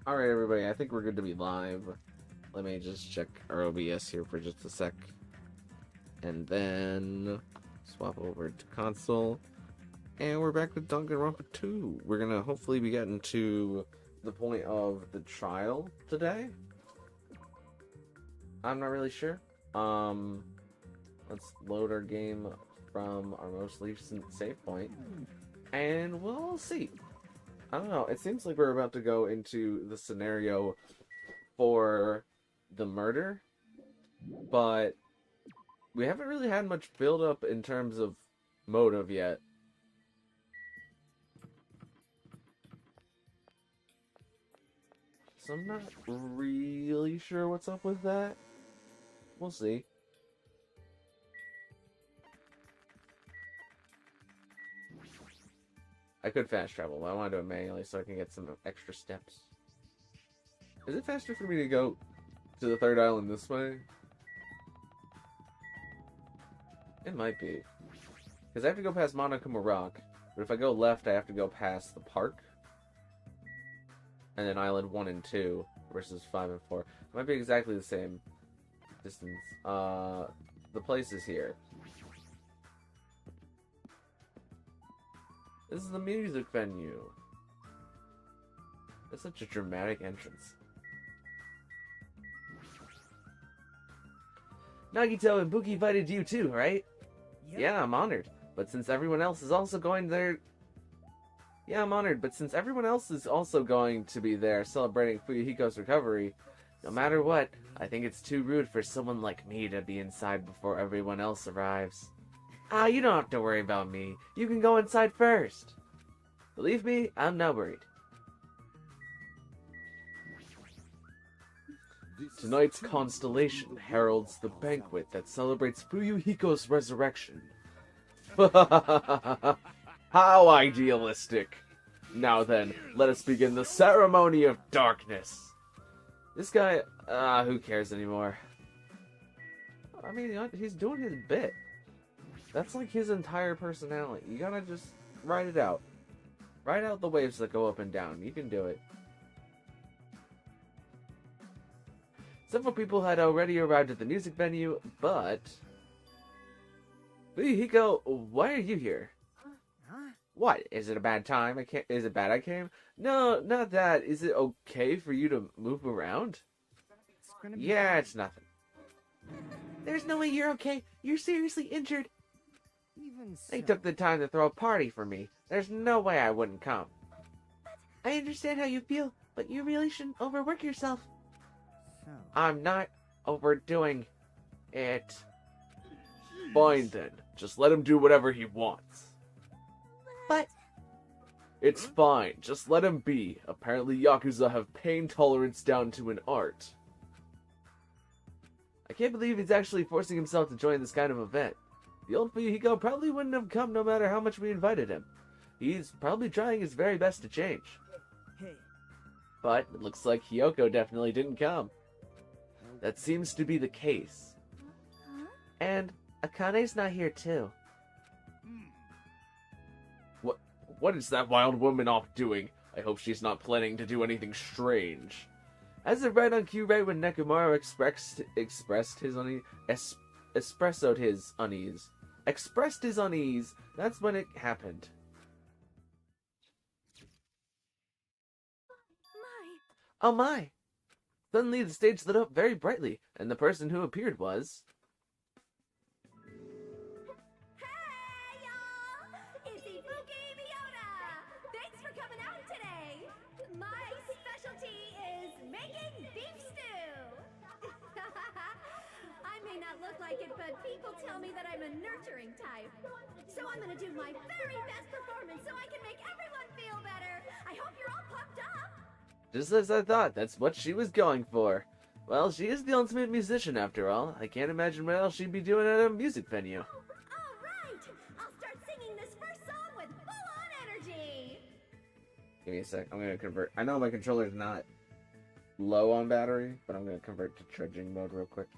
Alright, everybody, I think we're good to be live. Let me just check our OBS here for just a sec. And then swap over to console. And we're back with Danganronpa2. We're gonna hopefully be getting to the point of the trial today. I'm not really sure. Let's load our game from our most recent save point. And we'll see. I don't know, it seems like we're about to go into the scenario for the murder, but we haven't really had much build-up in terms of motive yet. So I'm not really sure what's up with that. We'll see. I could fast travel, but I want to do it manually so I can get some extra steps. Is it faster for me to go to the third island this way? It might be. Because I have to go past Monokuma Rock, but if I go left, I have to go past the park. And then Island 1 and 2 versus 5 and 4. It might be exactly the same distance. The place is here. This is the music venue. That's such a dramatic entrance. Nagito and Buki invited you too, right? Yep. Yeah, I'm honored. But since everyone else is also going there... Yeah, I'm honored, but since everyone else is also going to be there celebrating Fuyuhiko's recovery, no matter what, I think it's too rude for someone like me to be inside before everyone else arrives. Ah, you don't have to worry about me. You can go inside first. Believe me, I'm not worried. Tonight's constellation heralds the banquet that celebrates Fuyuhiko's resurrection. How idealistic. Now then, let us begin the ceremony of darkness. This guy, who cares anymore? I mean, he's doing his bit. That's like his entire personality. You gotta just ride it out. Ride out the waves that go up and down. You can do it. Several people had already arrived at the music venue, but... Fuyuhiko, why are you here? Huh? What? Is it a bad time? Is it bad I came? No, not that. Is it okay for you to move around? Yeah, it's nothing. There's no way you're okay. You're seriously injured. They took the time to throw a party for me. There's no way I wouldn't come. I understand how you feel, but you really shouldn't overwork yourself. I'm not overdoing it. Fine then. Just let him do whatever he wants. But... It's fine. Just let him be. Apparently Yakuza have pain tolerance down to an art. I can't believe he's actually forcing himself to join this kind of event. The old Fuyuhiko probably wouldn't have come no matter how much we invited him. He's probably trying his very best to change. But it looks like Hiyoko definitely didn't come. That seems to be the case. And Akane's not here too. What is that wild woman off doing? I hope she's not planning to do anything strange. As it read on cue right when Nekomaru expressed his unease, that's when it happened. Oh my! Suddenly the stage lit up very brightly, and the person who appeared was... Hey y'all! It's Ibuki Miyota! Thanks for coming out today! My specialty is making beef stew! I may not look like it, but people tell me that I'm a nurturing type. So I'm gonna do my very best performance so I can make everyone feel better! I hope you're all pumped up! Just as I thought, that's what she was going for. Well, she is the ultimate musician after all. I can't imagine what else she'd be doing at a music venue. Alright! I'll start singing this first song with full-on energy! Give me a sec, I'm gonna convert. I know my controller's not low on battery, but I'm gonna convert to trudging mode real quick.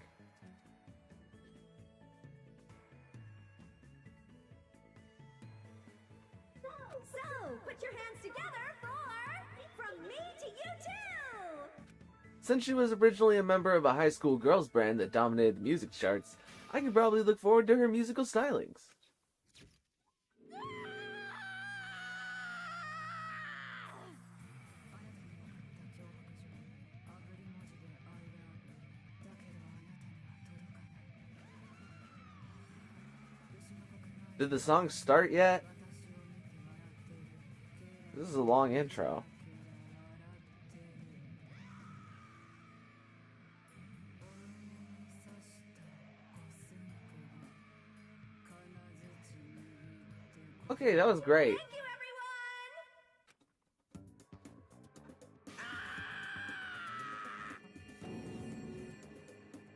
So, put your hands together for From Me to You Too! Since she was originally a member of a high school girls band that dominated the music charts, I can probably look forward to her musical stylings. Did the song start yet? This is a long intro. Okay, that was great. Thank you, everyone!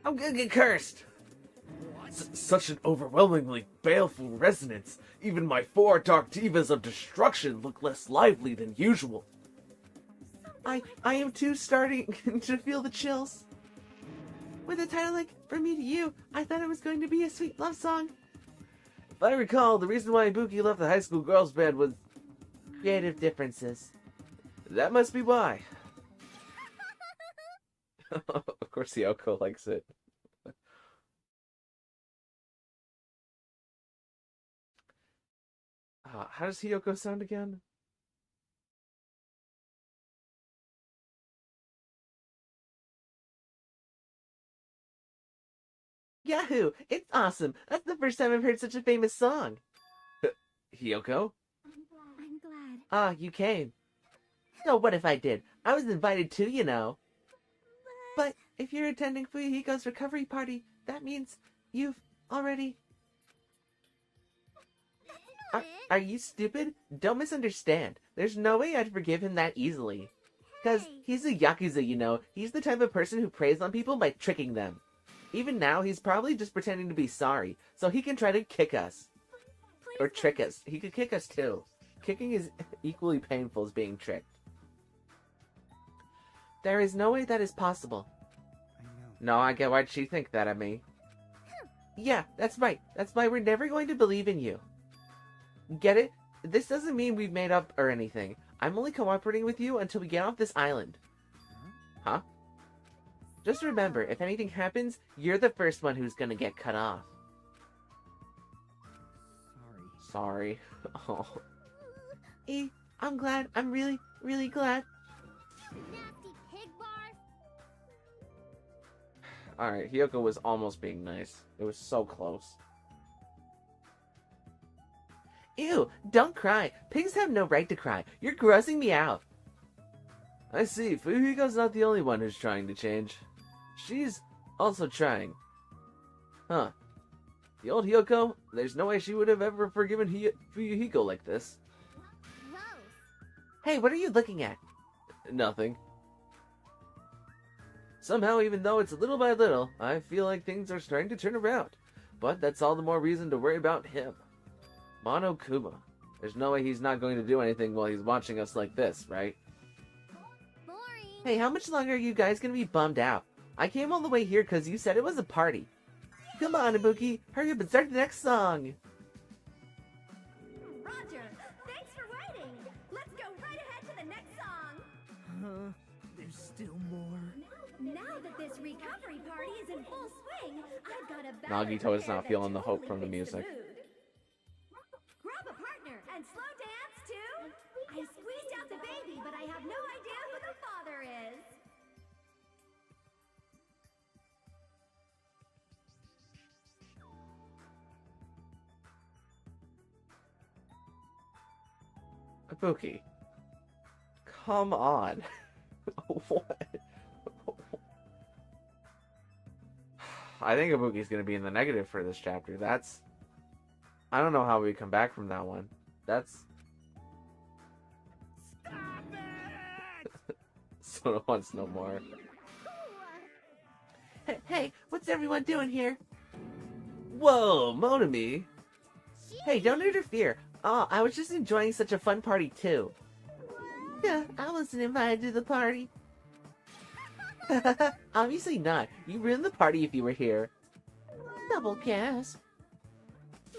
I'm gonna get cursed! Such an overwhelmingly baleful resonance. Even my 4 dark divas of destruction look less lively than usual. I am too starting to feel the chills. With a title like From Me to You, I thought it was going to be a sweet love song. If I recall, the reason why Ibuki left the high school girls band was creative differences. That must be why. Of course Yoko likes it. How does Hiyoko sound again? Yahoo! It's awesome! That's the first time I've heard such a famous song! Hiyoko? I'm glad. Ah, you came. So what if I did? I was invited too, you know. But if you're attending Fuyuhiko's recovery party, that means you've already... Are you stupid? Don't misunderstand. There's no way I'd forgive him that easily. Because he's a Yakuza, you know. He's the type of person who preys on people by tricking them. Even now, he's probably just pretending to be sorry, so he can try to kick us. Or trick us. He could kick us too. Kicking is equally painful as being tricked. There is no way that is possible. I know. No, I get why'd she think that of me. Yeah, that's right. That's why we're never going to believe in you. Get it? This doesn't mean we've made up or anything. I'm only cooperating with you until we get off this island. Huh? Just remember, if anything happens, you're the first one who's gonna get cut off. Sorry. Oh. I'm glad. I'm really, really glad. Nasty pig barf. Alright, Hiyoko was almost being nice. It was so close. Ew, don't cry. Pigs have no right to cry. You're grossing me out. I see. Fuyuhiko's not the only one who's trying to change. She's also trying. Huh. The old Hiyoko, there's no way she would have ever forgiven Fuyuhiko like this. Gross. Hey, what are you looking at? Nothing. Somehow, even though it's little by little, I feel like things are starting to turn around. But that's all the more reason to worry about him. Monokuma. There's no way he's not going to do anything while he's watching us like this, right? Boring. Hey, how much longer are you guys gonna be bummed out? I came all the way here because you said it was a party. Come on, Ibuki, hurry up and start the next song. Roger. Thanks for waiting. Let's go right ahead to the next song. There's still more. Now that this recovery party is in full swing, I've got a Nagito is not feeling the hope from the music. Grab a partner and slow dance too. I squeezed out the baby, but I have no idea who the father is. Ibuki. Come on. What? I think Ibuki's gonna be in the negative for this chapter. I don't know how we come back from that one. Stop it! Soda wants no more. Hey, what's everyone doing here? Whoa, Monami. Hey, don't interfere. Oh, I was just enjoying such a fun party too. Yeah, I wasn't invited to the party. Obviously not. You ruined the party if you were here. Double gasp.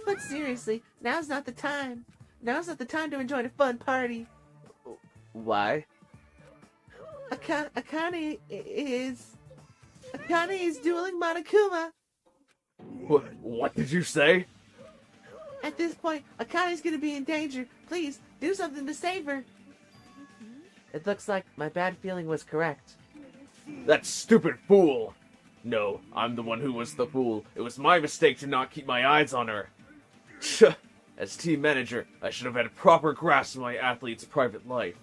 But seriously, now's not the time. Now's not the time to enjoy a fun party. Why? Akane is dueling Monokuma. What did you say? At this point, Akane's gonna be in danger. Please, do something to save her. It looks like my bad feeling was correct. That stupid fool! No, I'm the one who was the fool. It was my mistake to not keep my eyes on her. As team manager, I should have had a proper grasp of my athlete's private life.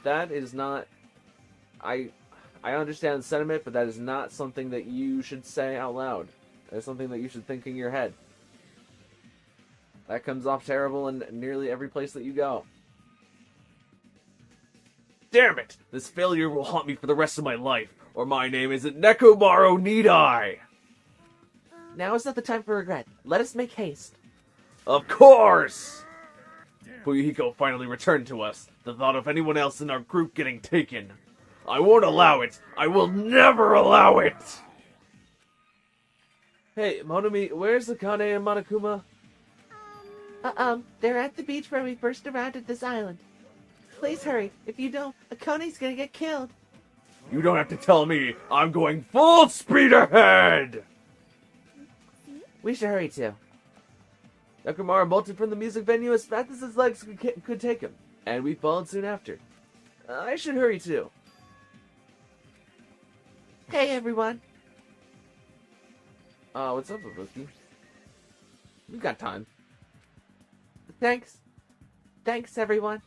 That is not... I understand the sentiment, but that is not something that you should say out loud. That's something that you should think in your head. That comes off terrible in nearly every place that you go. Damn it! This failure will haunt me for the rest of my life, or my name isn't Nekomaru Need I! Now is not the time for regret. Let us make haste. Of course! Fuyuhiko finally returned to us. The thought of anyone else in our group getting taken. I won't allow it! I will never allow it! Hey, Monomi, where's Akane and Monokuma? They're at the beach where we first arrived at this island. Please hurry. If you don't, Akane's gonna get killed. You don't have to tell me. I'm going full speed ahead! We should hurry too. Nekomaru bolted from the music venue as fast as his legs could take him, and we followed soon after. I should hurry too. Hey everyone. What's up, Ibuki? We've got time. Thanks. Thanks, everyone.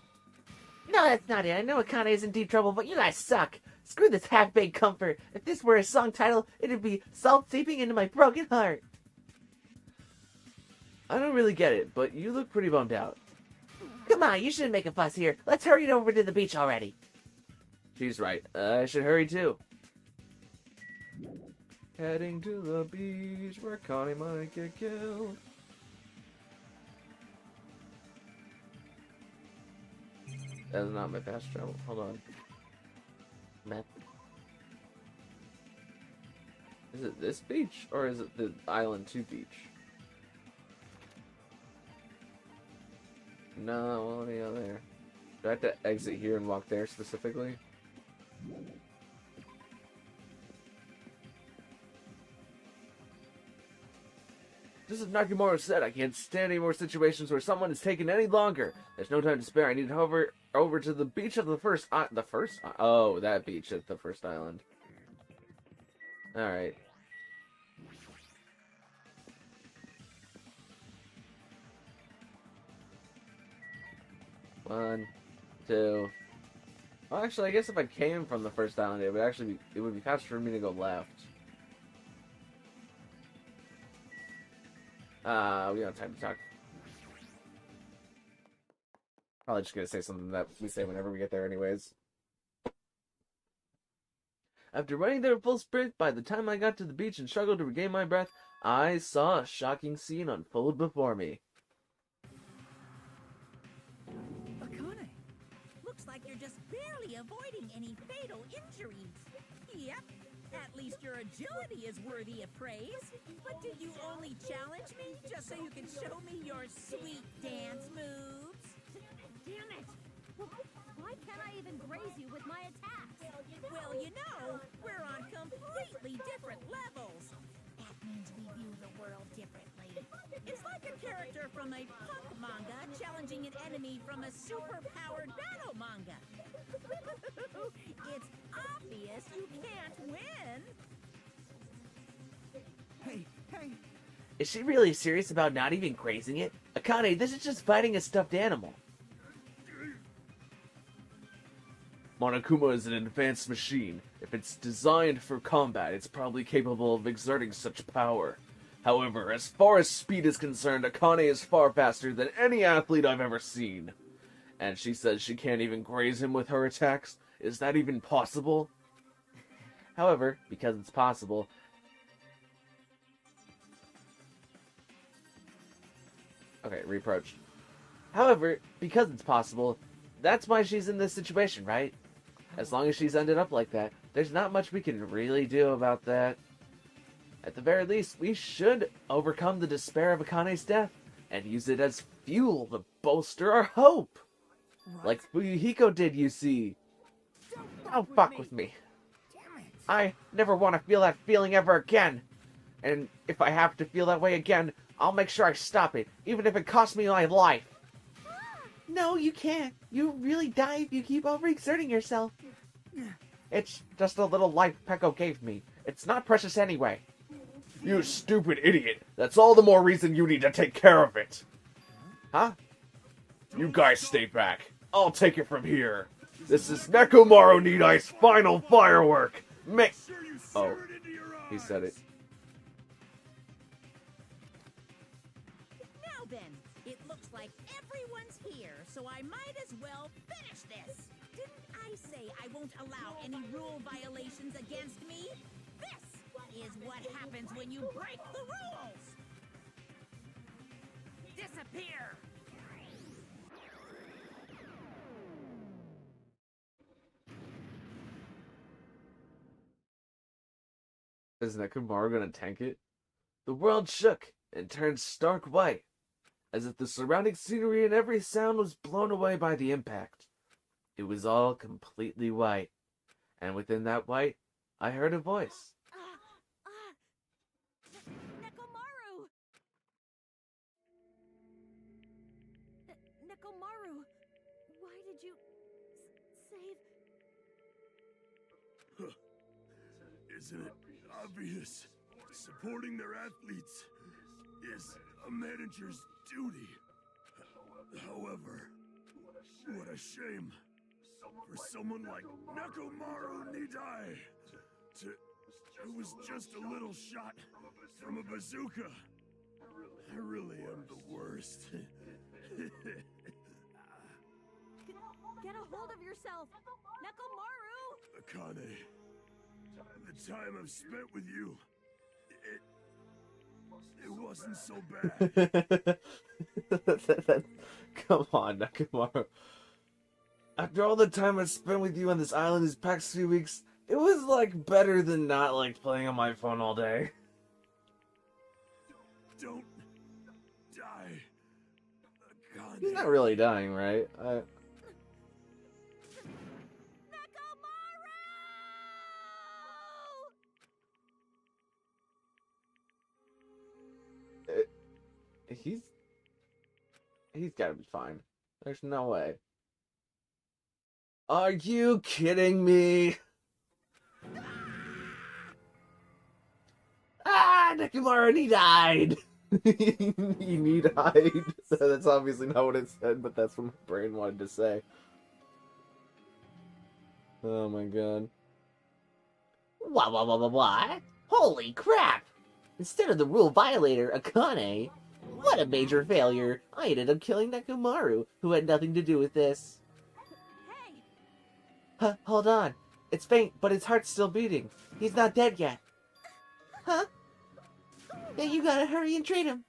No, that's not it. I know Akane is in deep trouble, but you guys suck. Screw this half-baked comfort. If this were a song title, it'd be salt seeping into my broken heart. I don't really get it, but you look pretty bummed out. Come on, you shouldn't make a fuss here. Let's hurry over to the beach already. She's right. I should hurry too. Heading to the beach where Connie might get killed. That's not my fast travel. Hold on. Map. Is it this beach or is it the Island 2 beach? No, let me go there. Do I have to exit here and walk there specifically? Just as Nakamura said, I can't stand any more situations where someone is taking any longer. There's no time to spare. I need to hover over to the beach of the first... Oh, that beach at the first island. Alright. One, two... Well, actually, I guess if I came from the first island, it would be faster for me to go left. We don't have time to talk. Probably just gonna say something that we say whenever we get there anyways. After running there full sprint, by the time I got to the beach and struggled to regain my breath, I saw a shocking scene unfold before me. Akane, looks like you're just barely avoiding any fatal injuries. Yep. At least your agility is worthy of praise. But did you only challenge me just so you can show me your sweet dance moves? Damn it! Why can't I even graze you with my attacks? Well, you know, we're on completely different levels. That means we view the world differently. It's like a character from a punk manga challenging an enemy from a super-powered battle manga. It's obvious you can't win. Hey, hey! Is she really serious about not even grazing it? Akane, this is just fighting a stuffed animal. Monokuma is an advanced machine. If it's designed for combat, it's probably capable of exerting such power. However, as far as speed is concerned, Akane is far faster than any athlete I've ever seen. And she says she can't even graze him with her attacks? Is that even possible? However, because it's possible... Okay, reapproach. However, because it's possible, that's why she's in this situation, right? As long as she's ended up like that, there's not much we can really do about that. At the very least, we should overcome the despair of Akane's death and use it as fuel to bolster our hope. Right. Like Fuyuhiko did, you see. Don't Don't fuck with me. Damn it. I never want to feel that feeling ever again. And if I have to feel that way again, I'll make sure I stop it, even if it costs me my life. No, you can't. You'll really die if you keep overexerting yourself. It's just a little life Peko gave me. It's not precious anyway. You stupid idiot. That's all the more reason you need to take care of it. Huh? You guys stay back. I'll take it from here. This is Nekomaru Nidai's final firework. Oh, he said it. Now then, it looks like everyone's here, so I might as well finish this. Didn't I say I won't allow any rule violations against me? This is what happens when you break the rules. Disappear. Is Nekomaru gonna tank it? The world shook and turned stark white, as if the surrounding scenery and every sound was blown away by the impact. It was all completely white, and within that white, I heard a voice. Nekomaru! Nekomaru, why did you save... Isn't it obvious? Supporting their athletes is a manager's duty. However, what a shame for someone like Nekomaru Nidai who was just a little shot from a bazooka. I really am the worst. Get a hold of yourself! Nekomaru! Akane, the time I've spent with you, it wasn't so bad. Come on, Nekomaru. After all the time I spent with you on this island these past few weeks, it was like better than not like playing on my phone all day. Don't die, Akane. He's not really dying, right? He's gotta be fine. There's no way. Are you kidding me? Nekomaru, he died! He died. That's obviously not what it said, but that's what my brain wanted to say. Oh my god. What? Holy crap! Instead of the rule violator, Akane, what a major failure! I ended up killing Nekomaru, who had nothing to do with this. Hey! Huh, hold on. It's faint, but his heart's still beating. He's not dead yet. Huh? Then you gotta hurry and treat him.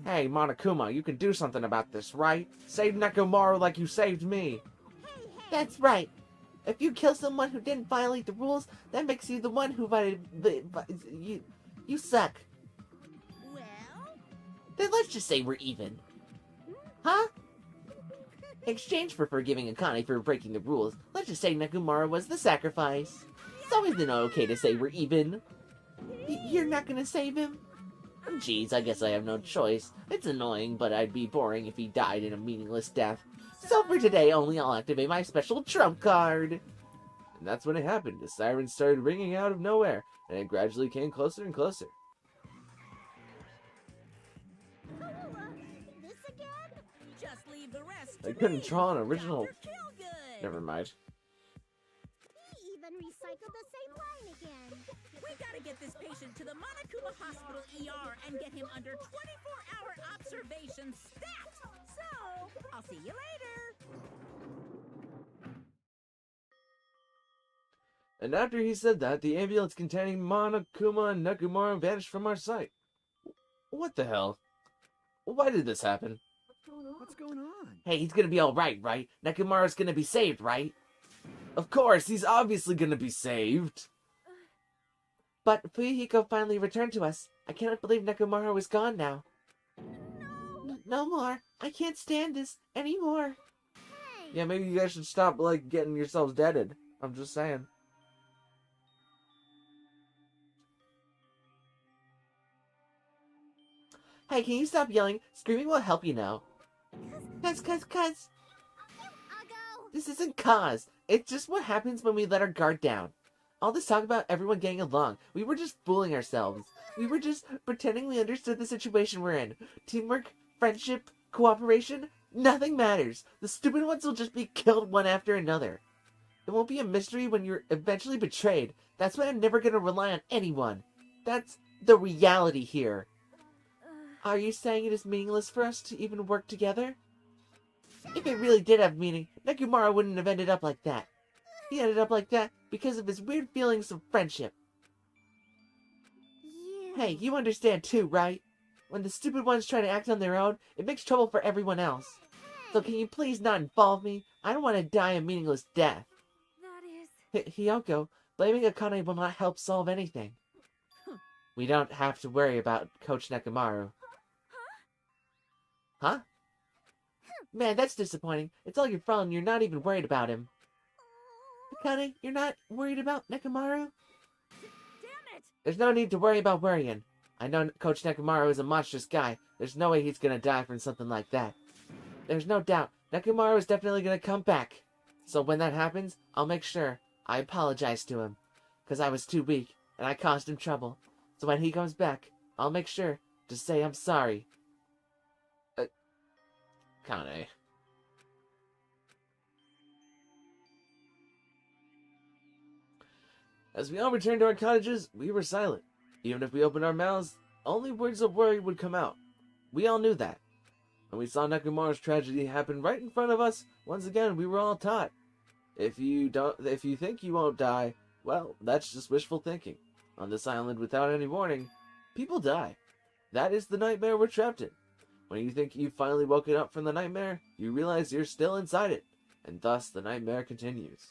Hey, Monokuma, you can do something about this, right? Save Nekomaru like you saved me. That's right. If you kill someone who didn't violate the rules, that makes you the one who violated you suck. Well, Then let's just say we're even. Huh? In exchange for forgiving Akane for breaking the rules, let's just say Nekomaru was the sacrifice. It's always been okay to say we're even. You're not gonna save him? Geez, I guess I have no choice. It's annoying, but I'd be boring if he died in a meaningless death. So for today only, I'll activate my special trump card. And that's when it happened. The sirens started ringing out of nowhere, and it gradually came closer and closer. This again? just leave the rest They to couldn't me, draw an original. Dr. Killgood. Never mind. He even recycled the same line again. We gotta get this patient to the Monokuma Hospital ER and get him under 24-hour observation stat. So, I'll see you later. And after he said that, the ambulance containing Monokuma and Nekomaru vanished from our sight. What the hell? Why did this happen? What's going on? Hey, he's gonna be alright, right? Nekomaru's gonna be saved, right? Of course, he's obviously gonna be saved. But Fuyuhiko finally returned to us. I cannot believe Nekomaru is gone now. No more. I can't stand this anymore. Hey, Yeah, maybe you guys should stop, like, getting yourselves deaded. I'm just saying. Hey, can you stop yelling? Screaming will help you now. Cuz. I'll go. This isn't cause. It's just what happens when we let our guard down. All this talk about everyone getting along. We were just fooling ourselves. We were just pretending we understood the situation we're in. Teamwork, friendship, cooperation, nothing matters. The stupid ones will just be killed one after another. It won't be a mystery when you're eventually betrayed. That's why I'm never gonna rely on anyone. That's the reality here. Are you saying it is meaningless for us to even work together? If it really did have meaning, Nekumara wouldn't have ended up like that. He ended up like that because of his weird feelings of friendship. Yeah. Hey, you understand too, right? When the stupid ones try to act on their own, it makes trouble for everyone else. So can you please not involve me? I don't want to die a meaningless death. That is... Hiyoko, blaming Akane will not help solve anything. We don't have to worry about Coach Nekomaru. Huh? Man, that's disappointing. It's all your fault and you're not even worried about him. Akane, you're not worried about Nekomaru? Damn it! There's no need to worry about worrying. I know Coach Nekomaru is a monstrous guy. There's no way he's gonna die from something like that. There's no doubt. Nekomaru is definitely gonna come back. So when that happens, I'll make sure I apologize to him. Because I was too weak, and I caused him trouble. So when he comes back, I'll make sure to say I'm sorry. Kane. As we all returned to our cottages, we were silent. Even if we opened our mouths, only words of worry would come out. We all knew that. When we saw Nekomaru's tragedy happen right in front of us, once again we were all taught. If you think you won't die, well, that's just wishful thinking. On this island without any warning, people die. That is the nightmare we're trapped in. When you think you've finally woken up from the nightmare, you realize you're still inside it, and thus the nightmare continues.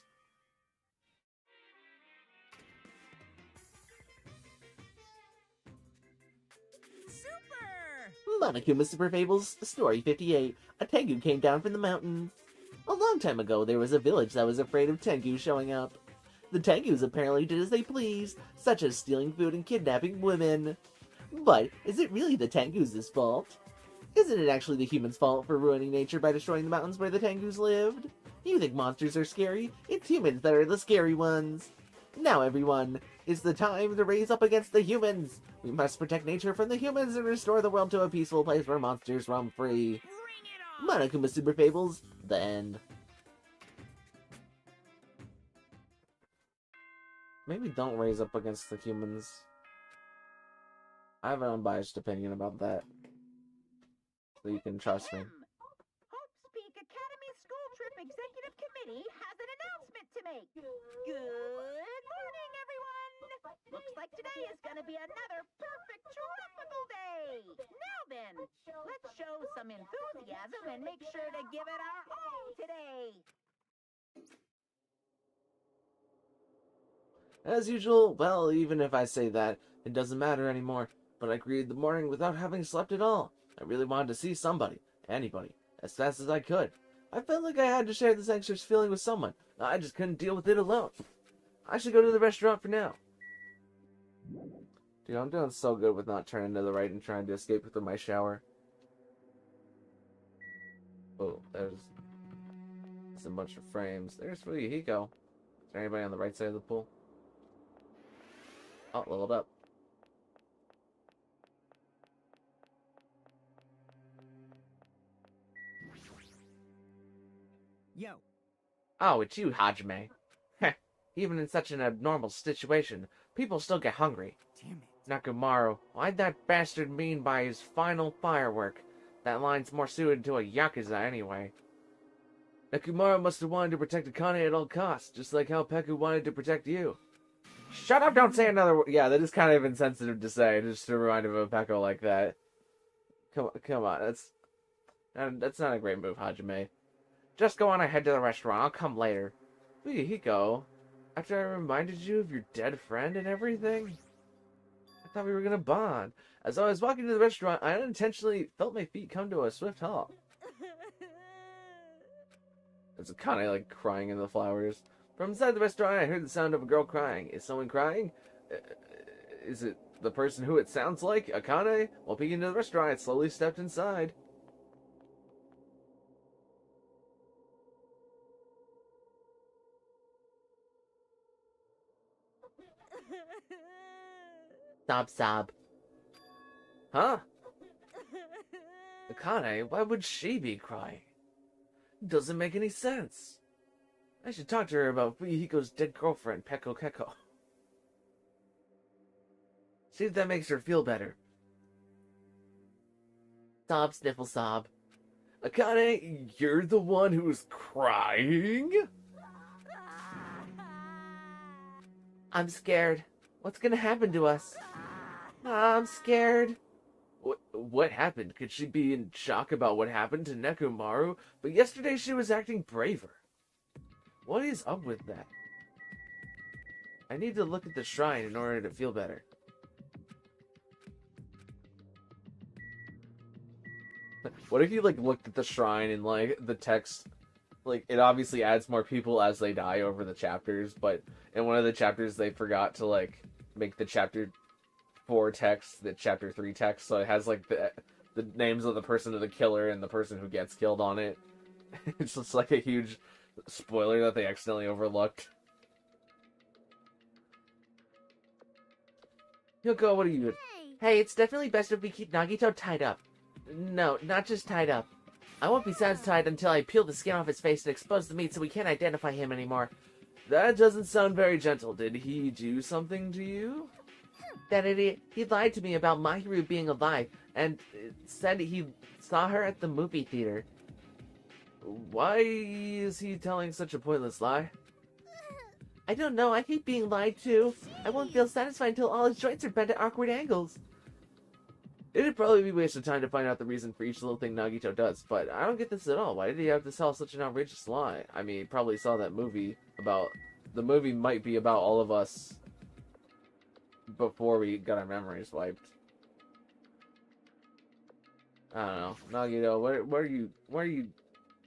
Super! Monokuma Super Fables, Story 58. A Tengu came down from the mountains. A long time ago, there was a village that was afraid of Tengu showing up. The Tengus apparently did as they pleased, such as stealing food and kidnapping women. But is it really the Tengus' fault? Isn't it actually the humans' fault for ruining nature by destroying the mountains where the Tengus lived? You think monsters are scary? It's humans that are the scary ones. Now, everyone, it's the time to raise up against the humans. We must protect nature from the humans and restore the world to a peaceful place where monsters roam free. Bring it on! Monokuma Super Fables, the end. Maybe don't raise up against the humans. I have an unbiased opinion about that. So you can trust me. Hope's Peak Academy School Trip Executive Committee has an announcement to make. Good morning, everyone! Looks like today is going to be another perfect tropical day. Now then, let's show some enthusiasm and make sure to give it our all today. As usual, well, even if I say that, it doesn't matter anymore. But I greeted the morning without having slept at all. I really wanted to see somebody, anybody, as fast as I could. I felt like I had to share this anxious feeling with someone. I just couldn't deal with it alone. I should go to the restaurant for now. Dude, I'm doing so good with not turning to the right and trying to escape through my shower. Oh, there's a bunch of frames. There's Fuyuhiko. Is there anybody on the right side of the pool? Oh, leveled up. Yo, Oh, it's you, Hajime. Heh, even in such an abnormal situation, people still get hungry. damn it. Nakumaru, why'd that bastard mean by his final firework? That line's more suited to a Yakuza anyway. Nakumaru must have wanted to protect Akane at all costs, just like how Peku wanted to protect you. Shut up, don't say another word. Yeah, that is kind of insensitive to say, just to remind him of Peku like that. Come on, that's not a great move, Hajime. Just go on ahead to the restaurant, I'll come later. Fuyuhiko, after I reminded you of your dead friend and everything? I thought we were gonna bond. As I was walking to the restaurant, I unintentionally felt my feet come to a swift halt. There's Akane, like, crying in the flowers. From inside the restaurant, I heard the sound of a girl crying. Is someone crying? Is it the person who it sounds like? Akane? While peeking into the restaurant, I slowly stepped inside. Sob, sob. Huh? Akane, why would she be crying? Doesn't make any sense. I should talk to her about Fuyuhiko's dead girlfriend, Peko Keko. See if that makes her feel better. Sob, sniffle, sob. Akane, you're the one who's crying? I'm scared. What's gonna happen to us? I'm scared. What happened? Could she be in shock about what happened to Nekomaru? But yesterday she was acting braver. What is up with that? I need to look at the shrine in order to feel better. What if you, like, looked at the shrine and, like, the text, like, it obviously adds more people as they die over the chapters, but in one of the chapters they forgot to, like, make the chapter 4 text the chapter 3 text, so it has, like, the names of the person of the killer and the person who gets killed on it. It's just, like, a huge spoiler that they accidentally overlooked. Yoko, what are you... Hey, it's definitely best if we keep Nagito tied up. No, not just tied up. I won't be satisfied until I peel the skin off his face and expose the meat so we can't identify him anymore. That doesn't sound very gentle. Did he do something to you? That idiot, he lied to me about Mahiru being alive, and said he saw her at the movie theater. Why is he telling such a pointless lie? I don't know, I hate being lied to. I won't feel satisfied until all his joints are bent at awkward angles. It'd probably be a waste of time to find out the reason for each little thing Nagito does, but I don't get this at all. Why did he have to tell such an outrageous lie? I mean, he probably saw that movie about... The movie might be about all of us before we got our memories wiped. I don't know. Nagito, what are you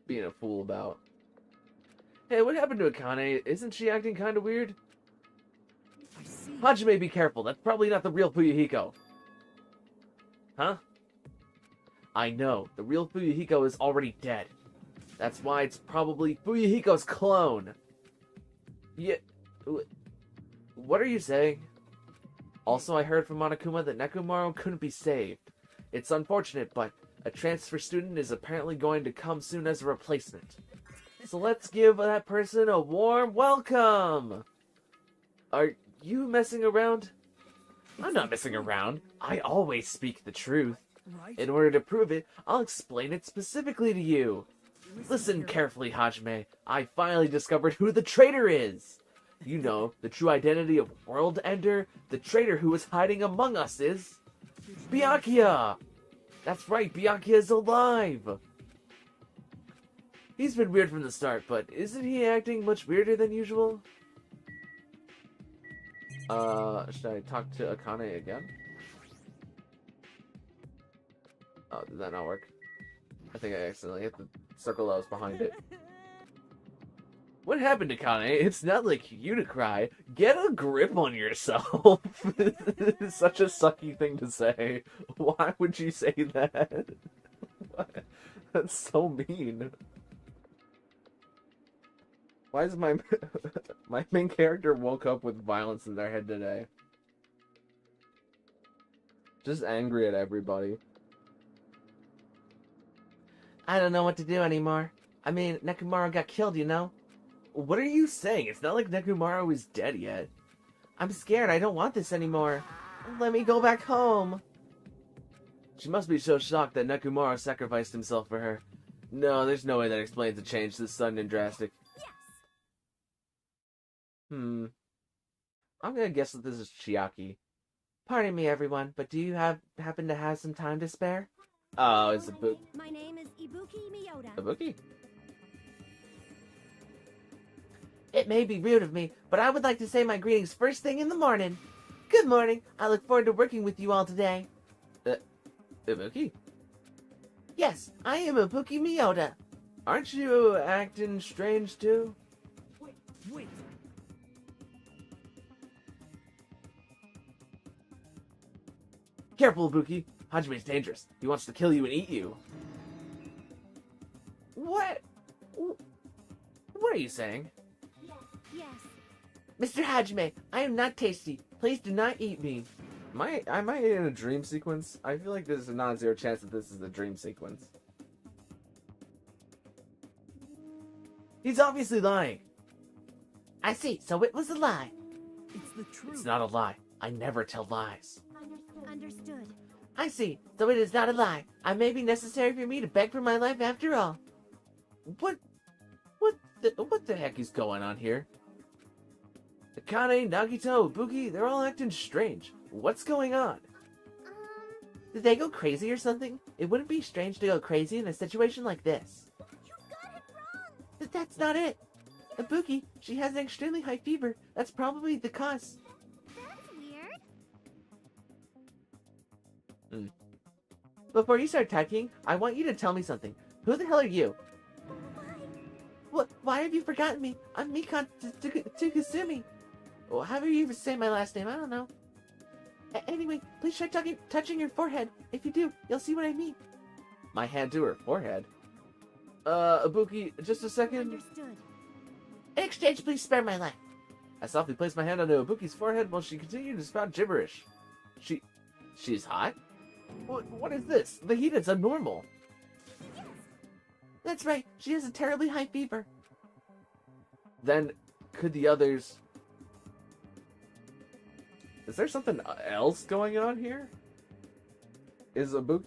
being a fool about? Hey, what happened to Akane? Isn't she acting kind of weird? Hajime, be careful. That's probably not the real Fuyuhiko. Huh? I know. The real Fuyuhiko is already dead. That's why it's probably Fuyuhiko's clone. Yeah. What are you saying? Also, I heard from Monokuma that Nekomaru couldn't be saved. It's unfortunate, but a transfer student is apparently going to come soon as a replacement. So let's give that person a warm welcome! Are you messing around? I'm not messing around. I always speak the truth. In order to prove it, I'll explain it specifically to you. Listen carefully, Hajime. I finally discovered who the traitor is. You know, the true identity of World Ender. The traitor who is hiding among us is... Byakuya! That's right, Byakuya is alive! He's been weird from the start, but isn't he acting much weirder than usual? Should I talk to Akane again? Oh, did that not work? I think I accidentally hit the circle that was behind it. What happened, Akane? It's not like you to cry. Get a grip on yourself. It's such a sucky thing to say. Why would you say that? That's so mean. Why is my main character woke up with violence in their head today? Just angry at everybody. I don't know what to do anymore. I mean, Nekomaru got killed, you know? What are you saying? It's not like Nekomaru is dead yet. I'm scared. I don't want this anymore. Let me go back home. She must be so shocked that Nekomaru sacrificed himself for her. No, there's no way that explains the change this sudden and drastic. I'm gonna guess that this is Chiaki. Pardon me, everyone, but do you happen to have some time to spare? Oh, it's My name is Ibuki Miyota. Ibuki? It may be rude of me, but I would like to say my greetings first thing in the morning. Good morning. I look forward to working with you all today. Ibuki? Yes, I am Ibuki Miyota. Aren't you acting strange too? Wait. Careful, Ibuki. Hajime's dangerous. He wants to kill you and eat you. What? What are you saying? Yes. Mr. Hajime, I am not tasty. Please do not eat me. Am I in a dream sequence? I feel like there's a non-zero chance that this is a dream sequence. He's obviously lying. I see, so it was a lie. It's the truth. It's not a lie. I never tell lies. Understood. I see, so it is not a lie. I may be necessary for me to beg for my life after all. What the heck is going on here? Akane, Nagito, Ibuki, they're all acting strange. What's going on? Did they go crazy or something? It wouldn't be strange to go crazy in a situation like this. You got it wrong. But that's not it. Ibuki, she has an extremely high fever. That's probably the cause. That's weird. Before you start talking, I want you to tell me something. Who the hell are you? What? Why have you forgotten me? I'm Mikan Tsukusumi. Well, however you even say my last name, I don't know. Anyway, please try touching your forehead. If you do, you'll see what I mean. My hand to her forehead. Ibuki, just a second. Understood. In exchange, please spare my life. I softly placed my hand onto Ibuki's forehead while she continued to spout gibberish. She's hot? What is this? The heat is abnormal. That's right, she has a terribly high fever. Then, could the others... Is there something else going on here? Is Ibuki...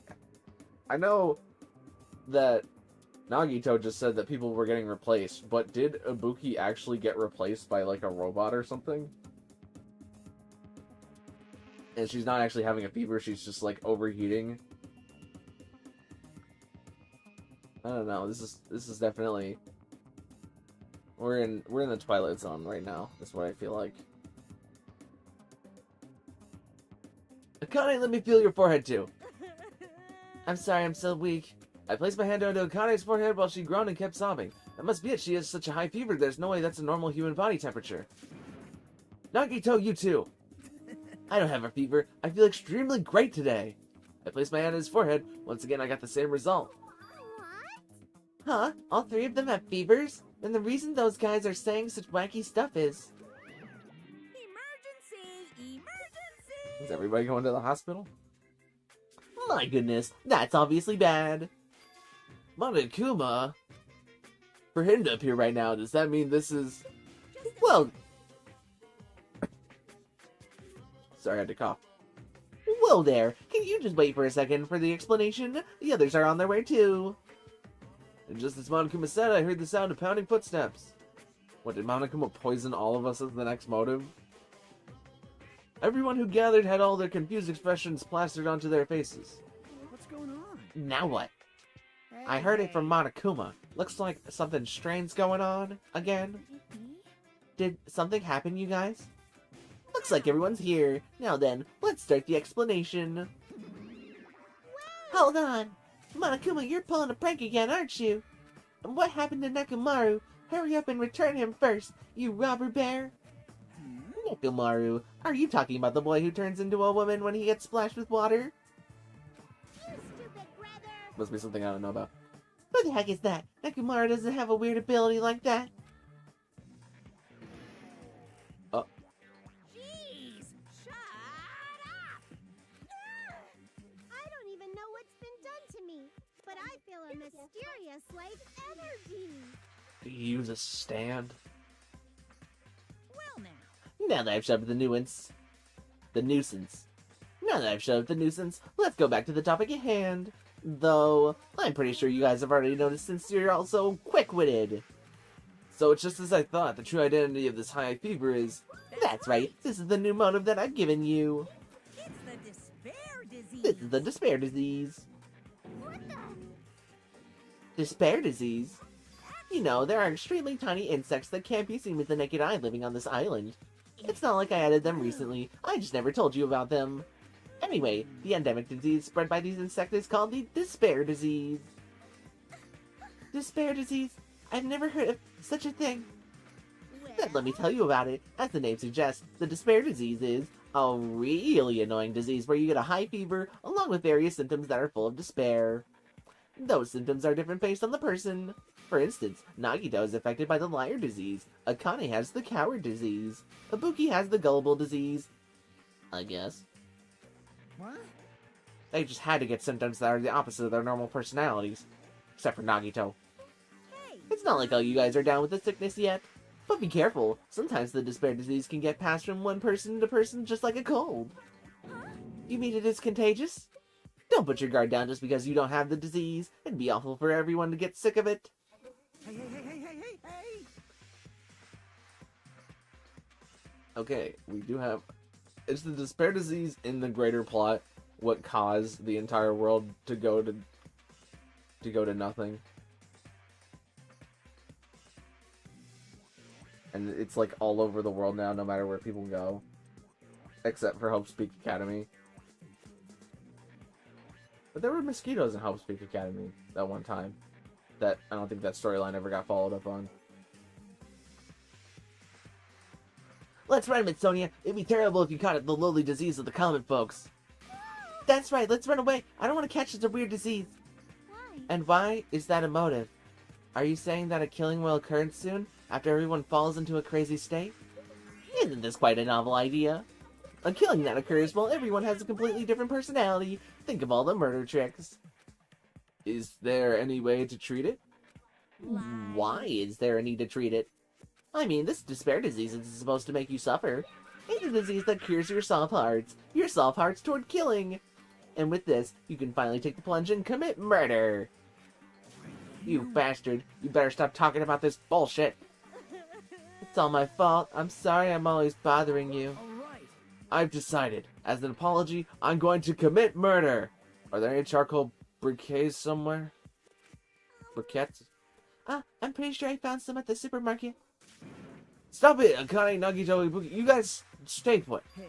I know that Nagito just said that people were getting replaced, but did Ibuki actually get replaced by, like, a robot or something? And she's not actually having a fever, she's just, like, overheating. I don't know, this is definitely... We're in the Twilight Zone right now, that's what I feel like. Akane, let me feel your forehead too. I'm sorry, I'm so weak. I placed my hand onto Akane's forehead while she groaned and kept sobbing. That must be it, she has such a high fever, there's no way that's a normal human body temperature. Nagito, you too! I don't have a fever, I feel extremely great today. I placed my hand on his forehead, once again I got the same result. Huh? All three of them have fevers? Then the reason those guys are saying such wacky stuff is... Emergency! Is everybody going to the hospital? My goodness, that's obviously bad. Monokuma? For him to appear right now, does that mean this is... Well, Sorry, I had to cough. whoa there. Can you just wait for a second for the explanation? The others are on their way too. And just as Monokuma said, I heard the sound of pounding footsteps. What, did Monokuma poison all of us as the next motive? Everyone who gathered had all their confused expressions plastered onto their faces. What's going on? Now what? I heard it from Monokuma. Looks like something strange going on again. Did something happen, you guys? Looks like everyone's here. Now then, let's start the explanation. Hold on. Monokuma, you're pulling a prank again, aren't you? And what happened to Nekomaru? Hurry up and return him first, you robber bear. Nekomaru, are you talking about the boy who turns into a woman when he gets splashed with water? You stupid brother. Must be something I don't know about. Who the heck is that? Nekomaru doesn't have a weird ability like that. Jeez! Shut up! I don't even know what's been done to me, but I feel a mysterious, like, energy. Do you use a stand? Well now. Now that I've shoved the nuisance. Now that I've shoved the nuisance, let's go back to the topic at hand. Though, I'm pretty sure you guys have already noticed since you're all so quick-witted. So it's just as I thought, the true identity of this high fever is... That's right, this is the new motive that I've given you. It's the despair disease. This is the despair disease. What the? Despair disease? You know, there are extremely tiny insects that can't be seen with the naked eye living on this island. It's not like I added them recently, I just never told you about them. Anyway, the endemic disease spread by these insects is called the despair disease. Despair disease? I've never heard of such a thing. Well, Then let me tell you about it. As the name suggests, the despair disease is a really annoying disease where you get a high fever along with various symptoms that are full of despair. Those symptoms are different based on the person. For instance, Nagito is affected by the liar disease, Akane has the coward disease, Ibuki has the gullible disease. I guess. What? They just had to get symptoms that are the opposite of their normal personalities. Except for Nagito. hey, It's not like all you guys are down with the sickness yet. But be careful, sometimes the despair disease can get passed from one person to person just like a cold. You mean it is contagious? Don't put your guard down just because you don't have the disease. It'd be awful for everyone to get sick of it. Hey, hey, hey, hey, hey, hey, hey! Okay, we do have... It's the despair disease in the greater plot what caused the entire world to go to nothing. And it's like all over the world now, no matter where people go. Except for Hope Speak Academy. But there were mosquitoes in Hope Speak Academy that one time. That I don't think that storyline ever got followed up on. Let's run, Mitsonia. It'd be terrible if you caught the lowly disease of the common folks. That's right, let's run away. I don't want to catch such a weird disease. Why? And why is that a motive? Are you saying that a killing will occur soon, after everyone falls into a crazy state? Isn't this quite a novel idea? A killing that occurs while everyone has a completely different personality. Think of all the murder tricks. Is there any way to treat it? Why is there a need to treat it? I mean, this despair disease is supposed to make you suffer. It's a disease that cures your soft hearts toward killing. And with this, you can finally take the plunge and commit murder. You bastard, you better stop talking about this bullshit. It's all my fault. I'm sorry I'm always bothering you. Alright. I've decided. As an apology, I'm going to commit murder. Are there any charcoal briquets somewhere? Briquettes? I'm pretty sure I found some at the supermarket. Stop it, Akane, Nagito, Ibuki. You guys stay put. Hey,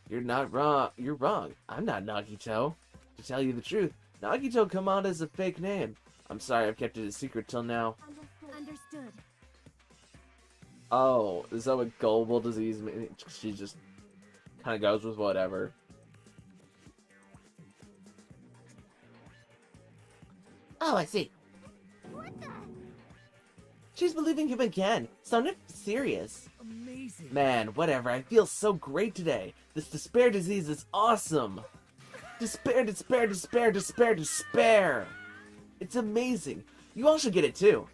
You're not wrong. You're wrong. I'm not Nagito. To tell you the truth, Nagito Kamada is a fake name. I'm sorry I've kept it a secret till now. Understood. Oh, is that what gullible disease means? She just kind of goes with whatever. Oh, I see. What the? She's believing him again. Sounded serious. amazing. Man, whatever. I feel so great today. This despair disease is awesome. Despair, despair, despair, despair, despair. It's amazing. You all should get it too.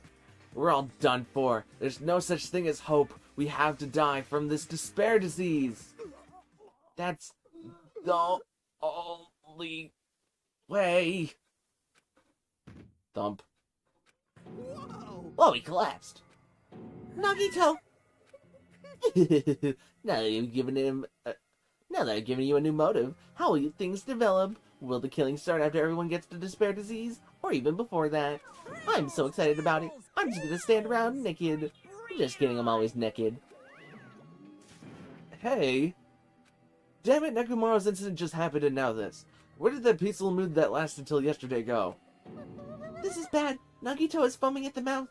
We're all done for. There's no such thing as hope. We have to die from this despair disease. That's the only way. Thump. Whoa! Oh, he collapsed. Nagito! Now that I've given you a new motive, how will things develop? Will the killing start after everyone gets the despair disease? Or even before that? I'm so excited about it. I'm just gonna stand around naked. Just kidding, I'm always naked. Hey! Damn it, Nekomaru's incident just happened and now this. Where did that peaceful mood that lasted till yesterday go? This is bad. Nagito is foaming at the mouth.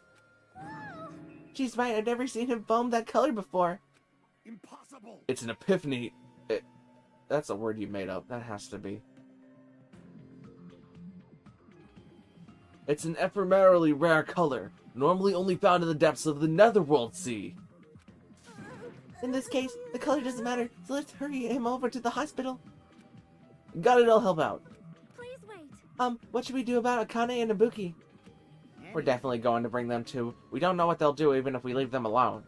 She's right, I've never seen him foam that color before. Impossible! It's an epiphany. That's a word you made up. That has to be. It's an ephemerally rare color, normally only found in the depths of the Netherworld Sea. In this case, the color doesn't matter, so let's hurry him over to the hospital. Got it, I'll help out. Please wait. What should we do about Akane and Ibuki? We're definitely going to bring them too. We don't know what they'll do even if we leave them alone.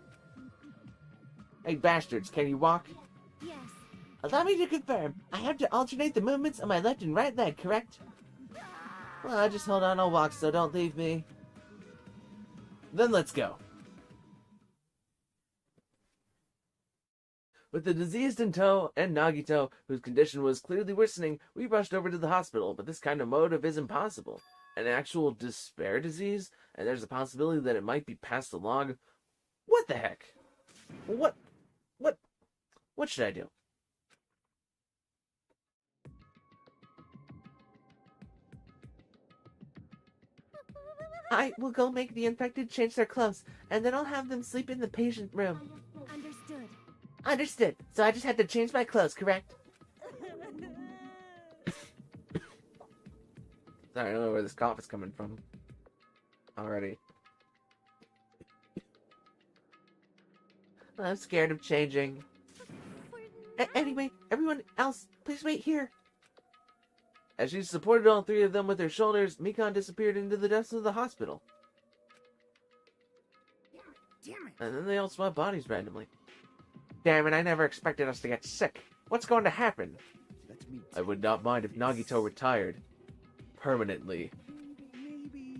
Hey bastards, can you walk? Yes. Allow me to confirm. I have to alternate the movements on my left and right leg, correct? Well, just hold on, I'll walk, so don't leave me. Then let's go. With the diseased in tow and Nagito, whose condition was clearly worsening, we rushed over to the hospital, but this kind of motive is impossible. An actual despair disease? And there's a possibility that it might be passed along? What the heck? What should I do? I will go make the infected change their clothes, and then I'll have them sleep in the patient room. Understood. Understood. So I just had to change my clothes, correct? Sorry, I don't know where this cough is coming from. Already. I'm scared of changing. Anyway, everyone else, please wait here. As she supported all three of them with her shoulders, Mikan disappeared into the depths of the hospital. Damn it. And then they all swapped bodies randomly. Damn it, I never expected us to get sick. What's going to happen? Let me. I would not mind if Nagito retired. Permanently. Maybe.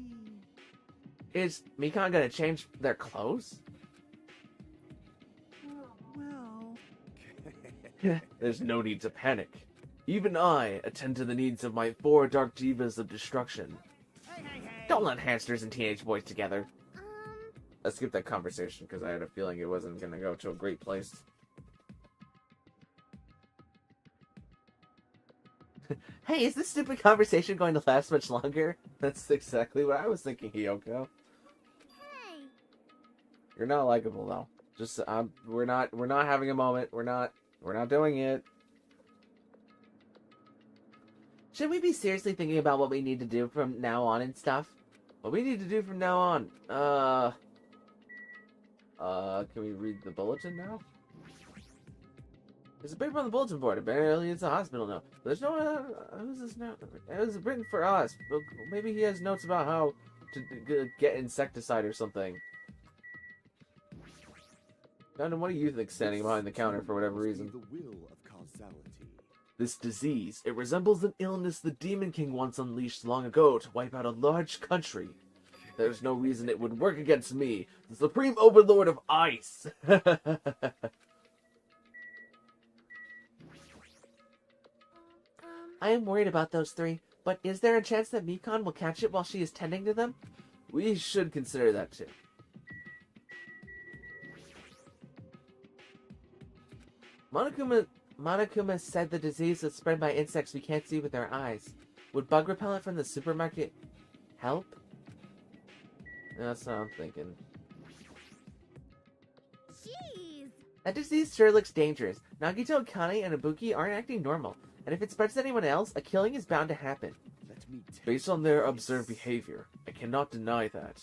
Is Mikan gonna change their clothes? Well. There's no need to panic. Even I attend to the needs of my 4 dark divas of destruction. Don't let hamsters and teenage boys together. I skipped that conversation because I had a feeling it wasn't going to go to a great place. Hey, is this stupid conversation going to last much longer? That's exactly what I was thinking, Hiyoko. Hey. You're not likable though. Just we're not having a moment. We're not doing it. Should we be seriously thinking about what we need to do from now on and stuff? What we need to do from now on. Can we read the bulletin now? There's a paper on the bulletin board. Apparently it's a hospital note. There's no, who's this note? It was written for us. Maybe he has notes about how to get insecticide or something. Gundam, what do you think standing behind the counter for whatever reason? The will of causality. This disease, it resembles an illness the Demon King once unleashed long ago to wipe out a large country. There's no reason it would work against me, the Supreme Overlord of Ice. I am worried about those 3, but is there a chance that Mikan will catch it while she is tending to them? We should consider that too. Monokuma said the disease was spread by insects we can't see with our eyes. Would bug repellent from the supermarket help? That's what I'm thinking. Jeez. That disease sure looks dangerous. Nagito, Kane, and Ibuki aren't acting normal, and if it spreads to anyone else, a killing is bound to happen. Let me Based on their observed behavior, I cannot deny that.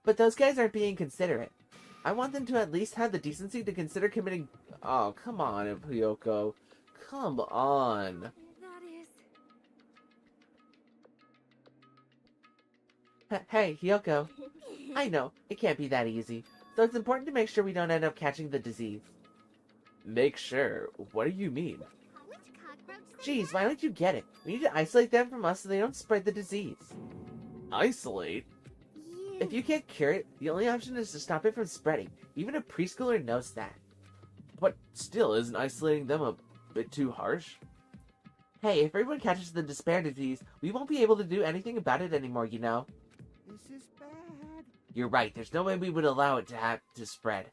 But those guys aren't being considerate. I want them to at least have the decency to consider committing... Oh, come on, Hiyoko. Come on. That is. Hey, Hiyoko. I know, it can't be that easy. So it's important to make sure we don't end up catching the disease. Make sure? What do you mean? Which cockroach said Jeez, that? why don't you get it? We need to isolate them from us so they don't spread the disease. Isolate? You. If you can't cure it, the only option is to stop it from spreading. Even a preschooler knows that. But still, isn't isolating them a bit too harsh? Hey, if everyone catches the despair disease, we won't be able to do anything about it anymore, you know? This is bad. You're right, there's no way we would allow it to spread.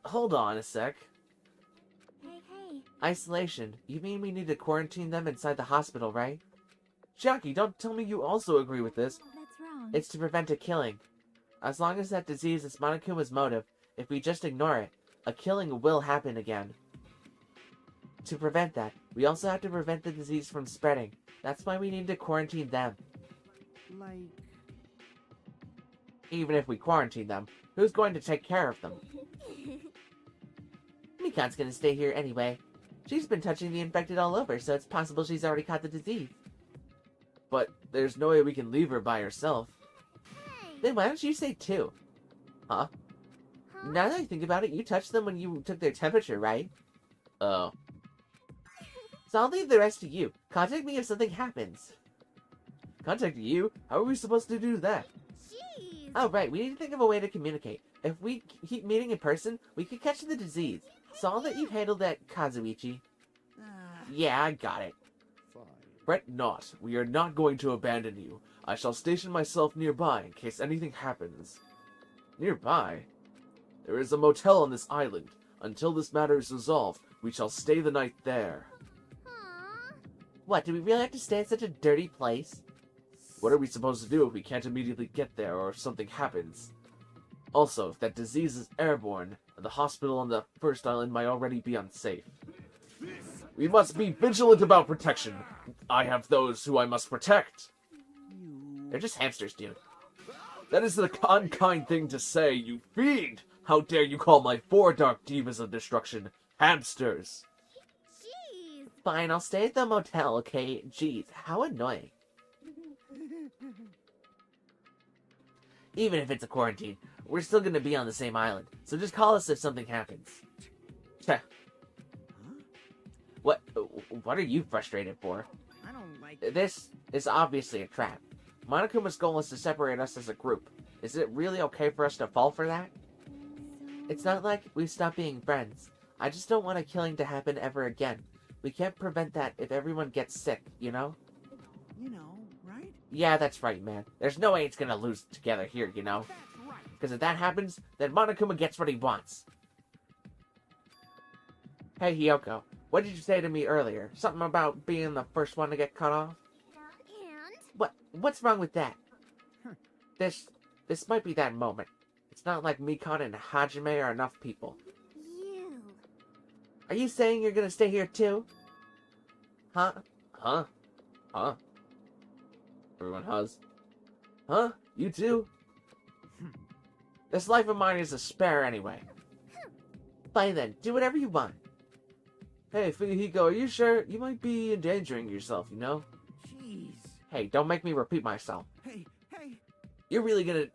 Hold on a sec. Hey. Isolation. You mean we need to quarantine them inside the hospital, right? Jackie, don't tell me you also agree with this. That's wrong. It's to prevent a killing. As long as that disease is Monokuma's motive, if we just ignore it, a killing will happen again. To prevent that, we also have to prevent the disease from spreading. That's why we need to quarantine them. Like. Even if we quarantine them, who's going to take care of them? Mikan's gonna stay here anyway. She's been touching the infected all over, so it's possible she's already caught the disease. But there's no way we can leave her by herself. Hey. Then why don't you say 2? Huh? Now that I think about it, you touched them when you took their temperature, right? Oh. So I'll leave the rest to you. Contact me if something happens. Contact you? How are we supposed to do that? Jeez. Oh, right, we need to think of a way to communicate. If we keep meeting in person, we could catch the disease. So I'll let you handle that, Kazuichi. Yeah, I got it. Fine. Fret not. We are not going to abandon you. I shall station myself nearby in case anything happens. Nearby? There is a motel on this island. Until this matter is resolved, we shall stay the night there. Aww. What, do we really have to stay in such a dirty place? What are we supposed to do if we can't immediately get there or if something happens? Also, if that disease is airborne, the hospital on the first island might already be unsafe. We must be vigilant about protection. I have those who I must protect. They're just hamsters, dude. That is the unkind thing to say, you fiend! How dare you call my 4 dark divas of destruction hamsters? Jeez. Fine, I'll stay at the motel, okay? Jeez, how annoying. Even if it's a quarantine, we're still gonna be on the same island, so just call us if something happens. Heh. What are you frustrated for? I don't like This is obviously a trap. Monokuma's goal is to separate us as a group. Is it really okay for us to fall for that? It's not like we've stopped being friends. I just don't want a killing to happen ever again. We can't prevent that if everyone gets sick, you know? right? Yeah, that's right, man. There's no way it's gonna lose together here, you know? That's right. Because if that happens, then Monokuma gets what he wants. Hey, Hiyoko. What did you say to me earlier? Something about being the first one to get cut off? And? What's wrong with that? This might be that moment. It's not like Mikon and Hajime are enough people. You. Are you saying you're gonna stay here too? Huh? Huh? Huh? Everyone has. Huh? You too? This life of mine is a spare anyway. Fine then, do whatever you want. Hey, Fuyuhiko, are you sure? You might be endangering yourself, you know? Jeez. Hey, don't make me repeat myself. Hey. You're really gonna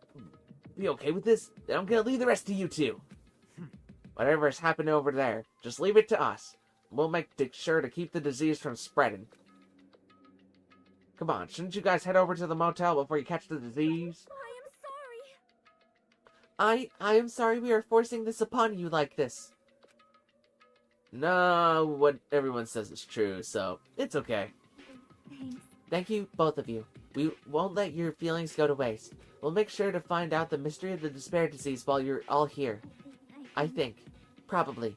be okay with this? Then I'm gonna leave the rest to you two. Whatever's happening over there, just leave it to us. We'll make sure to keep the disease from spreading. Come on, shouldn't you guys head over to the motel before you catch the disease? I am sorry. I am sorry we are forcing this upon you like this. No, what everyone says is true, so it's okay. Thanks. Thank you, both of you. We won't let your feelings go to waste. We'll make sure to find out the mystery of the despair disease while you're all here. I think. Probably.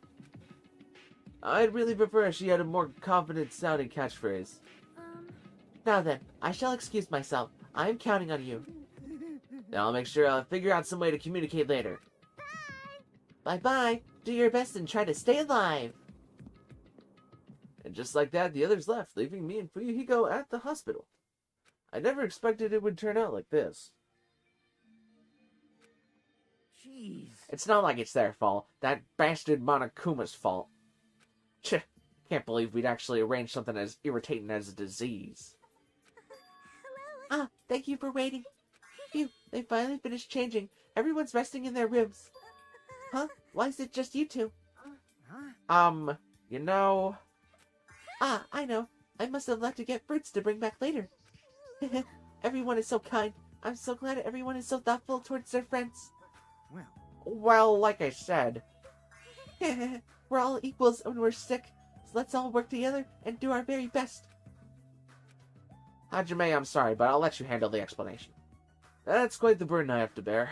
I'd really prefer if she had a more confident-sounding catchphrase. Now then, I shall excuse myself. I am counting on you. Now I'll make sure I'll figure out some way to communicate later. Bye-bye. Do your best and try to stay alive. And just like that, the others left, leaving me and Fuyuhiko at the hospital. I never expected it would turn out like this. Jeez. It's not like it's their fault. That bastard Monokuma's fault. Tch, can't believe we'd actually arrange something as irritating as a disease. Ah, thank you for waiting. Phew, they finally finished changing. Everyone's resting in their rooms. Huh? Why is it just you two? Huh? You know... Ah, I know. I must have left to get fruits to bring back later. Everyone is so kind. I'm so glad everyone is so thoughtful towards their friends. Well, like I said... We're all equals when we're sick, so let's all work together and do our very best. Hajime, I'm sorry, but I'll let you handle the explanation. That's quite the burden I have to bear.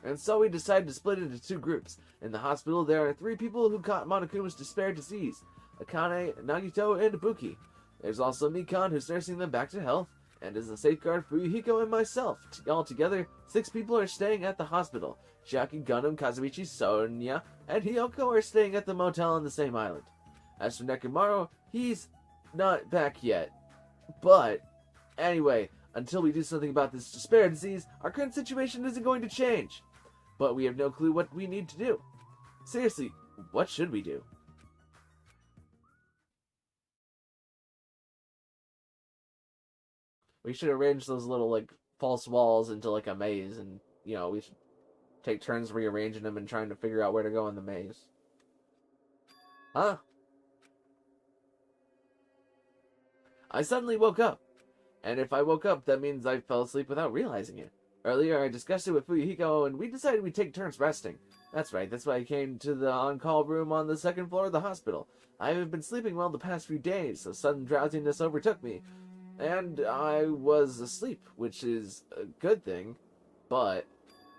And so we decided to split into 2 groups. In the hospital, there are 3 people who caught Monokuma's despair disease. Akane, Nagito, and Ibuki. There's also Mikan, who's nursing them back to health, and is a safeguard for Yuhiko and myself. Altogether, 6 people are staying at the hospital. Chiaki, Gundam, Kazuichi, Sonya, and Hiyoko are staying at the motel on the same island. As for Nekomaru, he's not back yet. But, anyway, until we do something about this despair disease, our current situation isn't going to change. But we have no clue what we need to do. Seriously, what should we do? We should arrange those little, like, false walls into, like, a maze, and, you know, we should take turns rearranging them and trying to figure out where to go in the maze. Huh? I suddenly woke up. And if I woke up, that means I fell asleep without realizing it. Earlier, I discussed it with Fuyuhiko, and we decided we'd take turns resting. That's right, that's why I came to the on-call room on the 2nd floor of the hospital. I haven't been sleeping well the past few days, so sudden drowsiness overtook me. And I was asleep, which is a good thing, but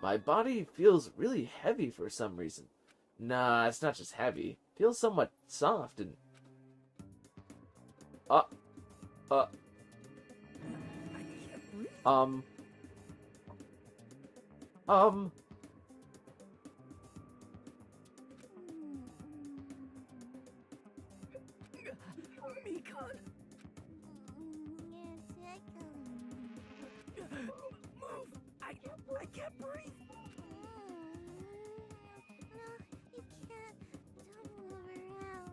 my body feels really heavy for some reason. Nah, it's not just heavy. It feels somewhat soft and... Um. Mikon, move! I can't breathe. No, you can't. Don't move around.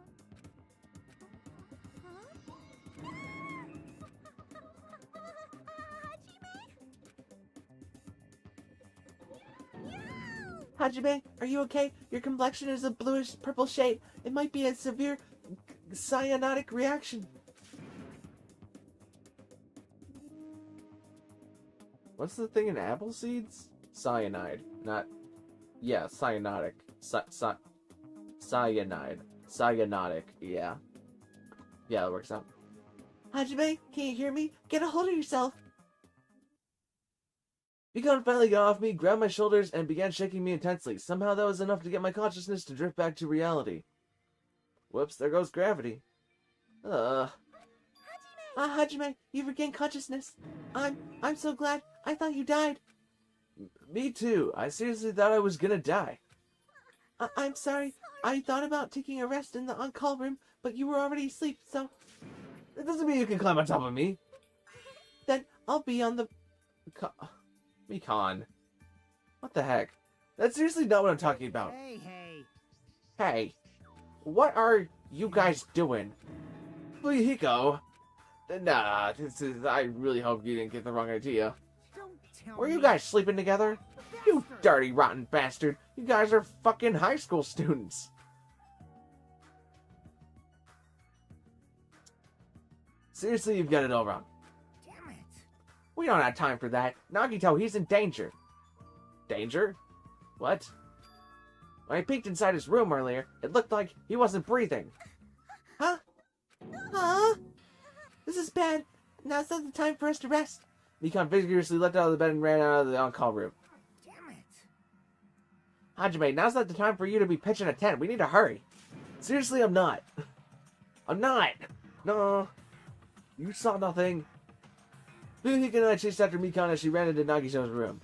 Hajime, are you okay? Your complexion is a bluish purple shade. It might be a severe cyanotic reaction. What's the thing in apple seeds? Cyanide. Not... Yeah, cyanotic. Cyanide. Cyanotic. Yeah. Yeah, that works out. Hajime, can you hear me? Get a hold of yourself. Mikon finally got off me, grabbed my shoulders, and began shaking me intensely. Somehow that was enough to get my consciousness to drift back to reality. Whoops, there goes gravity. Hajime, you've regained consciousness. I'm so glad. I thought you died. Me too. I seriously thought I was gonna die. I'm sorry. I thought about taking a rest in the on-call room, but you were already asleep, so... That doesn't mean you can climb on top of me. Then I'll be on the... Mikon. What the heck? That's seriously not what I'm talking about. Hey. Hey, what are you guys doing? Hiko. Nah, I really hope you didn't get the wrong idea. Don't tell Were me. you guys sleeping together? You dirty, rotten bastard. You guys are fucking high school students. Seriously, you've got it all wrong. Damn it. We don't have time for that. Nagito, he's in danger. Danger? What? When I peeked inside his room earlier, it looked like he wasn't breathing. Huh? This is bad. Now's not the time for us to rest. Mikon vigorously leapt out of the bed and ran out of the on-call room. Damn it. Hajime, now's not the time for you to be pitching a tent. We need to hurry. Seriously, I'm not. I'm not. No. You saw nothing. Hiko and I chased after Mikon as she ran into Nagito's room.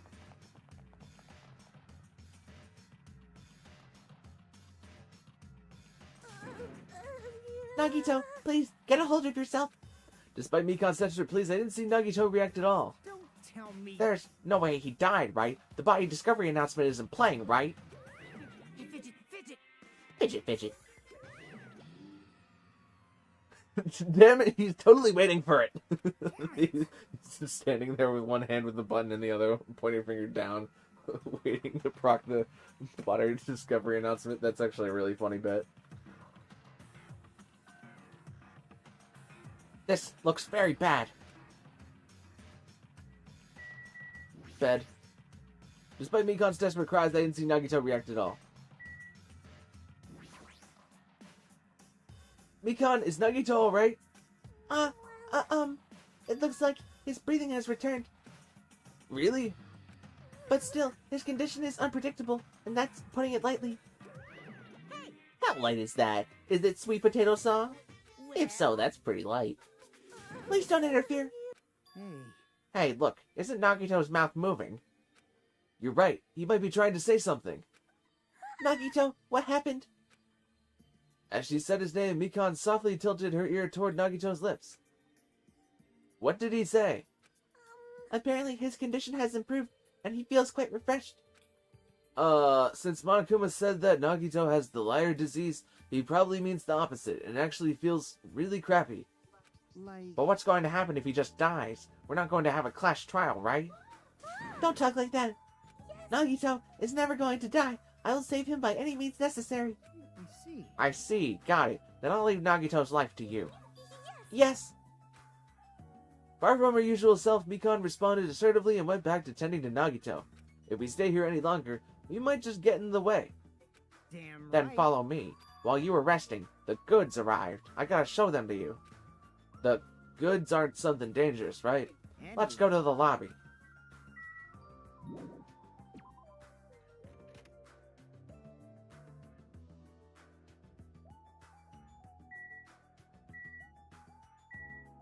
Nagito, please, get a hold of yourself. Despite Mikon's desperate pleas, I didn't see Nagito react at all. Don't tell me. There's no way he died, right? The body discovery announcement isn't playing, right? Fidget. Fidget. Damn it, he's totally waiting for it. He's just standing there with one hand with the button and the other pointing finger down, waiting to proc the body discovery announcement. That's actually a really funny bit. This looks very bad. Bed. Despite Mikon's desperate cries, I didn't see Nagito react at all. Mikon, is Nagito alright? It looks like his breathing has returned. Really? But still, his condition is unpredictable, and that's putting it lightly. Hey, How light is that? Is it Sweet Potato Song? If so, that's pretty light. Please don't interfere. Hey. Hey, look, isn't Nagito's mouth moving? You're right, he might be trying to say something. Nagito, what happened? As she said his name, Mikon softly tilted her ear toward Nagito's lips. What did he say? Apparently his condition has improved, and he feels quite refreshed. Since Monokuma said that Nagito has the liar disease, he probably means the opposite, and actually feels really crappy. Like... But what's going to happen if he just dies? We're not going to have a clash trial, right? Don't talk like that. Nagito is never going to die. I will save him by any means necessary. I see. I see, got it. Then I'll leave Nagito's life to you. Yes. Far from her usual self, Mikon responded assertively and went back to tending to Nagito. If we stay here any longer, we might just get in the way. Damn right. Then follow me. While you were resting, the goods arrived. I gotta show them to you. The goods aren't something dangerous, right? Let's go to the lobby.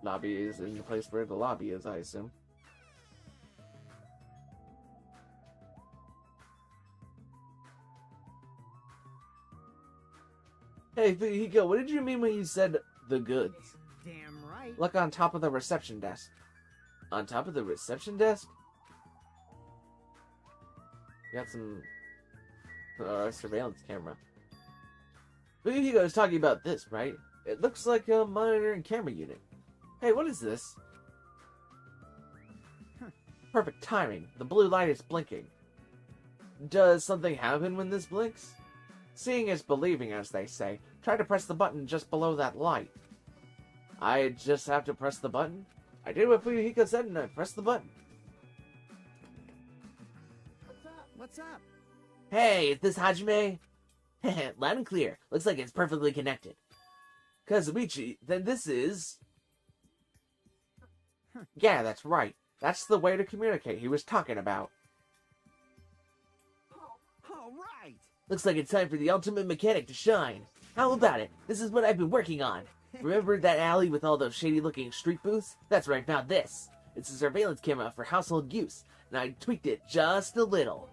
Lobby is in the place where the lobby is, I assume. Hey, Hiko, what did you mean when you said the goods? Damn right. Look on top of the reception desk. On top of the reception desk? Got some surveillance camera. Hiko is talking about this, right? It looks like a monitor and camera unit. Hey, what is this? Perfect timing. The blue light is blinking. Does something happen when this blinks? Seeing is believing, as they say. Try to press the button just below that light. I just have to press the button? I did what Fuyuhiko said and I pressed the button. What's up? Hey, is this Hajime? Loud and clear. Looks like it's perfectly connected. Kazumichi, then this is... Yeah, that's right. That's the way to communicate he was talking about. All right. Looks like it's time for the ultimate mechanic to shine. How about it? This is what I've been working on. Remember that alley with all those shady-looking street booths? That's where I found this. It's a surveillance camera for household use, and I tweaked it just a little.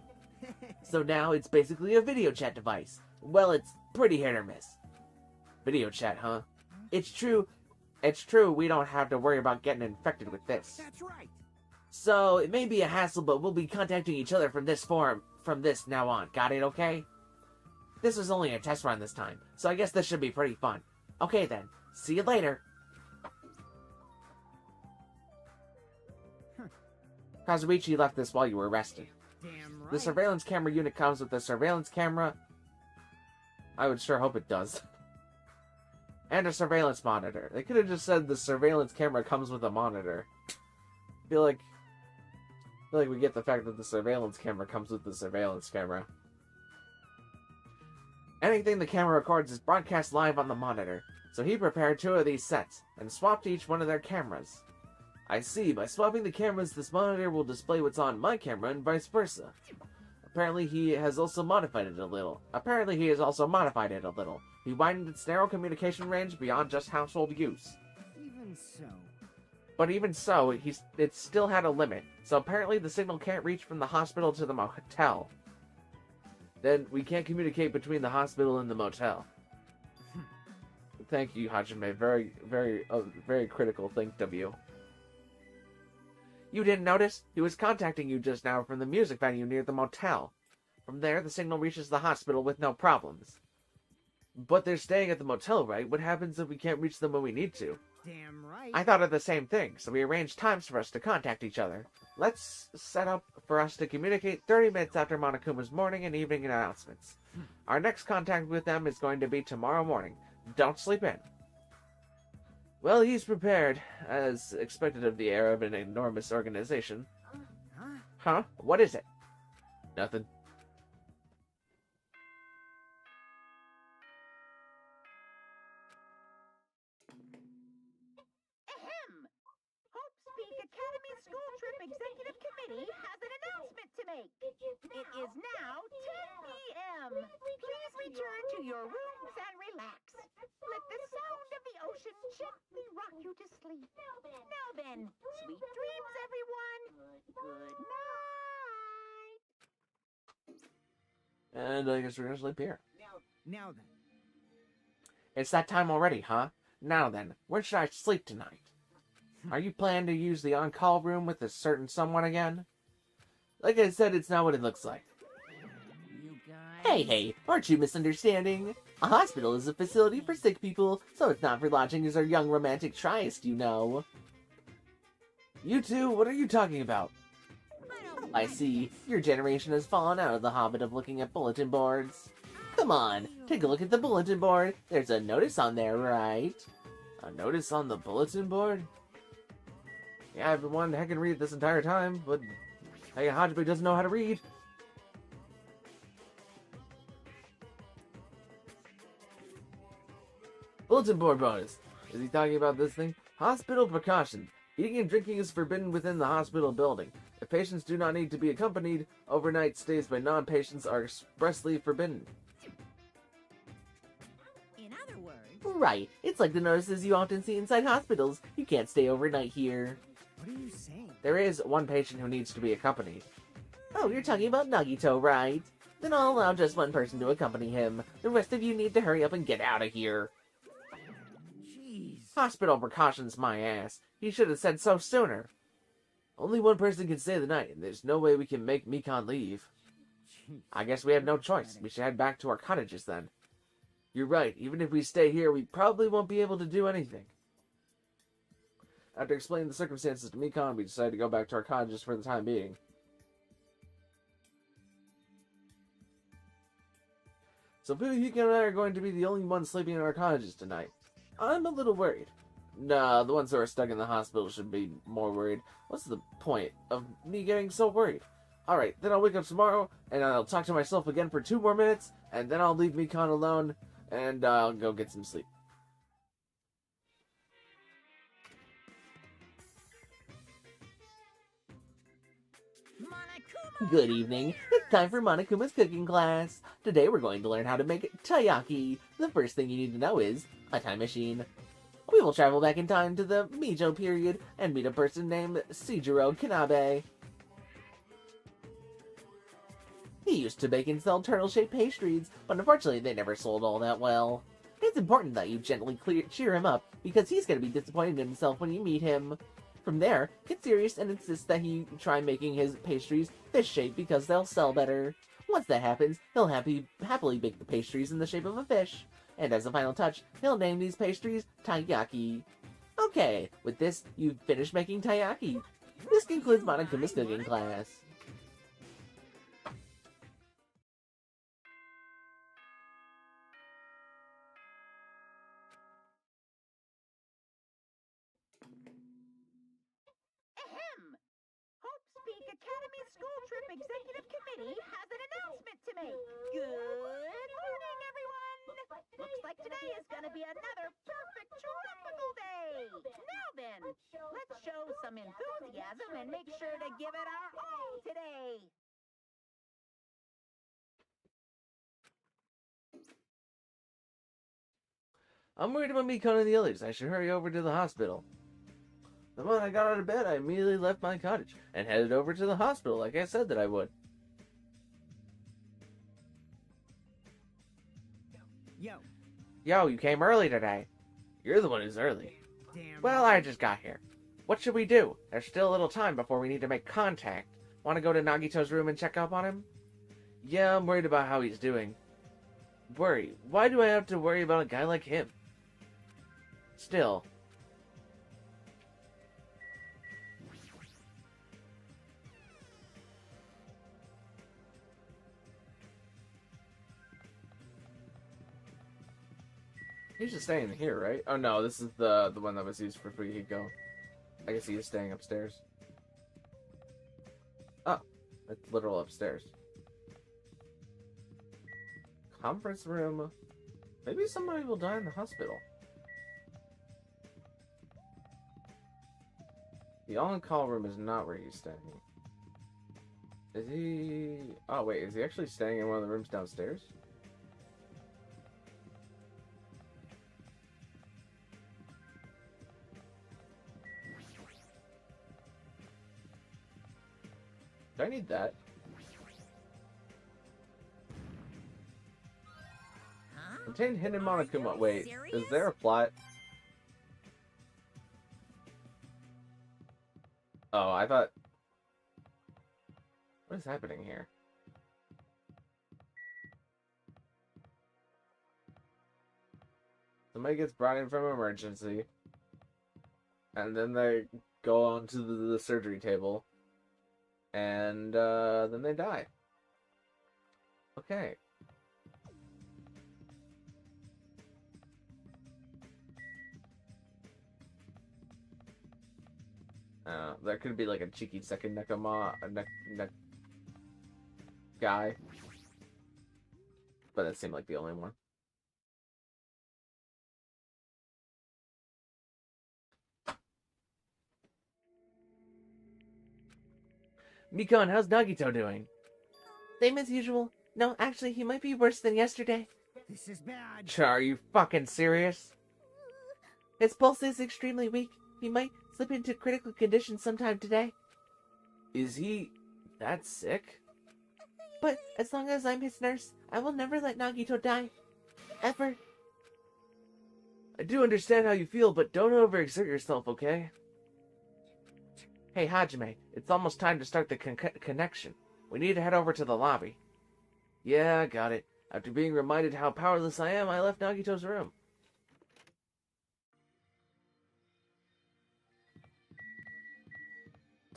So now it's basically a video chat device. Well, it's pretty hit or miss. Video chat, huh? It's true, We don't have to worry about getting infected with this. That's right. so it may be a hassle, but we'll be contacting each other from this now on. Got it, okay? This was only a test run this time, so I guess this should be pretty fun. Okay then, see you later. Kazuichi left this while you were resting. Damn right. The surveillance camera unit comes with a surveillance camera. I would sure hope it does. And a surveillance monitor. They could have just said the surveillance camera comes with a monitor. I feel like we get the fact that the surveillance camera comes with the surveillance camera. Anything the camera records is broadcast live on the monitor, so he prepared 2 of these sets, and swapped each one of their cameras. I see, by swapping the cameras, this monitor will display what's on my camera and vice versa. Apparently he has also modified it a little. He widened its narrow communication range beyond just household use. Even so. But even so, it still had a limit, so apparently the signal can't reach from the hospital to the motel. Then we can't communicate between the hospital and the motel. Thank you, Hajime. Very, very critical thank of you. You didn't notice? He was contacting you just now from the music venue near the motel. From there, the signal reaches the hospital with no problems. But they're staying at the motel, right? What happens if we can't reach them when we need to? Damn right. I thought of the same thing, so we arranged times for us to contact each other. Let's set up for us to communicate 30 minutes after Monokuma's morning and evening announcements. Our next contact with them is going to be tomorrow morning. Don't sleep in. Well, he's prepared, as expected of the heir of an enormous organization. Huh? Huh? What is it? Nothing. Ahem! Hope's Peak Academy School Trip Executive Committee has an announcement to make. It is now 10 p.m. Please return to your rooms and relax. Let the sound of the ocean gently rock you to sleep. Now then, sweet dreams, everyone. Good night. And I guess we're gonna sleep here. Now then. It's that time already, huh? Now then, where should I sleep tonight? Are you planning to use the on-call room with a certain someone again? Like I said, it's not what it looks like. You guys. Hey, aren't you misunderstanding? A hospital is a facility for sick people, so it's not for lodging as our young romantic tryst, you know. You two, what are you talking about? I see, your generation has fallen out of the habit of looking at bulletin boards. Come on, take a look at the bulletin board. There's a notice on there, right? A notice on the bulletin board? Yeah, I've been wanting to heckin' read this entire time, but hey, Hajime doesn't know how to read. Bulletin board bonus. Is he talking about this thing? Hospital precaution. Eating and drinking is forbidden within the hospital building. If patients do not need to be accompanied, overnight stays by non-patients are expressly forbidden. In other words, Right, it's like the notices you often see inside hospitals. You can't stay overnight here. What are you saying? There is one patient who needs to be accompanied. Oh, you're talking about Nagito, right? Then I'll allow just one person to accompany him. The rest of you need to hurry up and get out of here. Jeez. Hospital precautions, my ass. He should have said so sooner. Only one person can stay the night, and there's no way we can make Mikan leave. Jeez. I guess we have no choice. We should head back to our cottages then. You're right. Even if we stay here, we probably won't be able to do anything. After explaining the circumstances to Mikan, we decided to go back to our cottages for the time being. So Fuyuhiko and I are going to be the only ones sleeping in our cottages tonight. I'm a little worried. Nah, the ones who are stuck in the hospital should be more worried. What's the point of me getting so worried? Alright, then I'll wake up tomorrow, and I'll talk to myself again for 2 more minutes, and then I'll leave Mikan alone, and I'll go get some sleep. Monokuma! Good evening. It's time for Monokuma's cooking class. Today we're going to learn how to make taiyaki. The first thing you need to know is a time machine. We will travel back in time to the Mijo period and meet a person named Seijiro Kanabe. He used to bake and sell turtle-shaped pastries, but unfortunately they never sold all that well. It's important that you gently cheer him up, because he's going to be disappointed in himself when you meet him. From there, get serious and insist that he try making his pastries fish-shaped because they'll sell better. Once that happens, he'll happily bake the pastries in the shape of a fish. And as a final touch, he'll name these pastries taiyaki. Okay, with this, you've finished making taiyaki. This concludes Monokuma's cooking class. Ahem! Hope's Peak Academy School Trip Executive Committee has an announcement to make. Good morning, everyone! Looks like today is gonna be another perfect tropical day! Now then, let's show some enthusiasm and make sure to give it our all today! I'm worried about Mikan and the others. I should hurry over to the hospital. The moment I got out of bed, I immediately left my cottage and headed over to the hospital like I said that I would. Yo. Yo, you came early today. You're the one who's early. Damn. Well, I just got here. What should we do? There's still a little time before we need to make contact. Want to go to Nagito's room and check up on him? Yeah, I'm worried about how he's doing. Worry? Why do I have to worry about a guy like him? Still. He's just staying here, right? Oh no, this is the one that was used for Fuyuhiko. I guess he is staying upstairs. Oh, it's literal upstairs. Conference room. Maybe somebody will die in the hospital. The on-call room is not where he's staying. Is he... Oh wait, is he actually staying in one of the rooms downstairs? Do I need that? Huh? Contain hidden Monokuma. you Wait, serious? is there a plot? Oh, I thought... What is happening here? Somebody gets brought in from emergency. And then they go on to the surgery table. And then they die. Okay. There could be like a cheeky second Nekama guy. But that seemed like the only one. Mikan, how's Nagito doing? Same as usual. No, actually, he might be worse than yesterday. This is bad. Are you fucking serious? His pulse is extremely weak. He might slip into critical condition sometime today. Is he that sick? But as long as I'm his nurse, I will never let Nagito die. Ever. I do understand how you feel, but don't overexert yourself, okay? Hey, Hajime, it's almost time to start the connection. We need to head over to the lobby. Yeah, got it. After being reminded how powerless I am, I left Nagito's room.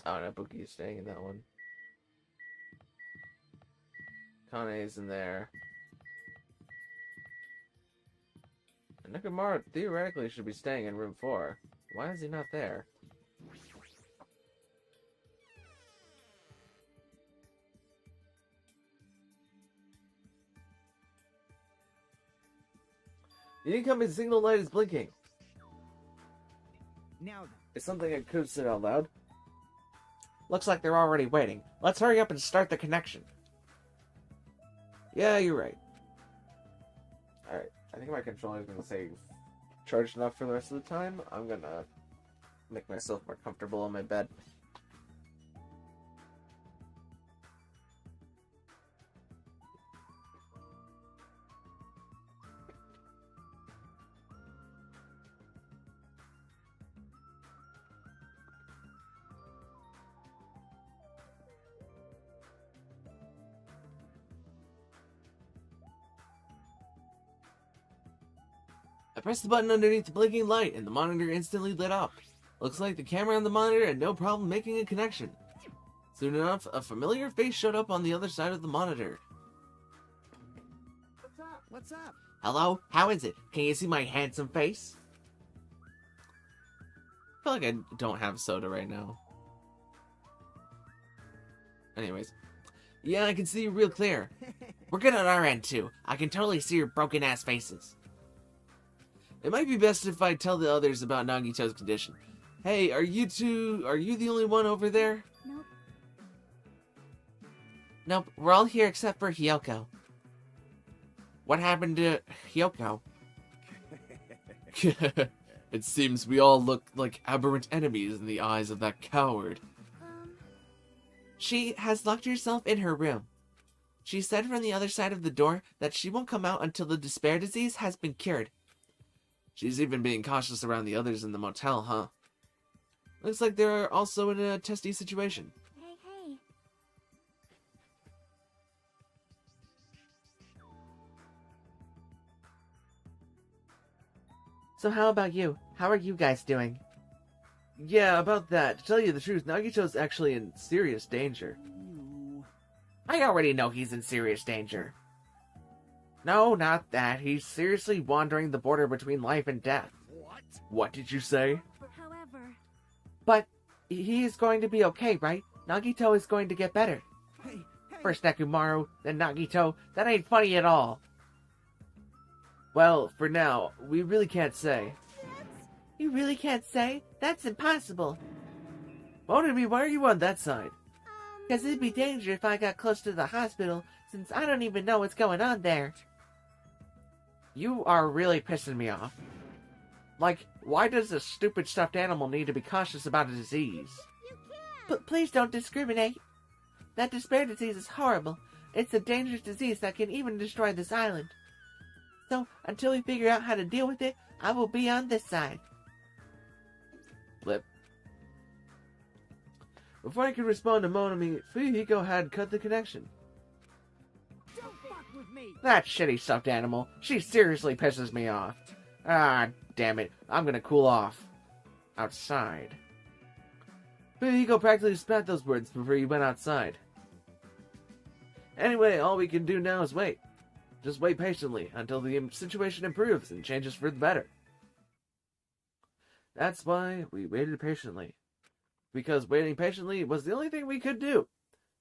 Oh, Nabuki is staying in that one. Kane's in there. And Nakamura theoretically should be staying in room 4. Why is he not there? The incoming signal light is blinking. Now then. It's something I could have said out loud. Looks like they're already waiting. Let's hurry up and start the connection. Yeah, you're right. Alright, I think my controller is going to say charged enough for the rest of the time. I'm going to make myself more comfortable on my bed. I pressed the button underneath the blinking light, and the monitor instantly lit up. Looks like the camera on the monitor had no problem making a connection. Soon enough, a familiar face showed up on the other side of the monitor. What's up? Hello? How is it? Can you see my handsome face? I feel like I don't have soda right now. Anyways. Yeah, I can see you real clear. We're good on our end, too. I can totally see your broken-ass faces. It might be best if I tell the others about Nagito's condition. Hey, are you the only one over there? Nope. Nope, we're all here except for Hyoko. What happened to Hyoko? It seems we all look like aberrant enemies in the eyes of that coward. She has locked herself in her room. She said from the other side of the door that she won't come out until the despair disease has been cured. She's even being cautious around the others in the motel, huh? Looks like they're also in a testy situation. Hey. So how about you? How are you guys doing? Yeah, about that. To tell you the truth, Nagito's actually in serious danger. I already know he's in serious danger. No, not that. He's seriously wandering the border between life and death. What did you say? However, But he is going to be okay, right? Nagito is going to get better. Hey. First Nekomaru, then Nagito. That ain't funny at all. Well, for now, we really can't say. You really can't say? That's impossible. Monami, why are you on that side? Because it'd be dangerous if I got close to the hospital, since I don't even know what's going on there. You are really pissing me off. Like, why does a stupid stuffed animal need to be cautious about a disease? But please don't discriminate. That despair disease is horrible. It's a dangerous disease that can even destroy this island. So, until we figure out how to deal with it, I will be on this side. Flip. Before I could respond to Monami, Fuyuhiko had cut the connection. Don't fuck with me. That shitty stuffed animal. She seriously pisses me off. Ah, damn it. I'm gonna cool off. Outside. Fuyuhiko practically spat those words before he went outside. Anyway, all we can do now is wait. Just wait patiently until the situation improves and changes for the better. That's why we waited patiently. Because waiting patiently was the only thing we could do.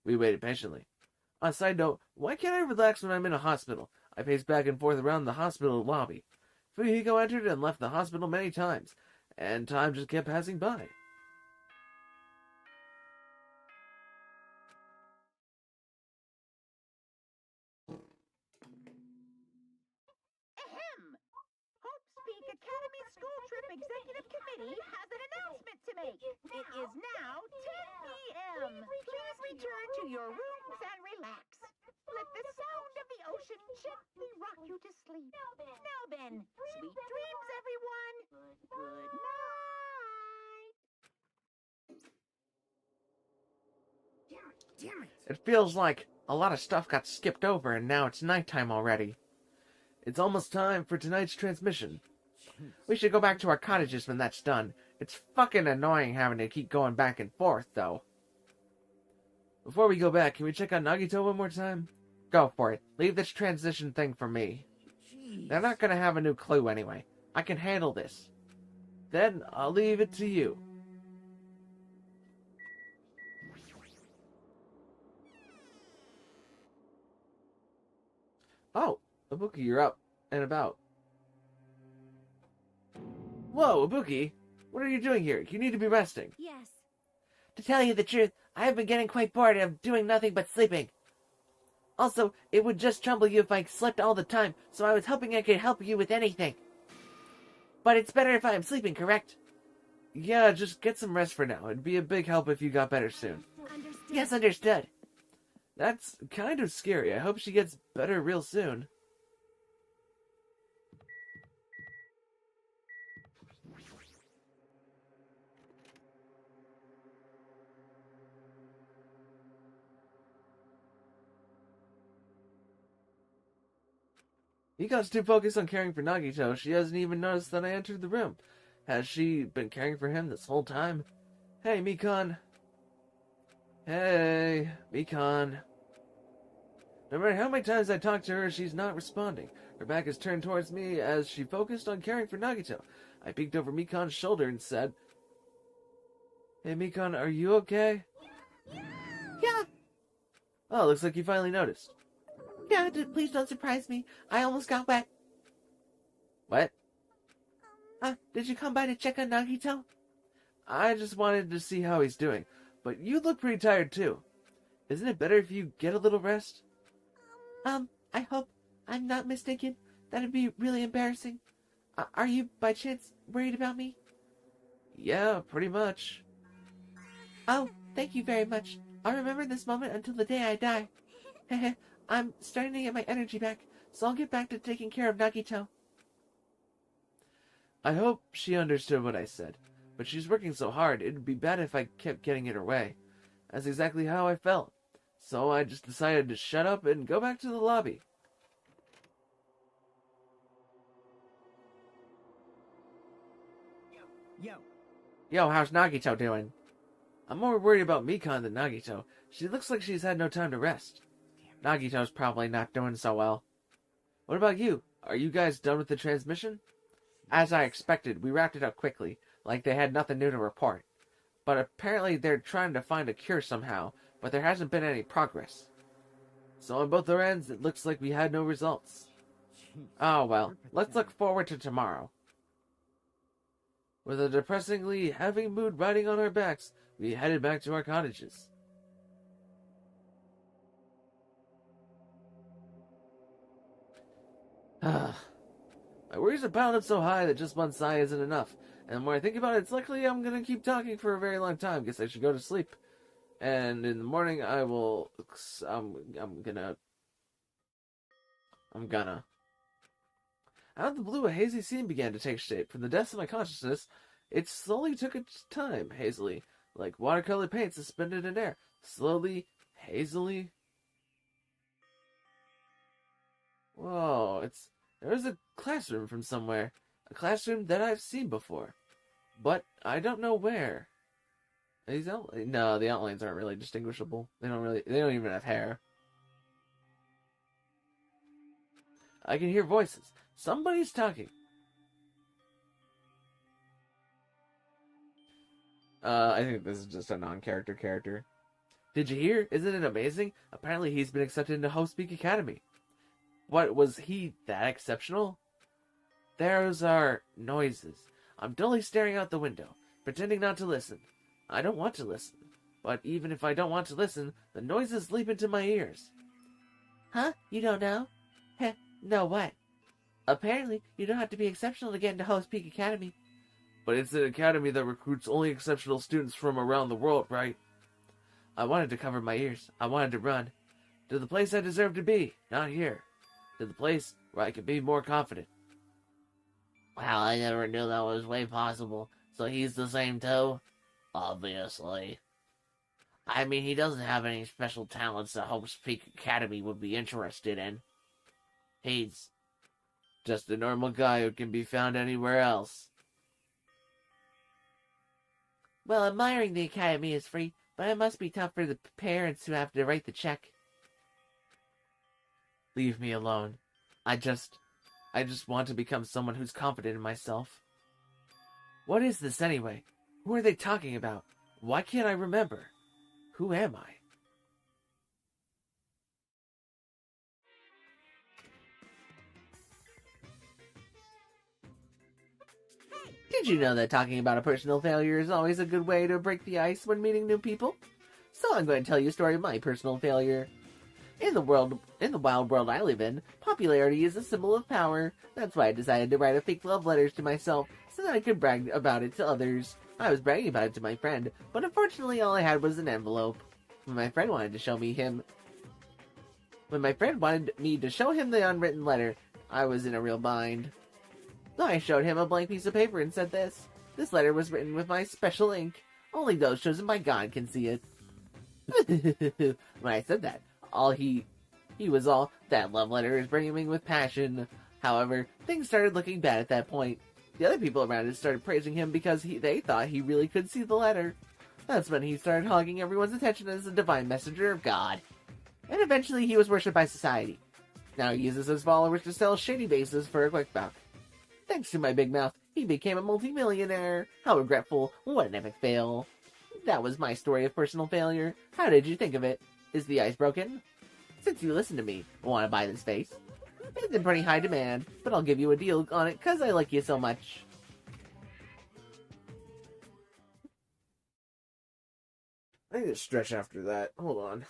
We waited patiently. On a side note, why can't I relax when I'm in a hospital? I paced back and forth around the hospital lobby. Fuyuhiko entered and left the hospital many times, and time just kept passing by. Ahem! Hope's Peak Academy School Trip Executive Committee has an announcement to make. It is now 10 p.m. Please return to your rooms and relax. Damn it! It feels like a lot of stuff got skipped over and now it's nighttime already. It's almost time for tonight's transmission. We should go back to our cottages when that's done. It's fucking annoying having to keep going back and forth, though. Before we go back, can we check on Nagito one more time? Go for it. Leave this transition thing for me. Jeez. They're not gonna have a new clue anyway. I can handle this. Then I'll leave it to you. Oh, Ibuki, you're up and about. Whoa, Ibuki! What are you doing here? You need to be resting. Yes. To tell you the truth, I have been getting quite bored of doing nothing but sleeping. Also, it would just trouble you if I slept all the time, so I was hoping I could help you with anything. But it's better if I am sleeping, correct? Yeah, just get some rest for now. It'd be a big help if you got better soon. Understood. Yes, understood. That's kind of scary. I hope she gets better real soon. Mikan's too focused on caring for Nagito, she hasn't even noticed that I entered the room. Has she been caring for him this whole time? Hey, Mikan. Hey, Mikan. No matter how many times I talk to her, she's not responding. Her back is turned towards me as she focused on caring for Nagito. I peeked over Mikan's shoulder and said, Hey, Mikan, are you okay? Yeah, Oh, looks like you finally noticed. yeah, please don't surprise me. I almost got wet. What? Did you come by to check on Nagito? I just wanted to see how he's doing, but you look pretty tired too. Isn't it better if you get a little rest? I hope I'm not mistaken. That'd be really embarrassing. Are you, by chance, worried about me? Yeah, pretty much. Oh, thank you very much. I'll remember this moment until the day I die. I'm starting to get my energy back, so I'll get back to taking care of Nagito. I hope she understood what I said, but she's working so hard, it'd be bad if I kept getting in her way. That's exactly how I felt. So I just decided to shut up and go back to the lobby. Yo, Yo, how's Nagito doing? I'm more worried about Mikan than Nagito. She looks like she's had no time to rest. Nagito's probably not doing so well. What about you? Are you guys done with the transmission? As I expected, we wrapped it up quickly, like they had nothing new to report. But apparently they're trying to find a cure somehow, but there hasn't been any progress. So on both our ends, it looks like we had no results. jeez. Oh well, You're let's look pathetic. forward to tomorrow. With a depressingly heavy mood riding on our backs, we headed back to our cottages. My worries are piled up so high that just one sigh isn't enough. And the more I think about it, it's likely I'm gonna keep talking for a very long time. Guess I should go to sleep. And in the morning, I will. I'm gonna. Out of the blue, a hazy scene began to take shape. From the depths of my consciousness, it slowly took its time, hazily, like watercolor paint suspended in air. Slowly, hazily. Whoa, there's a classroom from somewhere. A classroom that I've seen before. But I don't know where. No, the outlines aren't really distinguishable. They don't even have hair. I can hear voices. Somebody's talking. I think this is just a non-character character. Did you hear? Isn't it amazing? Apparently he's been accepted into Host Peak Academy. What, was he that exceptional? Those are noises. I'm dully staring out the window, pretending not to listen. I don't want to listen. But even if I don't want to listen, the noises leap into my ears. Huh? You don't know? Heh, no what? Apparently, you don't have to be exceptional to get into Host Peak Academy. But it's an academy that recruits only exceptional students from around the world, right? I wanted to cover my ears. I wanted to run. To the place I deserve to be, not here. To the place where I could be more confident. Wow, I never knew that was way possible. So he's the same too? Obviously. I mean, he doesn't have any special talents that Hope's Peak Academy would be interested in. He's just a normal guy who can be found anywhere else. Well, admiring the Academy is free, but it must be tough for the parents who have to write the check. Leave me alone. I just want to become someone who's confident in myself. What is this anyway? Who are they talking about? Why can't I remember? Who am I? Did you know that talking about a personal failure is always a good way to break the ice when meeting new people? So I'm going to tell you a story of my personal failure. In the wild world I live in, popularity is a symbol of power. That's why I decided to write a fake love letters to myself so that I could brag about it to others. I was bragging about it to my friend, but unfortunately all I had was an envelope. When my friend wanted me to show him the unwritten letter, I was in a real bind. So I showed him a blank piece of paper and said this. This letter was written with my special ink. Only those chosen by God can see it. When I said that, he was all, that love letter is brimming with passion. However, things started looking bad at that point. The other people around us started praising him because they thought he really could see the letter. That's when he started hogging everyone's attention as a divine messenger of God. And eventually he was worshipped by society. Now he uses his followers to sell shady bases for a quick buck. Thanks to my big mouth, he became a multimillionaire. How regretful. What an epic fail. That was my story of personal failure. How did you think of it? Is the ice broken? Since you listen to me, want to buy this face? It's in pretty high demand, but I'll give you a deal on it because I like you so much. I need to stretch after that. Hold on.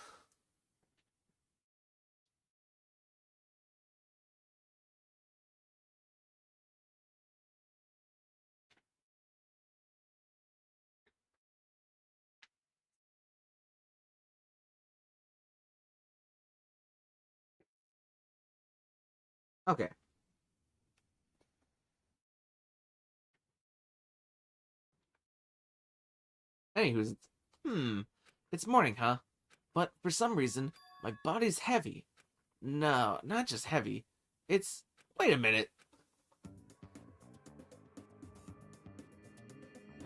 Okay. Anywho's, it's morning, huh? But for some reason, my body's heavy. No, not just heavy. Wait a minute.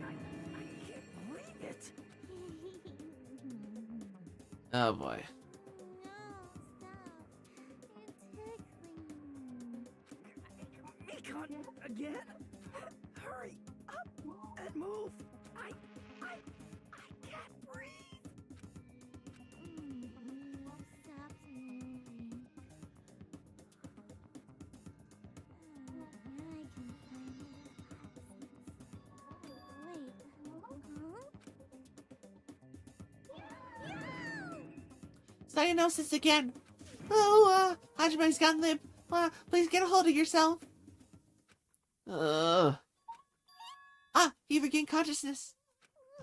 I can't believe it. Oh boy. Mekon, again? Hurry up and move. I can't breathe. Stops moving. I can find it. Wait. Cyanosis again. Oh, Hajime's gotten limp. Please get a hold of yourself. You regained consciousness.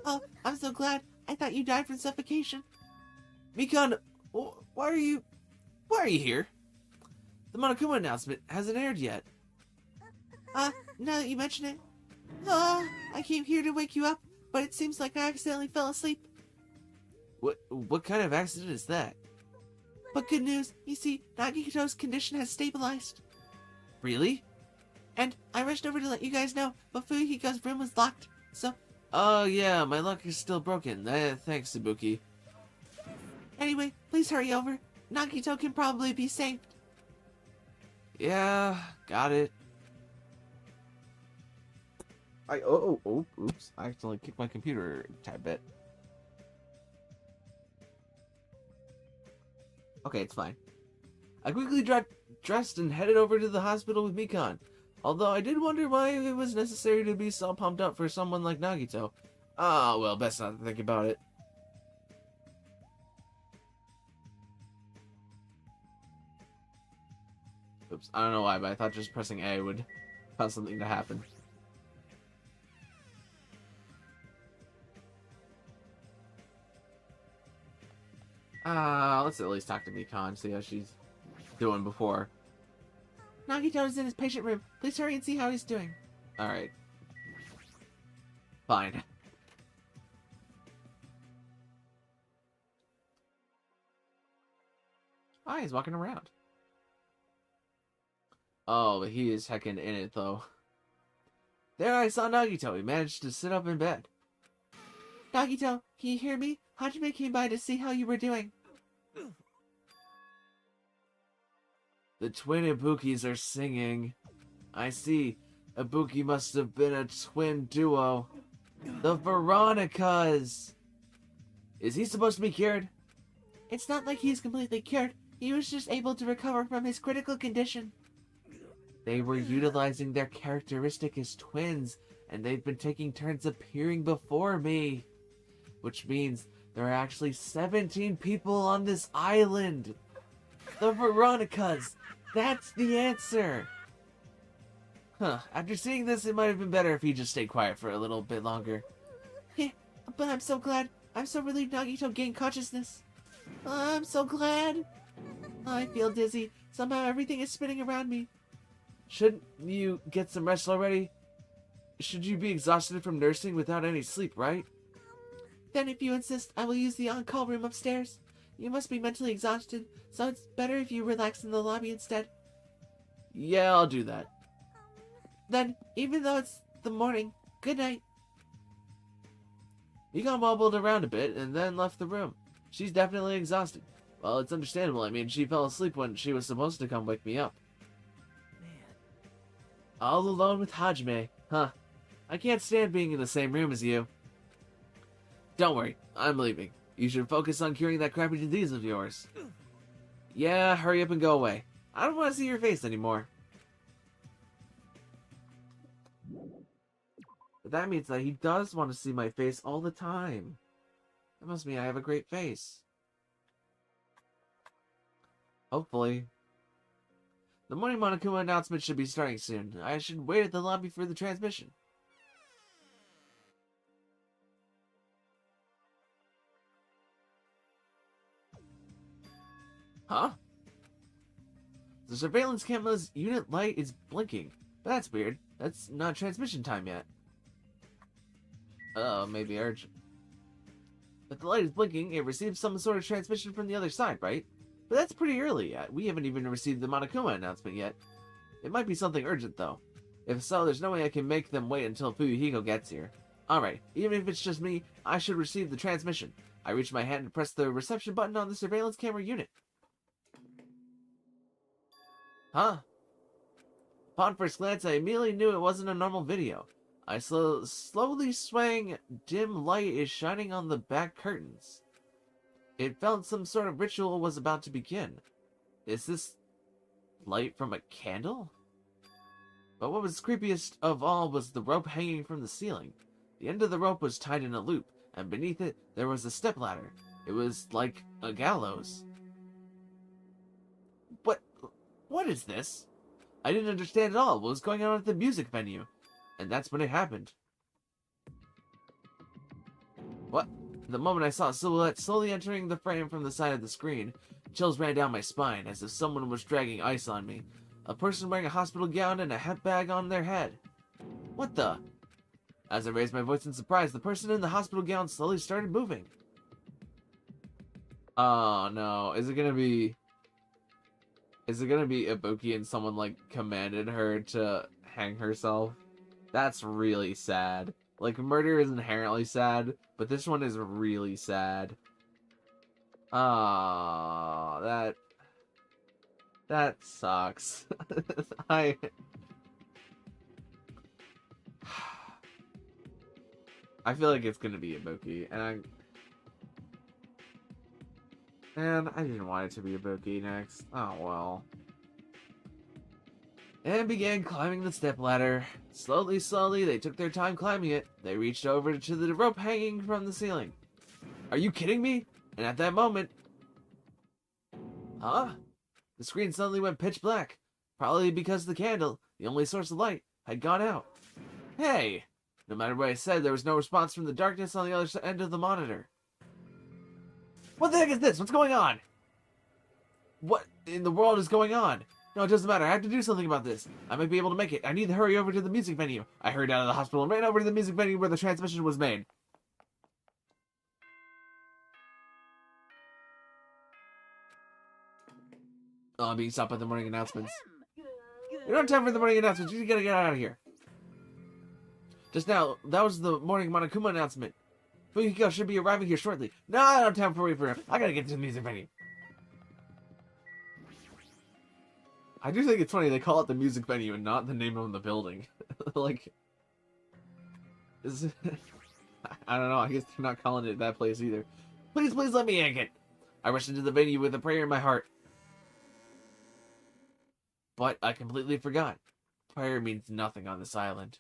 Oh, I'm so glad. I thought you died from suffocation. Mikon, why are you here? The Monokuma announcement hasn't aired yet. Now that you mention it. I came here to wake you up, but it seems like I accidentally fell asleep. What kind of accident is that? But good news, you see, Nagito's condition has stabilized. Really? And I rushed over to let you guys know, but Fuyuhiko's room was locked, so... Oh yeah, my luck is still broken. Thanks, Ibuki. Anyway, please hurry over. Nagito can probably be saved. Yeah, got it. Oops. I accidentally kicked my computer a tad bit. Okay, it's fine. I quickly dressed and headed over to the hospital with Mikon. Although I did wonder why it was necessary to be so pumped up for someone like Nagito. Ah, well, best not to think about it. Oops, I don't know why, but I thought just pressing A would cause something to happen. Let's at least talk to Mikon, see how she's doing before. Nagito is in his patient room. Please hurry and see how he's doing. Alright. Fine. Ah, he's walking around. Oh, but he is heckin' in it, though. There I saw Nagito. He managed to sit up in bed. Nagito, can you hear me? Hajime came by to see how you were doing. The twin Ibukis are singing. I see. Ibuki must have been a twin duo. The Veronicas! Is he supposed to be cured? It's not like he's completely cured. He was just able to recover from his critical condition. They were utilizing their characteristic as twins, and they've been taking turns appearing before me. Which means there are actually 17 people on this island. The Veronicas! That's the answer! Huh, after seeing this, it might have been better if he just stayed quiet for a little bit longer. But I'm so glad. I'm so relieved Nagito gained consciousness. I'm so glad. I feel dizzy. Somehow everything is spinning around me. Shouldn't you get some rest already? Should you be exhausted from nursing without any sleep, right? Then if you insist, I will use the on-call room upstairs. You must be mentally exhausted, so it's better if you relax in the lobby instead. Yeah, I'll do that. Then, even though it's the morning, good night. He got wobbled around a bit and then left the room. She's definitely exhausted. Well, it's understandable. I mean, she fell asleep when she was supposed to come wake me up. All alone with Hajime. Huh. I can't stand being in the same room as you. Don't worry. I'm leaving. You should focus on curing that crappy disease of yours. Yeah, hurry up and go away. I don't want to see your face anymore. But that means that he does want to see my face all the time. That must mean I have a great face. Hopefully. The morning Monokuma announcement should be starting soon. I should wait at the lobby for the transmission. Huh? The surveillance camera's unit light is blinking. But that's weird. That's not transmission time yet. Maybe urgent. If the light is blinking, it receives some sort of transmission from the other side, right? But that's pretty early yet. We haven't even received the Monokuma announcement yet. It might be something urgent, though. If so, there's no way I can make them wait until Fuyuhiko gets here. Alright, even if it's just me, I should receive the transmission. I reach my hand and press the reception button on the surveillance camera unit. Huh? Upon first glance, I immediately knew it wasn't a normal video. I slowly swaying dim light is shining on the back curtains. It felt some sort of ritual was about to begin. Is this light from a candle? But what was creepiest of all was the rope hanging from the ceiling. The end of the rope was tied in a loop, and beneath it there was a stepladder. It was like a gallows. What is this? I didn't understand at all what was going on at the music venue. And that's when it happened. What? The moment I saw a silhouette slowly entering the frame from the side of the screen, chills ran down my spine as if someone was dragging ice on me. A person wearing a hospital gown and a hemp bag on their head. What the? As I raised my voice in surprise, the person in the hospital gown slowly started moving. Oh no, is it gonna be Ibuki and someone like commanded her to hang herself? That's really sad. Like, murder is inherently sad, but this one is really sad. Ah, that sucks. I feel like it's gonna be Ibuki, and I didn't want it to be Ibuki next. Oh well. And began climbing the stepladder. Slowly, they took their time climbing it. They reached over to the rope hanging from the ceiling. Are you kidding me? And at that moment... Huh? The screen suddenly went pitch black. Probably because the candle, the only source of light, had gone out. Hey! No matter what I said, there was no response from the darkness on the other end of the monitor. What the heck is this? What's going on? What in the world is going on? No, it doesn't matter. I have to do something about this. I might be able to make it. I need to hurry over to the music venue. I hurried out of the hospital and ran over to the music venue where the transmission was made. Oh, I'm being stopped by the morning announcements. We don't have time for the morning announcements. You gotta get out of here. Just now, that was the morning Monokuma announcement. Fukiko should be arriving here shortly. No, I don't have time for wait for him. I gotta get to the music venue. I do think it's funny they call it the music venue and not the name of the building. Like, is it... I don't know. I guess they're not calling it that place either. Please, please let me in it. I rushed into the venue with a prayer in my heart. But I completely forgot. Prayer means nothing on this island.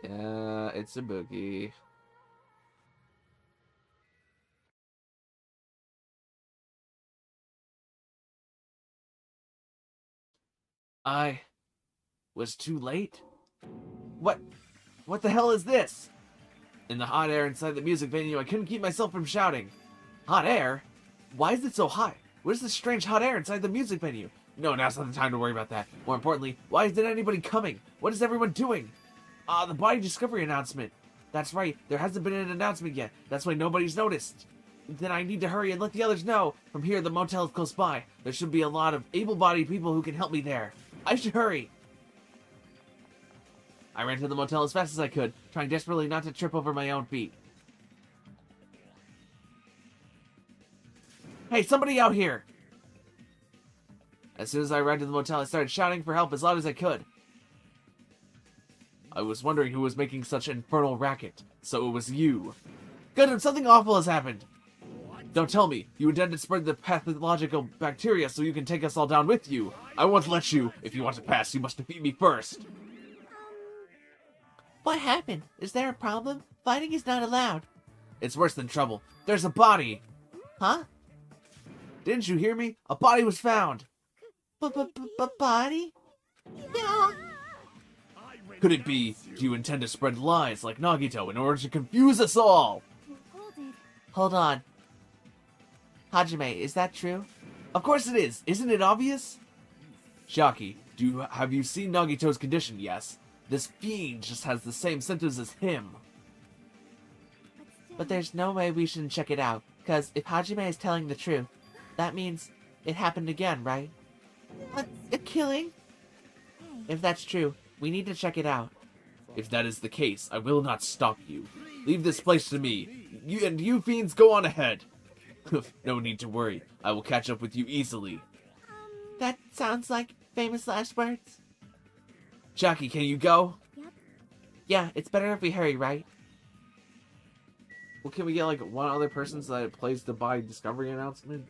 Yeah, it's a boogie. I was too late? What the hell is this? In the hot air inside the music venue, I couldn't keep myself from shouting. Hot air? Why is it so hot? What is this strange hot air inside the music venue? No, now's not the time to worry about that. More importantly, why isn't anybody coming? What is everyone doing? The body discovery announcement. That's right, there hasn't been an announcement yet. That's why nobody's noticed. Then I need to hurry and let the others know. From here, the motel is close by. There should be a lot of able-bodied people who can help me there. I should hurry. I ran to the motel as fast as I could, trying desperately not to trip over my own feet. Hey, somebody out here! As soon as I arrived at the motel, I started shouting for help as loud as I could. I was wondering who was making such an infernal racket, so it was you. Gundam, something awful has happened! Don't tell me, you intend to spread the pathological bacteria so you can take us all down with you. I won't let you. If you want to pass, you must defeat me first. What happened? Is there a problem? Fighting is not allowed. It's worse than trouble. There's a body. Huh? Didn't you hear me? A body was found. Body? No. Could it be, do you intend to spread lies like Nagito in order to confuse us all? Hold on. Hajime, is that true? Of course it is. Isn't it obvious? Shaki, have you seen Nagito's condition? Yes. This fiend just has the same symptoms as him. But there's no way we shouldn't check it out, because if Hajime is telling the truth, that means it happened again, right? A killing? If that's true, we need to check it out. If that is the case, I will not stop you. Leave this place to me. You fiends go on ahead. No need to worry. I will catch up with you easily. That sounds like famous last words. Jackie, can you go? Yep. Yeah, it's better if we hurry, right? Well, can we get like one other person so that it plays the body discovery announcement?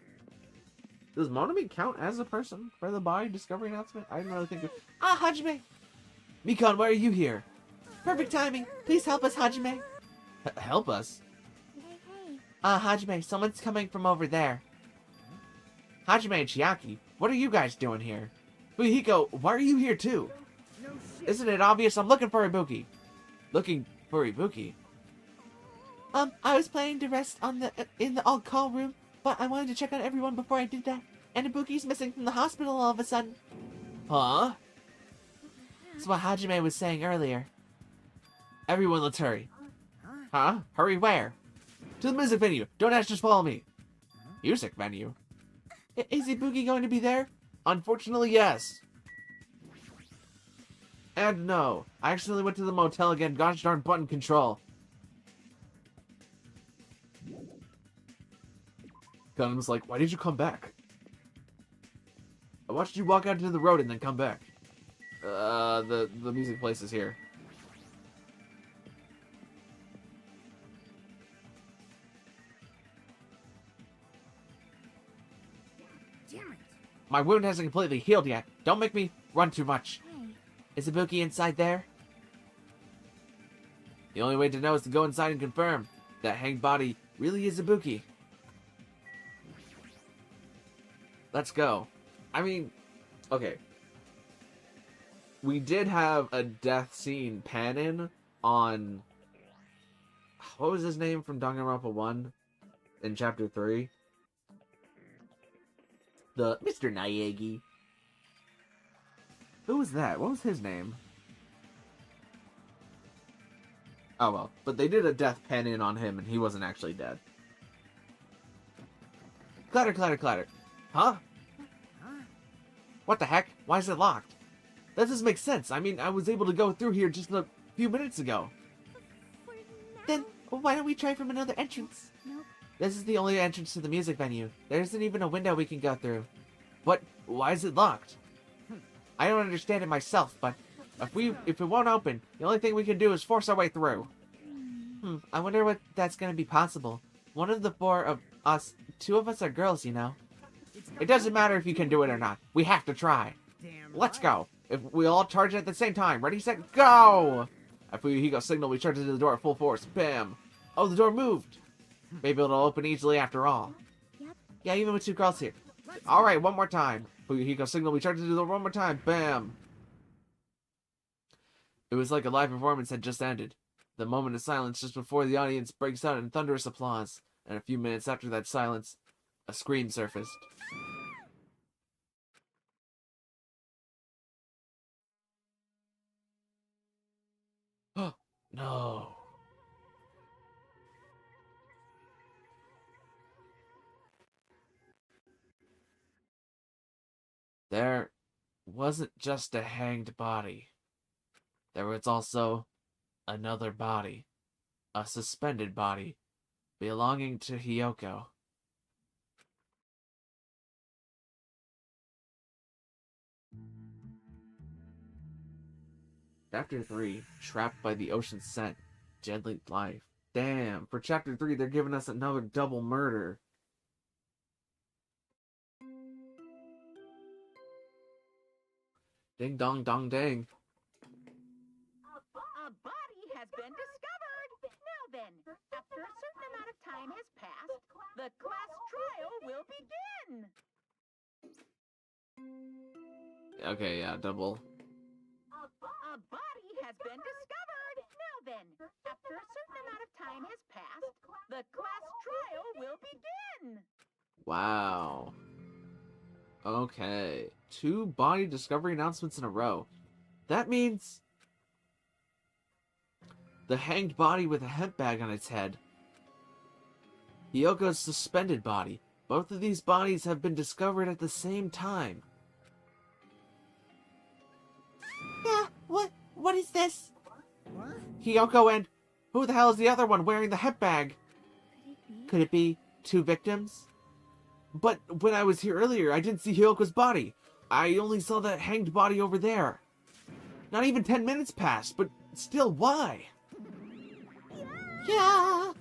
Does Monami count as a person for the body discovery announcement? I didn't really think of... Hajime! Mikan, why are you here? Perfect timing. Please help us, Hajime. Help us? Hey. Hajime, someone's coming from over there. Hajime and Chiaki, what are you guys doing here? Fuyuhiko, why are you here too? Isn't it obvious I'm looking for Ibuki? Looking for Ibuki? I was planning to rest in the all-call room, but I wanted to check on everyone before I did that. And Ibuki's missing from the hospital all of a sudden. Huh? That's what Hajime was saying earlier. Everyone, let's hurry. Huh? Hurry where? To the music venue. Don't ask, just follow me. Music venue? Is Ibuki going to be there? Unfortunately, yes. And no. I accidentally went to the motel again. Gosh darn button control. Gundam's like, why did you come back? I watched you walk out into the road and then come back. The music place is here. Damn it. My wound hasn't completely healed yet. Don't make me run too much. Hey. Is Ibuki inside there? The only way to know is to go inside and confirm. That hanged body really is Ibuki. Let's go. I mean, okay. We did have a death scene pan-in on... What was his name from Danganronpa2 in Chapter 3? The Mr. Naegi. Who was that? What was his name? Oh well, but they did a death pen in on him and he wasn't actually dead. Clatter, clatter, clatter. Huh? What the heck? Why is it locked? That doesn't make sense. I mean, I was able to go through here just a few minutes ago. Then, why don't we try from another entrance? Nope. This is the only entrance to the music venue. There isn't even a window we can go through. What? Why is it locked? I don't understand it myself, but if it won't open, the only thing we can do is force our way through. I wonder what that's gonna be possible. One of the four of us, two of us are girls, you know. It doesn't matter if you can do it or not. We have to try. Let's go. If we all charge at the same time. Ready, set, go! After he got signal, we charge into the door at full force. Bam! Oh, the door moved. Maybe it'll open easily after all. Yep. Yeah, even with two girls here. Alright, one more time. He got signal, we charge into the door one more time. Bam! It was like a live performance had just ended. The moment of silence just before the audience breaks out in thunderous applause. And a few minutes after that silence, a scream surfaced. No. There wasn't just a hanged body. There was also another body. A suspended body belonging to Hiyoko. Chapter 3, Trapped by the Ocean Scent, Deadly Life. Damn, for Chapter 3 they're giving us another double murder. Ding dong dong dang. A body has been discovered. Now then, after a certain amount of time has passed, the class trial will begin. Okay, yeah, double. A body has been discovered. Now then, after a certain amount of time has passed, the class trial will begin. Wow. Okay. 2 body discovery announcements in a row. That means the hanged body with a hemp bag on its head. Hiyoko's suspended body. Both of these bodies have been discovered at the same time. Yeah, what is this? What? Hiyoko and... who the hell is the other one wearing the hemp bag? Could it be 2 victims? But when I was here earlier, I didn't see Hiyoko's body. I only saw that hanged body over there. Not even 10 minutes passed, but still, why? Yeah.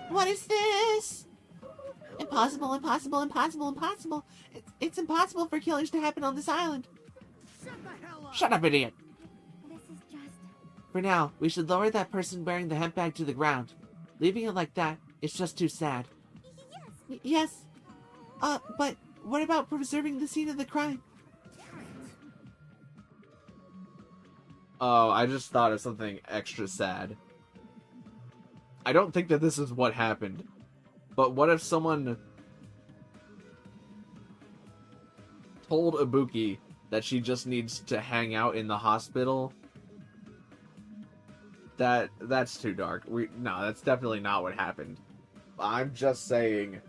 What is this? Impossible, impossible, impossible, impossible. It's impossible for killers to happen on this island. Shut the hell up! Shut up, idiot! This is just... For now, we should lower that person wearing the hemp bag to the ground. Leaving it like that is just too sad. Yes. But what about preserving the scene of the crime? Oh, I just thought of something extra sad. I don't think that this is what happened. But what if someone told Ibuki that she just needs to hang out in the hospital? That's too dark. No, that's definitely not what happened. I'm just saying,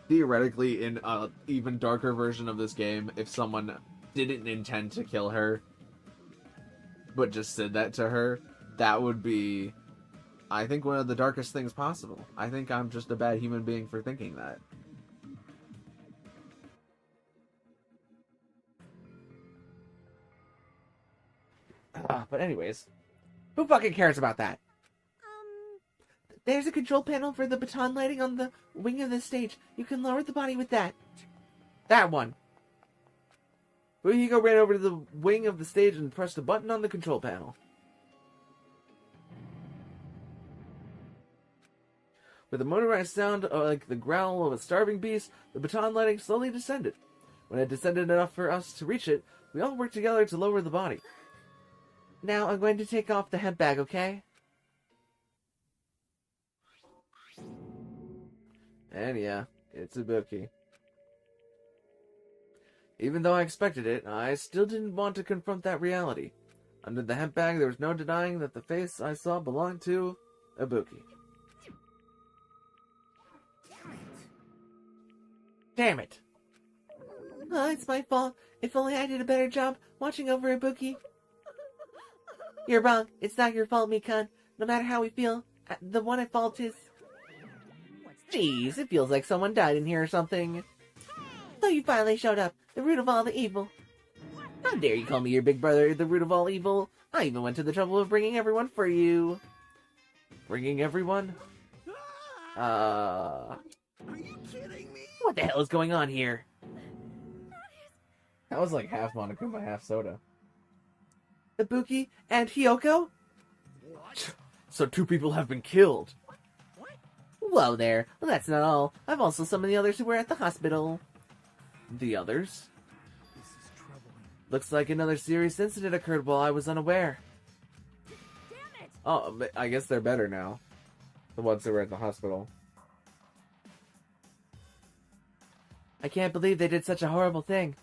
theoretically, in an even darker version of this game, if someone didn't intend to kill her, but just said that to her, that would be, I think, one of the darkest things possible. I think I'm just a bad human being for thinking that. But anyways, who fucking cares about that? There's a control panel for the baton lighting on the wing of the stage. You can lower the body with that. That one. Fuyuhiko ran over to the wing of the stage and pressed a button on the control panel. With a motorized sound like the growl of a starving beast, the baton lighting slowly descended. When it descended enough for us to reach it, we all worked together to lower the body. Now I'm going to take off the hemp bag, okay? And yeah, it's Ibuki. Even though I expected it, I still didn't want to confront that reality. Under the hemp bag, there was no denying that the face I saw belonged to Ibuki. Damn it! It's my fault. If only I did a better job watching over Ibuki. You're wrong. It's not your fault, Mikan. No matter how we feel, the one at fault is... Jeez, it feels like someone died in here or something. So you finally showed up, the root of all the evil. How dare you call me your big brother, the root of all evil? I even went to the trouble of bringing everyone for you. Bringing everyone? Are you kidding me? What the hell is going on here? That was like half Monokuma, half soda. Ibuki and Hiyoko? What? So 2 people have been killed. Whoa there. Well, that's not all. I've also summoned the others who were at the hospital. The others? This is troubling. Looks like another serious incident occurred while I was unaware. Damn it! Oh, but I guess they're better now. The ones who were at the hospital. I can't believe they did such a horrible thing.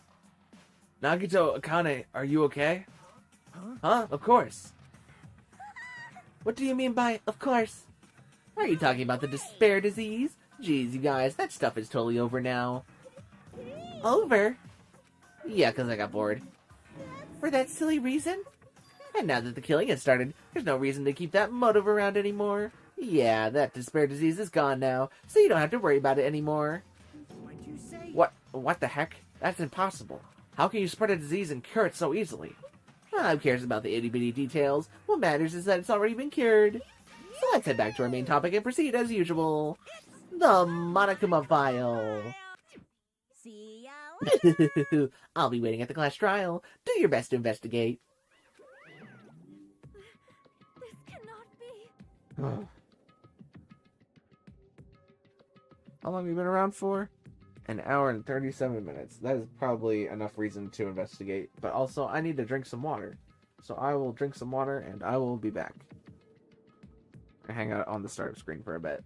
Nagito Akane, are you okay? Huh? Of course. What do you mean by, of course? Are you talking about the despair disease? Jeez, you guys, that stuff is totally over now. Over? Yeah, 'cause I got bored. For that silly reason? And now that the killing has started, there's no reason to keep that motive around anymore. Yeah, that despair disease is gone now, so you don't have to worry about it anymore. What'd you say? What the heck? That's impossible. How can you spread a disease and cure it so easily? Who cares about the itty-bitty details? What matters is that it's already been cured. So let's head back to our main topic and proceed as usual. The Monokuma File. See ya. I'll be waiting at the class trial. Do your best to investigate. This cannot be. How long have you been around for? An hour and 37 minutes. That is probably enough reason to investigate. But also, I need to drink some water. So I will drink some water and I will be back. I hang out on the start screen for a bit.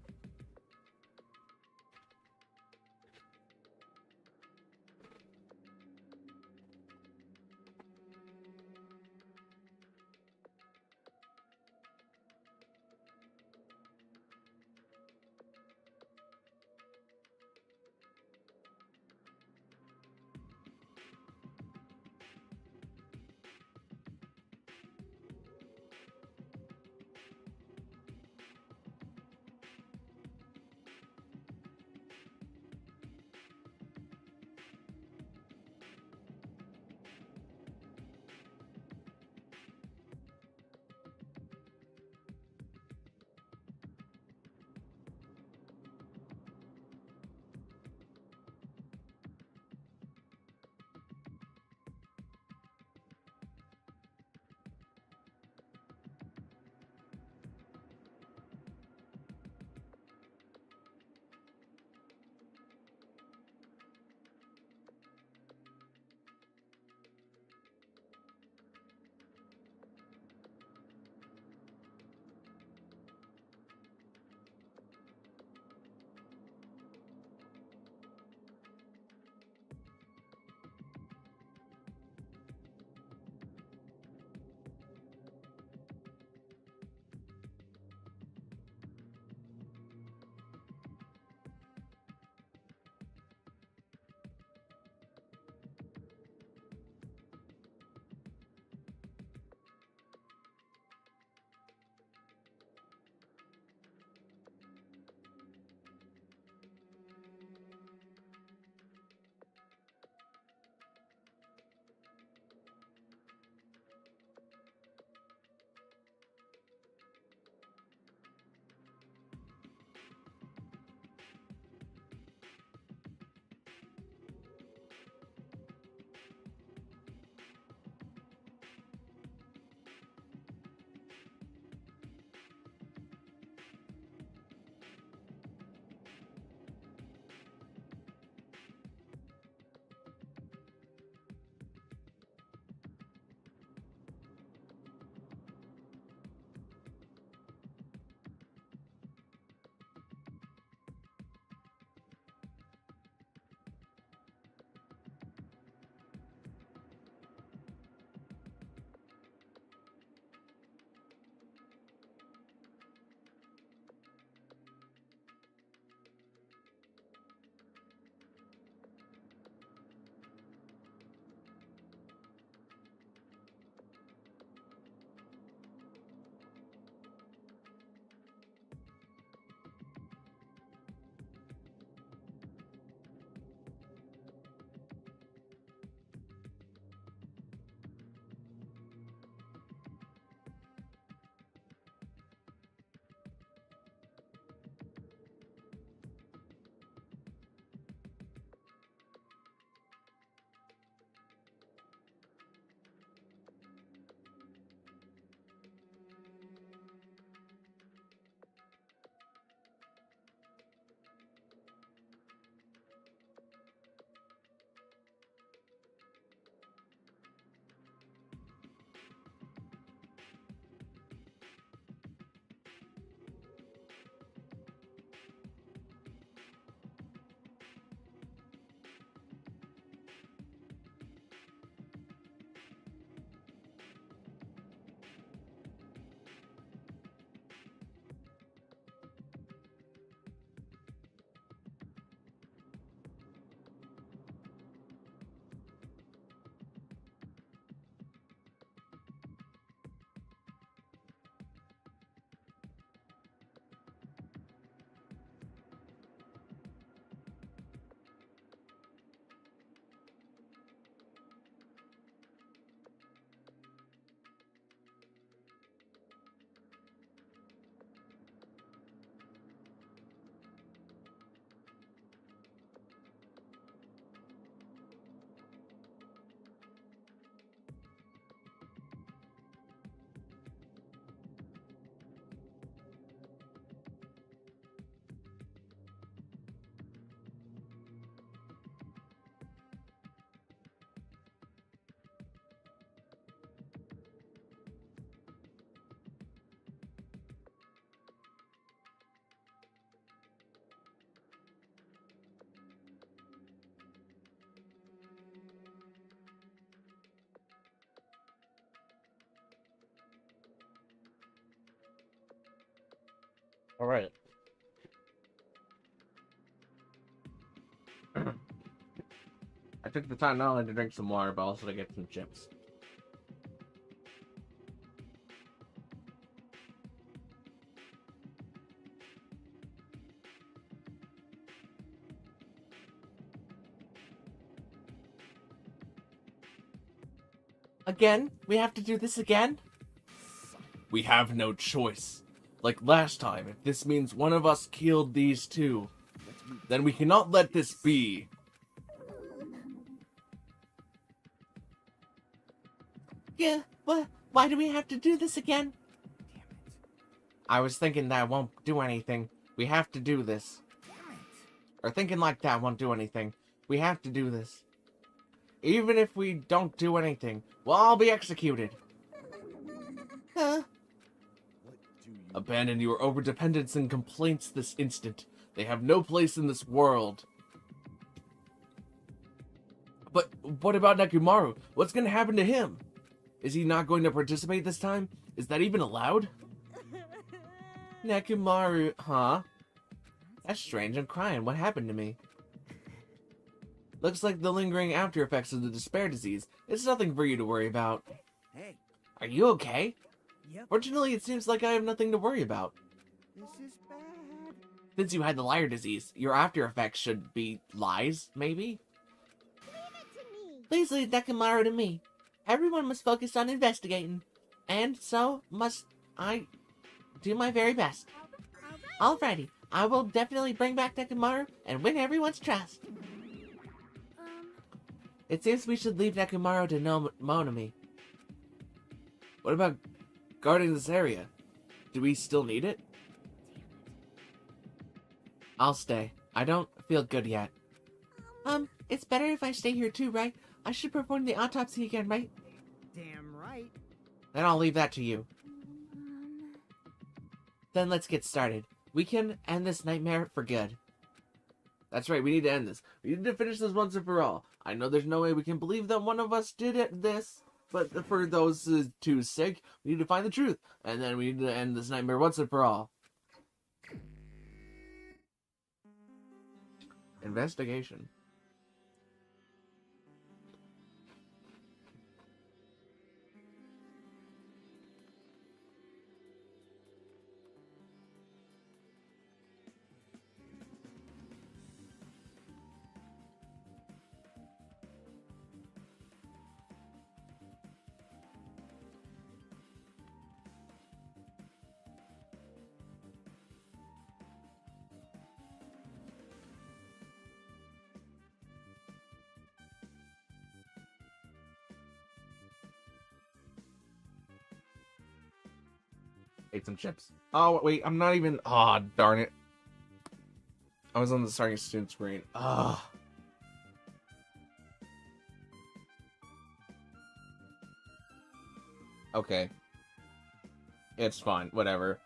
Alright. I took the time not only to drink some water, but also to get some chips. Again? We have to do this again? We have no choice. Like last time, if this means one of us killed these two, then we cannot let this be. Yeah, what? Why do we have to do this again? I was thinking that won't do anything. We have to do this. Or thinking like that won't do anything. We have to do this. Even if we don't do anything, we'll all be executed. Huh? Abandon your overdependence and complaints this instant. They have no place in this world. But what about Nekomaru? What's gonna happen to him? Is he not going to participate this time? Is that even allowed? Nekomaru, huh? That's strange, I'm crying. What happened to me? Looks like the lingering after effects of the despair disease. It's nothing for you to worry about. Hey, Are you okay? yep, Fortunately, it seems like I have nothing to worry about. this is bad. Since you had the liar disease, your after effects should be lies, maybe? Please leave Nekomaru to me. Everyone must focus on investigating. And so must I do my very best. Alrighty, I will definitely bring back Nekomaru and win everyone's trust. It seems we should leave Nekomaru to Monami. What about guarding this area? Do we still need it? I'll stay. I don't feel good yet. It's better if I stay here too, right? I should perform the autopsy again, right? Damn right. Then I'll leave that to you. Then let's get started. We can end this nightmare for good. That's right, we need to end this. We need to finish this once and for all. I know there's no way we can believe that one of us did this, but for those two's sake, we need to find the truth. And then we need to end this nightmare once and for all. Investigation. Ate some chips. Oh, wait, I'm not even... Aw, oh, darn it. I was on the starting student screen. Ugh. Okay. It's fine. Whatever.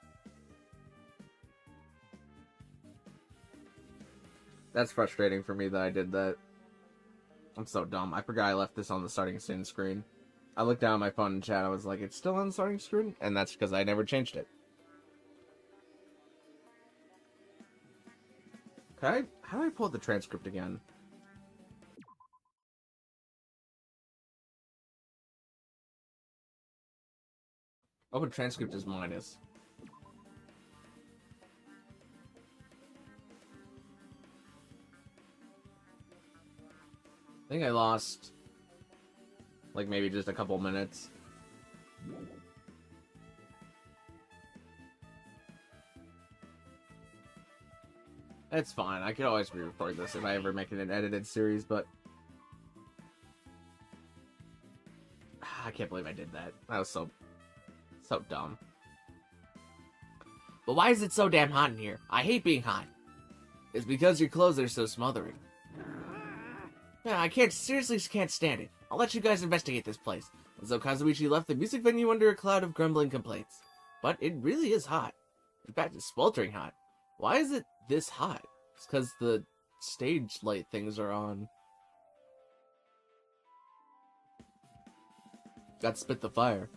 That's frustrating for me that I did that. I'm so dumb. I forgot I left this on the starting student screen. I looked down at my phone and chat. I was like, it's still on the starting screen? And that's because I never changed it. How do I pull up the transcript again? Open transcript is minus. I think I lost... like maybe just a couple minutes. It's fine. I could always re-record this if I ever make it an edited series, but... I can't believe I did that. That was so dumb. But why is it so damn hot in here? I hate being hot. It's because your clothes are so smothering. Yeah, I seriously can't stand it. I'll let you guys investigate this place. And so Kazuichi left the music venue under a cloud of grumbling complaints. But it really is hot. In fact, it's sweltering hot. Why is it this hot? It's because the stage light things are on. Got to spit the fire.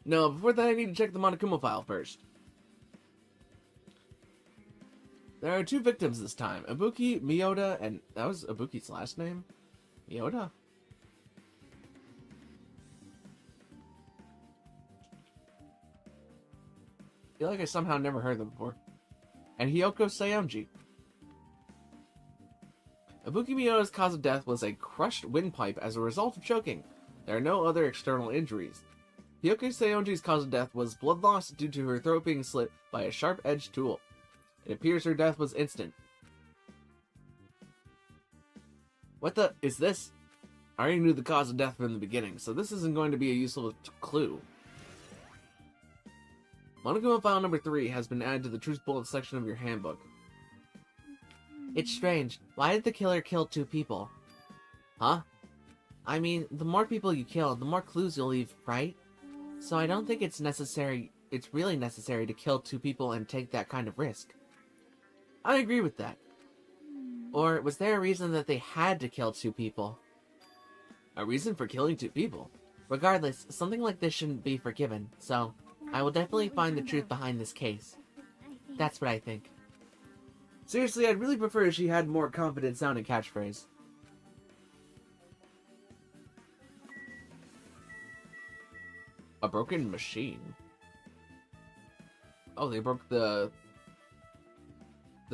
No, before that I need to check the Monokuma file first. There are 2 victims this time, Ibuki Miyoda, and that was Ibuki's last name? Miyoda? I feel like I somehow never heard them before. And Hiyoko Saionji. Ibuki Miyoda's cause of death was a crushed windpipe as a result of choking. There are no other external injuries. Hiyoko Saionji's cause of death was blood loss due to her throat being slit by a sharp-edged tool. It appears her death was instant. What the is this? I already knew the cause of death from the beginning, so this isn't going to be a useful clue. Monogama file number 3 has been added to the Truth Bullet section of your handbook. It's strange. Why did the killer kill 2 people? Huh? I mean, the more people you kill, the more clues you'll leave, right? So I don't think it's really necessary to kill 2 people and take that kind of risk. I agree with that. Or was there a reason that they had to kill 2 people? A reason for killing 2 people? Regardless, something like this shouldn't be forgiven, so I will definitely find the truth behind this case. That's what I think. Seriously, I'd really prefer if she had more confident sounding catchphrase. A broken machine. Oh, they broke the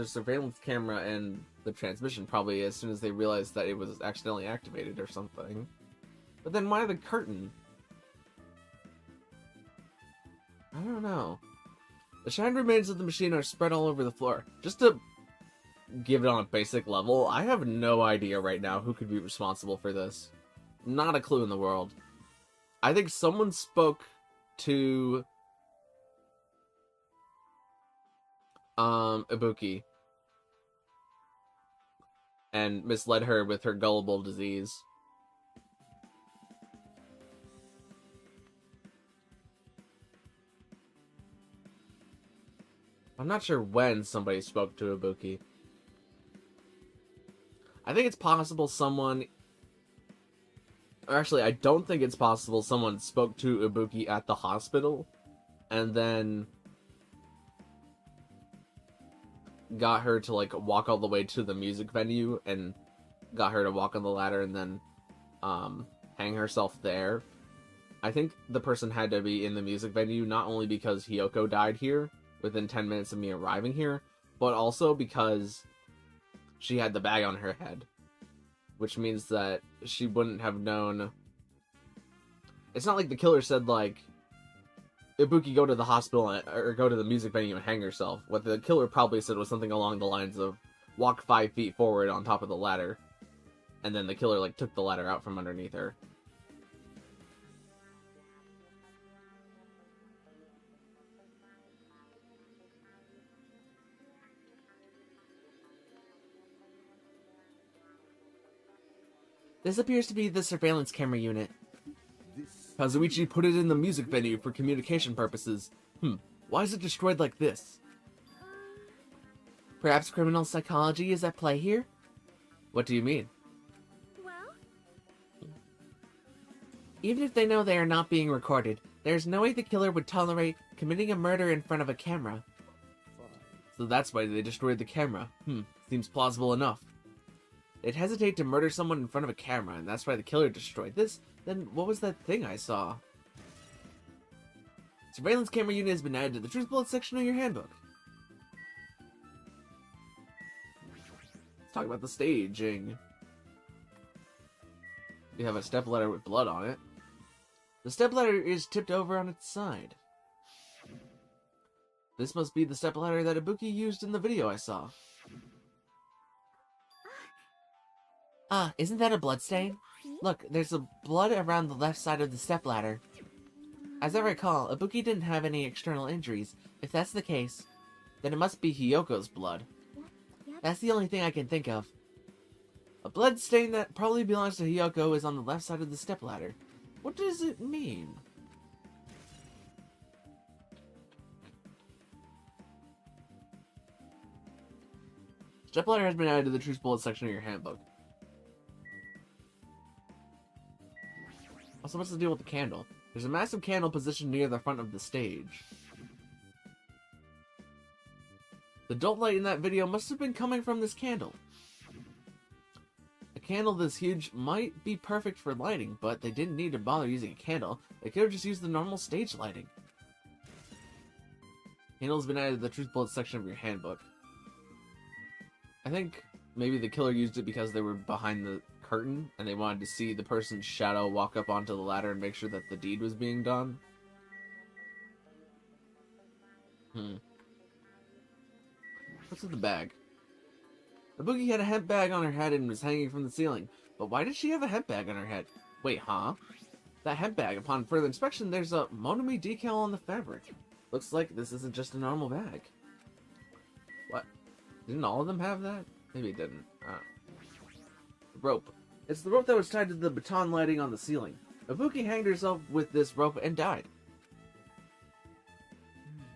surveillance camera and the transmission probably as soon as they realized that it was accidentally activated or something. But then why the curtain? I don't know. The shattered remains of the machine are spread all over the floor. Just to give it on a basic level, I have no idea right now who could be responsible for this. Not a clue in the world. I think someone spoke to Ibuki and misled her with her gullible disease. I'm not sure when somebody spoke to Ibuki. I think it's possible someone... Or actually, I don't think it's possible someone spoke to Ibuki at the hospital and then got her to, like, walk all the way to the music venue and got her to walk on the ladder and then hang herself there. I think the person had to be in the music venue not only because Hiyoko died here within 10 minutes of me arriving here, but also because she had the bag on her head. Which means that she wouldn't have known... It's not like the killer said, like, Ibuki, go to the hospital or go to the music venue and hang herself. What the killer probably said was something along the lines of, walk 5 feet forward on top of the ladder. And then the killer, like, took the ladder out from underneath her. This appears to be the surveillance camera unit. Kazuichi put it in the music venue for communication purposes. Why is it destroyed like this? Perhaps criminal psychology is at play here? What do you mean? Well, Even if they know they are not being recorded, there's no way the killer would tolerate committing a murder in front of a camera. So that's why they destroyed the camera. Seems plausible enough. They'd hesitate to murder someone in front of a camera, and that's why the killer destroyed this. Then what was that thing I saw? Surveillance camera unit has been added to the Truth Bullet section of your handbook. Let's talk about the staging. You have a stepladder with blood on it. The stepladder is tipped over on its side. This must be the stepladder that Ibuki used in the video I saw. Isn't that a bloodstain? Look, there's a blood around the left side of the stepladder. As I recall, Ibuki didn't have any external injuries. If that's the case, then it must be Hiyoko's blood. That's the only thing I can think of. A blood stain that probably belongs to Hiyoko is on the left side of the stepladder. What does it mean? Stepladder has been added to the Truth Bullet section of your handbook. Also, what's the deal with the candle? There's a massive candle positioned near the front of the stage. The dull light in that video must have been coming from this candle. A candle this huge might be perfect for lighting, but they didn't need to bother using a candle. They could have just used the normal stage lighting. Candle's been added to the truth bullet section of your handbook. I think maybe the killer used it because they were behind the curtain and they wanted to see the person's shadow walk up onto the ladder and make sure that the deed was being done. What's in the bag? The boogie had a hemp bag on her head and was hanging from the ceiling. But why did she have a hemp bag on her head? Wait, huh? That hemp bag, upon further inspection, there's a Monami decal on the fabric. Looks like this isn't just a normal bag. What? Didn't all of them have that? Maybe it didn't. Rope. It's the rope that was tied to the baton lighting on the ceiling. Ibuki hanged herself with this rope and died.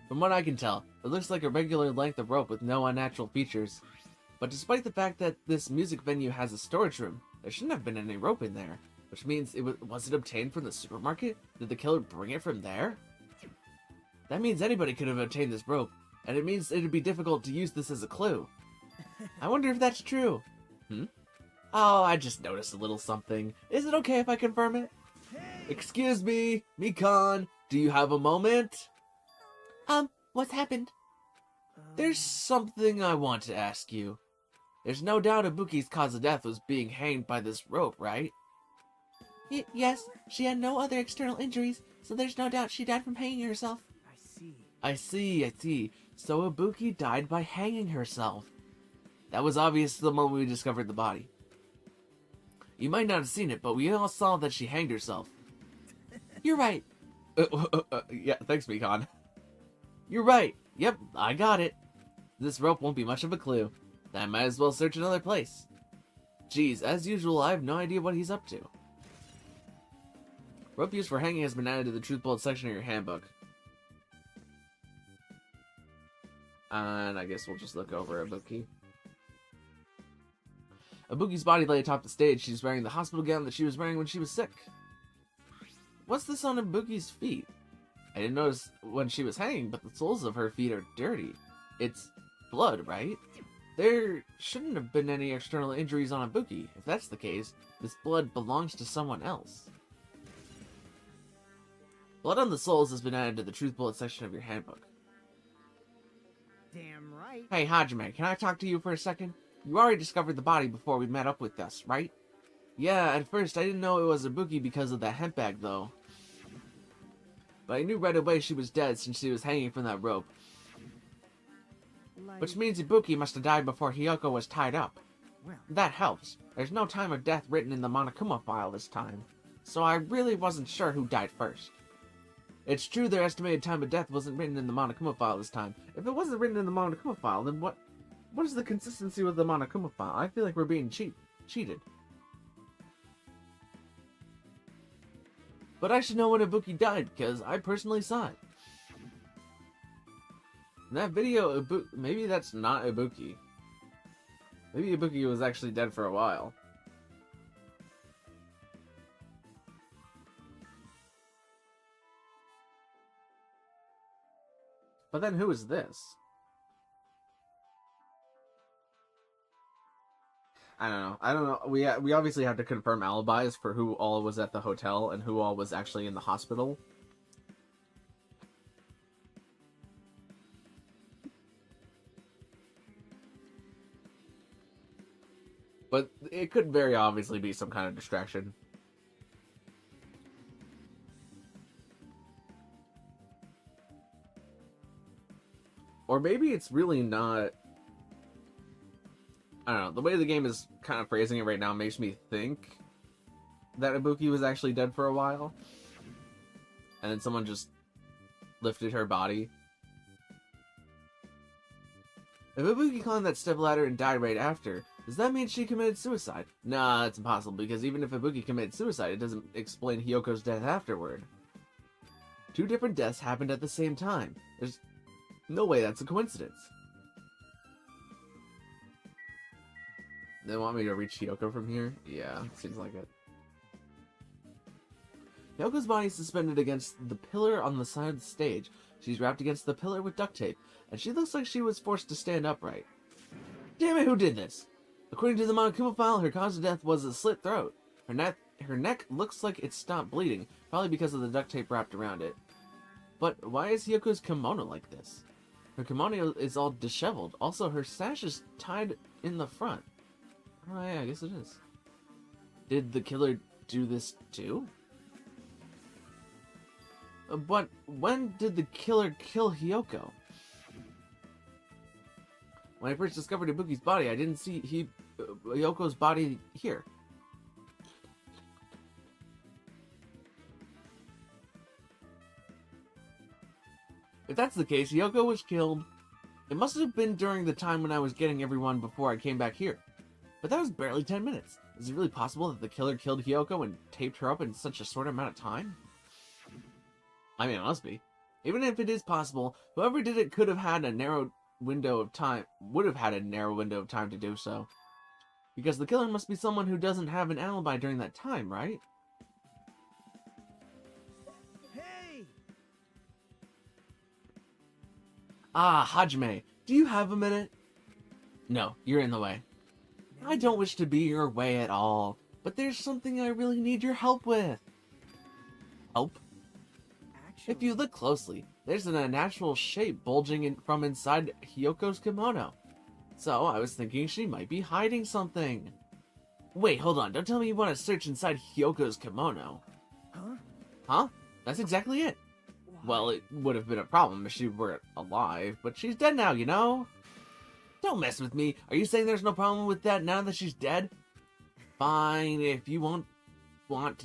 From what I can tell, it looks like a regular length of rope with no unnatural features. But despite the fact that this music venue has a storage room, there shouldn't have been any rope in there. Which means, was it obtained from the supermarket? Did the killer bring it from there? That means anybody could have obtained this rope, and it means it'd be difficult to use this as a clue. I wonder if that's true. Oh, I just noticed a little something. Is it okay if I confirm it? Excuse me, Mikan, do you have a moment? What's happened? There's something I want to ask you. There's no doubt Ibuki's cause of death was being hanged by this rope, right? Yes, she had no other external injuries, so there's no doubt she died from hanging herself. I see. I see. So Ibuki died by hanging herself. That was obvious the moment we discovered the body. You might not have seen it, but we all saw that she hanged herself. You're right. Yeah, thanks, Mikan. You're right. Yep, I got it. This rope won't be much of a clue. I might as well search another place. Geez, as usual, I have no idea what he's up to. Rope used for hanging has been added to the truth bullet section of your handbook. And I guess we'll just look over Ibuki. Ibuki's body lay atop the stage. She's wearing the hospital gown that she was wearing when she was sick. What's this on Ibuki's feet? I didn't notice when she was hanging, but the soles of her feet are dirty. It's blood, right? There shouldn't have been any external injuries on Ibuki. If that's the case, this blood belongs to someone else. Blood on the soles has been added to the truth bullet section of your handbook. Damn right. Hey, Hajime, can I talk to you for a second? You already discovered the body before we met up with us, right? Yeah, at first I didn't know it was Ibuki because of that hemp bag, though. But I knew right away she was dead since she was hanging from that rope. Which means Ibuki must have died before Hiyoko was tied up. Well, That helps. There's no time of death written in the Monokuma file this time. So I really wasn't sure who died first. It's true their estimated time of death wasn't written in the Monokuma file this time. If it wasn't written in the Monokuma file, then what is the consistency with the Monokuma file? I feel like we're being cheated. But I should know when Ibuki died, because I personally saw it. In that video, maybe that's not Ibuki. Maybe Ibuki was actually dead for a while. But then who is this? I don't know. We obviously have to confirm alibis for who all was at the hotel and who all was actually in the hospital. But it could very obviously be some kind of distraction. Or maybe it's really not... I don't know, the way the game is kind of phrasing it right now makes me think that Ibuki was actually dead for a while. And then someone just lifted her body. If Ibuki climbed that stepladder and died right after, does that mean she committed suicide? Nah, that's impossible, because even if Ibuki committed suicide, it doesn't explain Hiyoko's death afterward. Two different deaths happened at the same time. There's no way that's a coincidence. They want me to reach Hiyoko from here? Yeah, seems like it. Hiyoko's body is suspended against the pillar on the side of the stage. She's wrapped against the pillar with duct tape, and she looks like she was forced to stand upright. Damn it, who did this? According to the Monokuma file, her cause of death was a slit throat. Her neck looks like it stopped bleeding, probably because of the duct tape wrapped around it. But why is Hyoko's kimono like this? Her kimono is all disheveled. Also, her sash is tied in the front. Oh yeah, I guess it is. Did the killer do this too? But when did the killer kill Hyoko? When I first discovered Ibuki's body, I didn't see Hyoko's body here. If that's the case, Hyoko was killed. It must have been during the time when I was getting everyone before I came back here. But that was barely 10 minutes. Is it really possible that the killer killed Hyoko and taped her up in such a short amount of time? I mean, it must be. Even if it is possible, whoever did it could have had a narrow window of time, would have had a narrow window of time to do so. Because the killer must be someone who doesn't have an alibi during that time, right? Hey! Ah, Hajime, do you have a minute? No, you're in the way. I don't wish to be your way at all, but there's something I really need your help with. Help? If you look closely, there's an unnatural shape bulging from inside Hyoko's kimono. So I was thinking she might be hiding something. Wait, hold on, don't tell me you want to search inside Hyoko's kimono. Huh? Huh? That's exactly it. Well, it would have been a problem if she were alive, but she's dead now, you know? Don't mess with me. Are you saying there's no problem with that now that she's dead? Fine, if you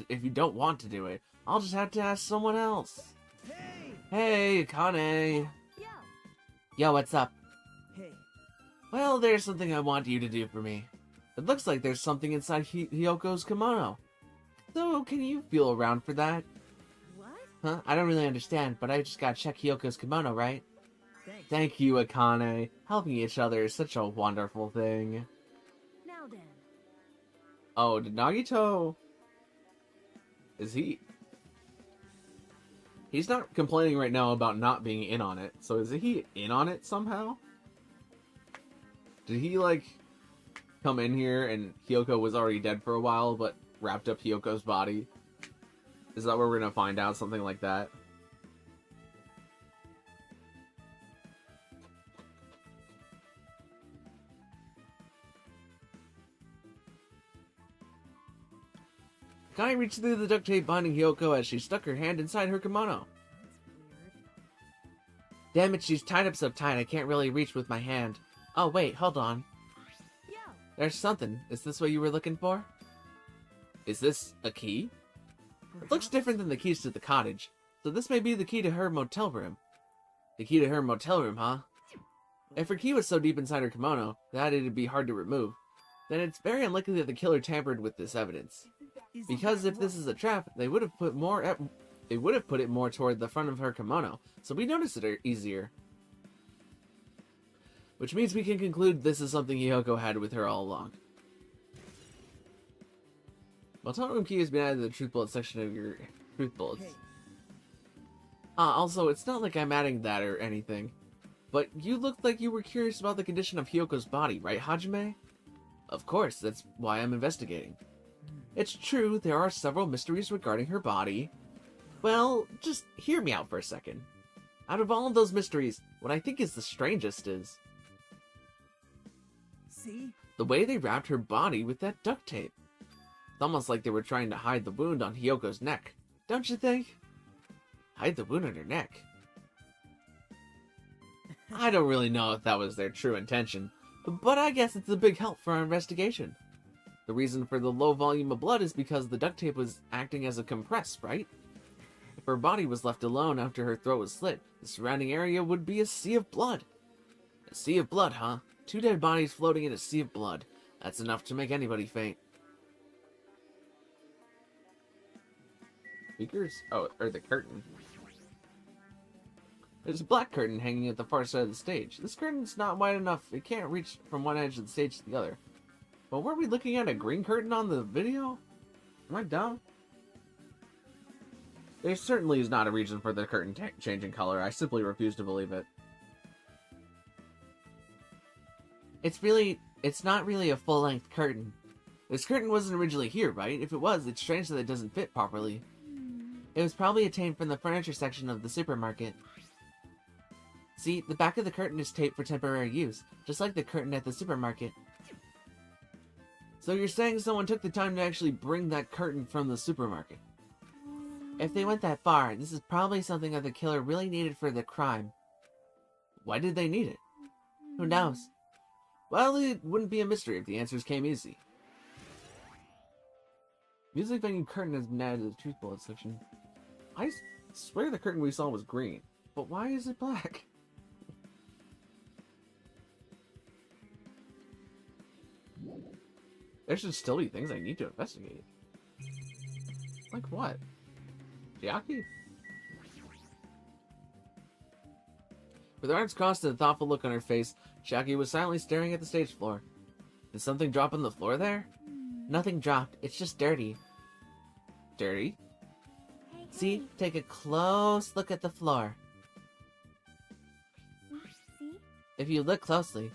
if you don't want to do it, I'll just have to ask someone else. Hey! Hey, Akane. Yo, Yo, what's up? Hey. Well, there's something I want you to do for me. It looks like there's something inside Hyoko's kimono. So, can you feel around for that? What? Huh? I don't really understand, but I just gotta check Hyoko's kimono, right? Thanks. Thank you, Akane. Helping each other is such a wonderful thing. now then. Oh, did Nagito... Is he... He's not complaining right now about not being in on it, so is he in on it somehow? Did he, like, come in here and Hyoko was already dead for a while, but wrapped up Hyoko's body? Is that where we're gonna find out something like that? Kai reached through the duct tape binding Hyoko as she stuck her hand inside her kimono. Damn it, she's tied up so tight I can't really reach with my hand. Oh, wait, hold on. Yo, There's something. Is this what you were looking for? Is this a key? It looks different than the keys to the cottage, so this may be the key to her motel room. The key to her motel room, huh? If her key was so deep inside her kimono that it'd be hard to remove, then it's very unlikely that the killer tampered with this evidence. Because if this is a trap, they would have put it more toward the front of her kimono, so we notice it easier. Which means we can conclude this is something Hyoko had with her all along. Motel room key has been added to the truth bullet section of your truth bullets. Also, it's not like I'm adding that or anything, but you looked like you were curious about the condition of Hyoko's body, right, Hajime? Of course, that's why I'm investigating. It's true, there are several mysteries regarding her body. Well, just hear me out for a second. Out of all of those mysteries, what I think is the strangest is See? the way they wrapped her body with that duct tape. It's almost like they were trying to hide the wound on Hyoko's neck, don't you think? Hide the wound on her neck. I don't really know if that was their true intention, but I guess it's a big help for our investigation. The reason for the low volume of blood is because the duct tape was acting as a compress, right? If her body was left alone after her throat was slit, the surrounding area would be a sea of blood. A sea of blood, huh? 2 dead bodies floating in a sea of blood. That's enough to make anybody faint. Speakers? Oh, or the curtain. There's a black curtain hanging at the far side of the stage. This curtain's not wide enough. It can't reach from one edge of the stage to the other. But were we looking at a green curtain on the video? Am I dumb? There certainly is not a reason for the curtain changing color. I simply refuse to believe it. It's not really a full-length curtain. This curtain wasn't originally here, right? If it was, it's strange that it doesn't fit properly. It was probably obtained from the furniture section of the supermarket. See, the back of the curtain is taped for temporary use, just like the curtain at the supermarket. So you're saying someone took the time to actually bring that curtain from the supermarket? If they went that far, this is probably something that the killer really needed for the crime. Why did they need it? Who knows? Well, it wouldn't be a mystery if the answers came easy. Music venue curtain has been added to the truth bullet section. I swear the curtain we saw was green, but why is it black? There should still be things I need to investigate. Like what? Chiaki? With her arms crossed and a thoughtful look on her face, Chiaki was silently staring at the stage floor. Did something drop on the floor there? Nothing dropped, it's just dirty. Dirty? See, take a close look at the floor. See? If you look closely,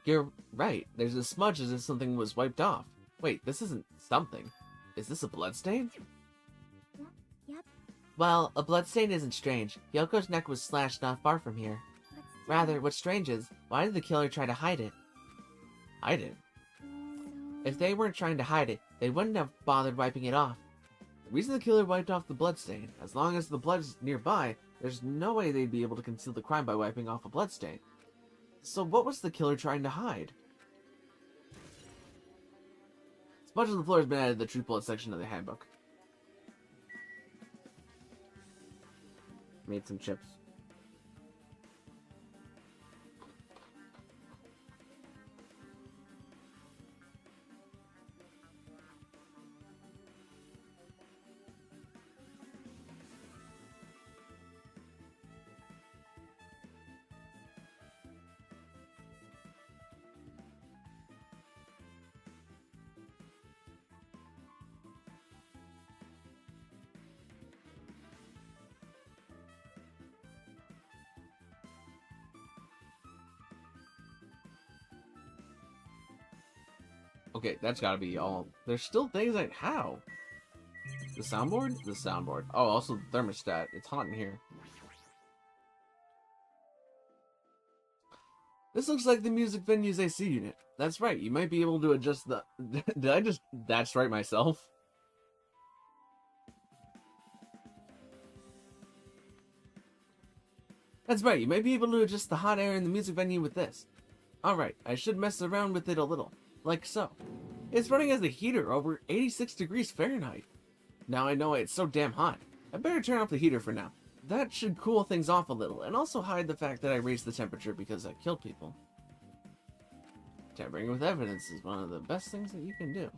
You're right. There's a smudge as if something was wiped off. Wait, this isn't something. Is this a bloodstain? Yep. well, a bloodstain isn't strange. Yoko's neck was slashed not far from here. Rather, what's strange is, why did the killer try to hide it? Hide it? If they weren't trying to hide it, they wouldn't have bothered wiping it off. The reason the killer wiped off the bloodstain, as long as the blood's nearby, there's no way they'd be able to conceal the crime by wiping off a bloodstain. So what was the killer trying to hide? Smudge on the floor has been added to the truth bullet section of the handbook. Made some chips. Okay, that's gotta be all. There's still things like how? The soundboard? The soundboard. Oh, also the thermostat. It's hot in here. This looks like the music venue's AC unit. That's right, you might be able to adjust the... Did I just... That's right myself? That's right, you might be able to adjust the hot air in the music venue with this. Alright, I should mess around with it a little. Like so. It's running as a heater over 86 degrees Fahrenheit. Now I know it's so damn hot. I better turn off the heater for now. That should cool things off a little, and also hide the fact that I raised the temperature because I killed people. Tampering with evidence is one of the best things that you can do.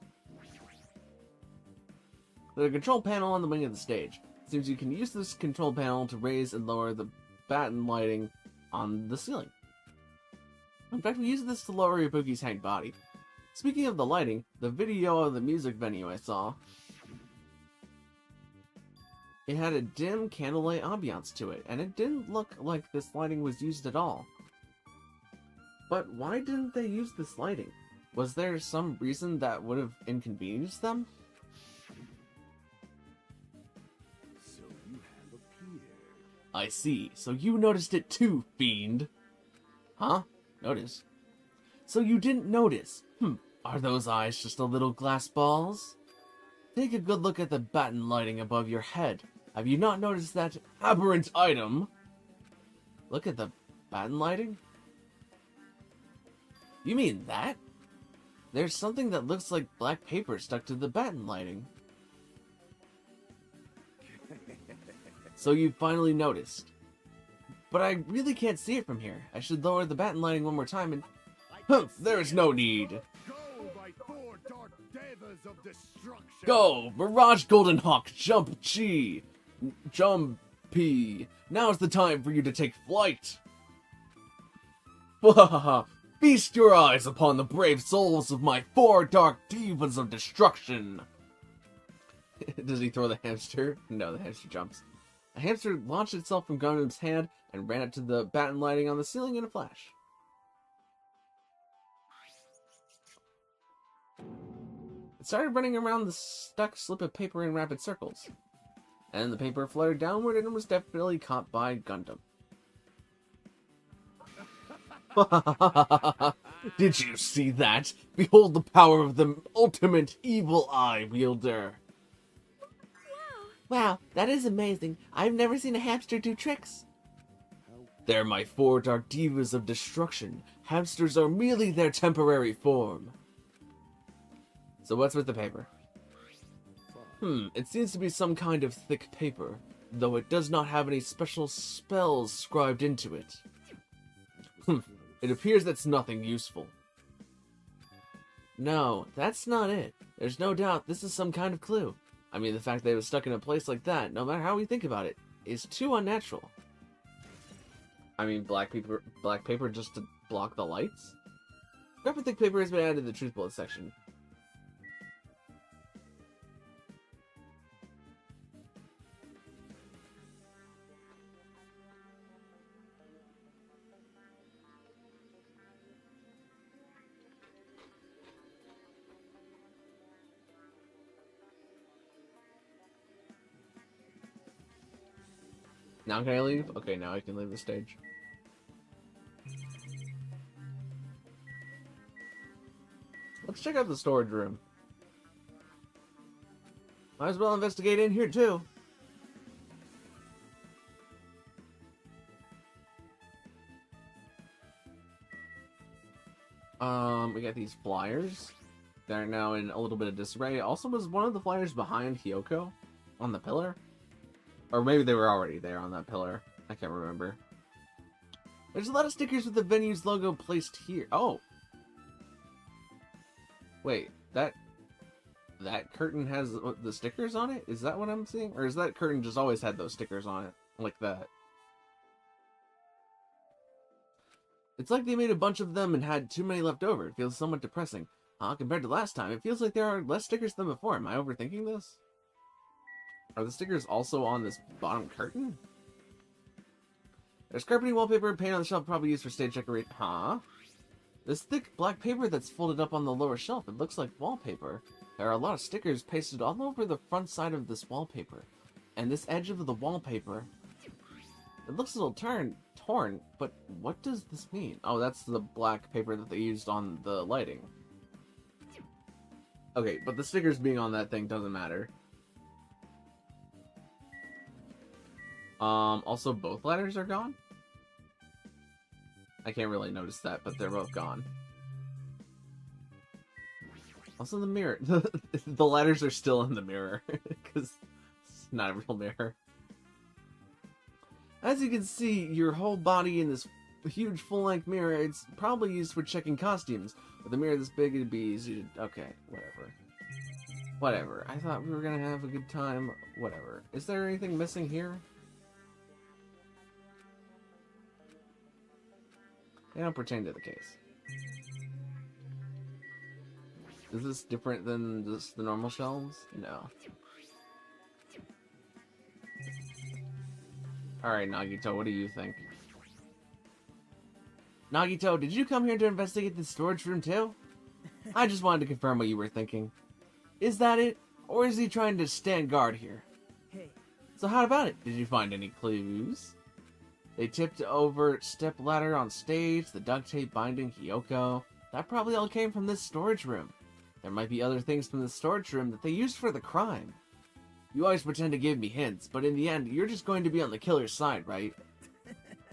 There's a control panel on the wing of the stage. It seems you can use this control panel to raise and lower the batten lighting on the ceiling. In fact, we use this to lower Ibuki's hang body. Speaking of the lighting, the video of the music venue I saw, it had a dim candlelight ambiance to it, and it didn't look like this lighting was used at all. But why didn't they use this lighting? Was there some reason that would have inconvenienced them? So you have appeared. I see. So you noticed it too, fiend. Huh? Notice? So you didn't notice? Are those eyes just a little glass balls? Take a good look at the batten lighting above your head. Have you not noticed that aberrant item? Look at the batten lighting? You mean that? There's something that looks like black paper stuck to the batten lighting. So you finally noticed. But I really can't see it from here. I should lower the batten lighting one more time and... there's no need. Go by four dark devas of destruction. Go! Mirage Golden Hawk, jump Chi! Jump P. Now's the time for you to take flight! Wahaha! Feast your eyes upon the brave souls of my four dark divas of destruction! Does he throw the hamster? No, the hamster jumps. A hamster launched itself from Gundam's hand and ran up to the batten lighting on the ceiling in a flash. It started running around the stuck slip of paper in rapid circles. And the paper fluttered downward and was definitely caught by Gundam. Did you see that? Behold the power of the ultimate evil eye wielder. Wow, that is amazing. I've never seen a hamster do tricks. They're my 4 dark divas of destruction. Hamsters are merely their temporary form. So what's with the paper? It seems to be some kind of thick paper, though it does not have any special spells scribed into it. It appears that's nothing useful. No, that's not it. There's no doubt this is some kind of clue. I mean, the fact that it was stuck in a place like that, no matter how we think about it, is too unnatural. I mean, black paper just to block the lights? Graphic thick paper has been added to the truth bullet section. Now can I leave? Okay, now I can leave the stage. Let's check out the storage room. Might as well investigate in here too. We got these flyers. They're now in a little bit of disarray. Also, was one of the flyers behind Hyoko on the pillar? Or maybe they were already there on that pillar. I can't remember. There's a lot of stickers with the venue's logo placed here. Oh! Wait, that curtain has the stickers on it? Is that what I'm seeing? Or is that curtain just always had those stickers on it? Like that? It's like they made a bunch of them and had too many left over. It feels somewhat depressing. Compared to last time, it feels like there are less stickers than before. Am I overthinking this? Are the stickers also on this bottom curtain? There's carpeting wallpaper and paint on the shelf, probably used for stage decoration. This thick black paper that's folded up on the lower shelf, it looks like wallpaper. There are a lot of stickers pasted all over the front side of this wallpaper. And this edge of the wallpaper, it looks a little torn, but what does this mean? Oh, that's the black paper that they used on the lighting. Okay, but the stickers being on that thing doesn't matter. Also both ladders are gone? I can't really notice that, but they're both gone. Also the mirror. The ladders are still in the mirror, because it's not a real mirror. As you can see, your whole body in this huge full-length mirror, it's probably used for checking costumes. With a mirror this big, it'd be easy to... Okay, whatever. Whatever. I thought we were gonna have a good time. Whatever. Is there anything missing here? They don't pertain to the case. Is this different than just the normal shelves? No. Alright, Nagito, what do you think? Nagito, did you come here to investigate the storage room too? I just wanted to confirm what you were thinking. Is that it? Or is he trying to stand guard here? Hey. So how about it? Did you find any clues? They tipped over step ladder on stage, the duct tape binding Hyoko. That probably all came from this storage room. There might be other things from the storage room that they used for the crime. You always pretend to give me hints, but in the end, you're just going to be on the killer's side, right?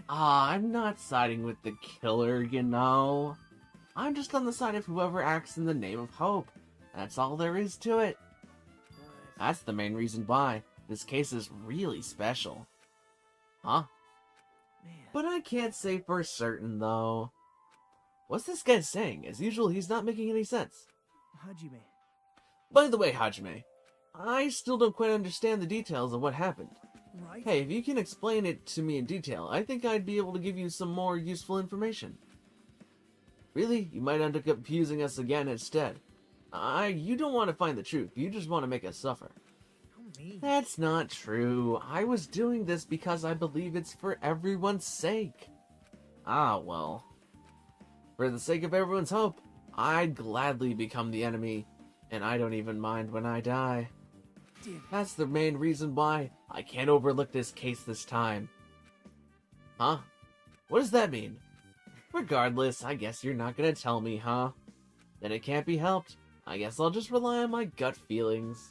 I'm not siding with the killer, you know. I'm just on the side of whoever acts in the name of hope. That's all there is to it. That's the main reason why. This case is really special. Huh? Man. But I can't say for certain, though. What's this guy saying? As usual, he's not making any sense. Hajime. By the way, Hajime, I still don't quite understand the details of what happened. Right? Hey, if you can explain it to me in detail, I think I'd be able to give you some more useful information. Really? You might end up confusing us again instead. You don't want to find the truth, you just want to make us suffer. me. That's not true. I was doing this because I believe it's for everyone's sake. Ah, well. For the sake of everyone's hope, I'd gladly become the enemy, and I don't even mind when I die. That's the main reason why I can't overlook this case this time. Huh? What does that mean? Regardless, I guess you're not gonna tell me, huh? Then it can't be helped. I guess I'll just rely on my gut feelings.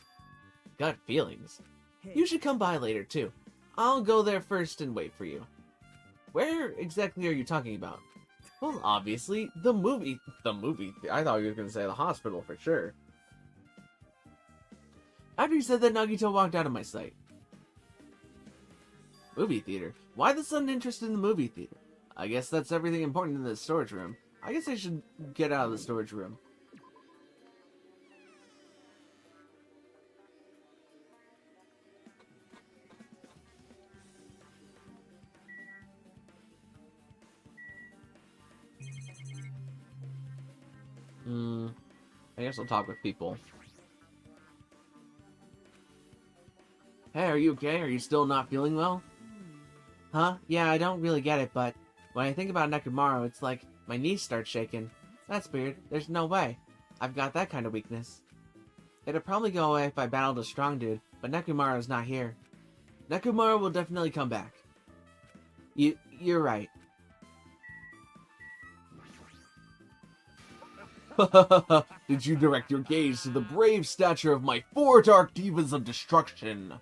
Gut feelings? You should come by later, too. I'll go there first and wait for you. Where exactly are you talking about? Well, obviously, the movie. I thought you were going to say the hospital for sure. After you said that, Nagito walked out of my sight. Movie theater? Why the sudden interest in the movie theater? I guess that's everything important in the storage room. I guess I should get out of the storage room. I guess I'll talk with people. Hey, are you okay? Are you still not feeling well? Huh? Yeah, I don't really get it, but when I think about Nekomaru, it's like my knees start shaking. That's weird. There's no way. I've got that kind of weakness. It'll probably go away if I battled a strong dude, but Nekomaru's not here. Nekomaru will definitely come back. You're right. Did you direct your gaze to the brave stature of my 4 dark divas of destruction?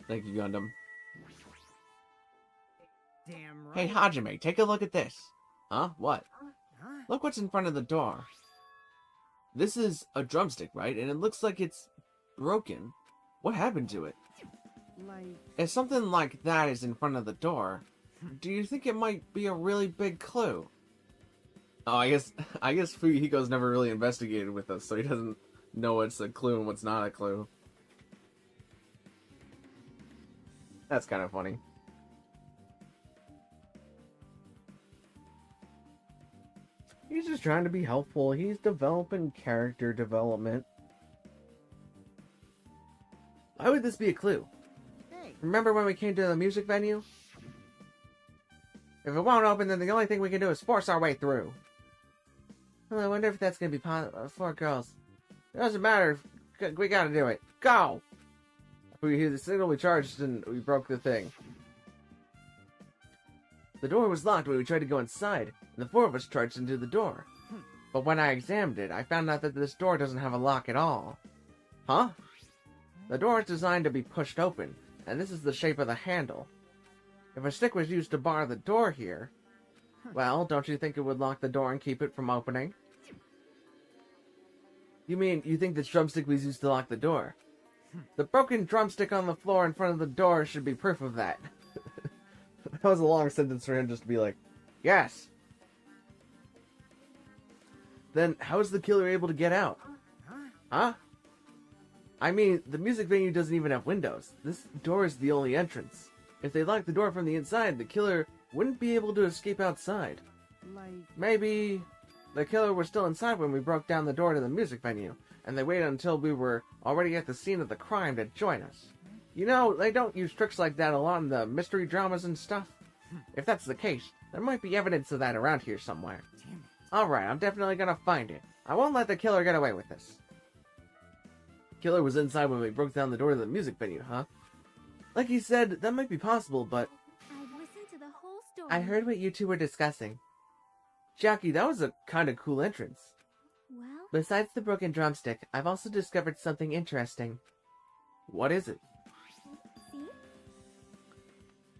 Thank you, Gundam. Damn right. Hey, Hajime, take a look at this. Huh? What? Huh? Look what's in front of the door. This is a drumstick, right? And it looks like it's broken. What happened to it? Like, If something like that is in front of the door, do you think it might be a really big clue? Oh, I guess Fuyuhiko's never really investigated with us, so he doesn't know what's a clue and what's not a clue. That's kind of funny. He's just trying to be helpful. He's developing character development. Why would this be a clue? hey, Remember when we came to the music venue? If it won't open, then the only thing we can do is force our way through. Well, I wonder if that's gonna be for girls. It doesn't matter. We gotta do it. Go! We hear the signal, we charged, and we broke the thing. The door was locked when we tried to go inside, and the 4 of us charged into the door. But when I examined it, I found out that this door doesn't have a lock at all. Huh? The door is designed to be pushed open, and this is the shape of the handle. If a stick was used to bar the door here, well, don't you think it would lock the door and keep it from opening? You mean, you think this drumstick was used to lock the door? The broken drumstick on the floor in front of the door should be proof of that. That was a long sentence for him just to be like, yes. Then, how is the killer able to get out? Huh? I mean, the music venue doesn't even have windows. This door is the only entrance. If they locked the door from the inside, the killer wouldn't be able to escape outside. like, Maybe the killer was still inside when we broke down the door to the music venue, and they waited until we were already at the scene of the crime to join us. You know, they don't use tricks like that a lot in the mystery dramas and stuff. If that's the case, there might be evidence of that around here somewhere. damn it. Alright, I'm definitely gonna find it. I won't let the killer get away with this. The killer was inside when we broke down the door to the music venue, huh? Like he said, that might be possible, but I've listened to the whole story. I heard what you two were discussing. Jackie, that was a kind of cool entrance. Well, Besides the broken drumstick, I've also discovered something interesting. What is it? see?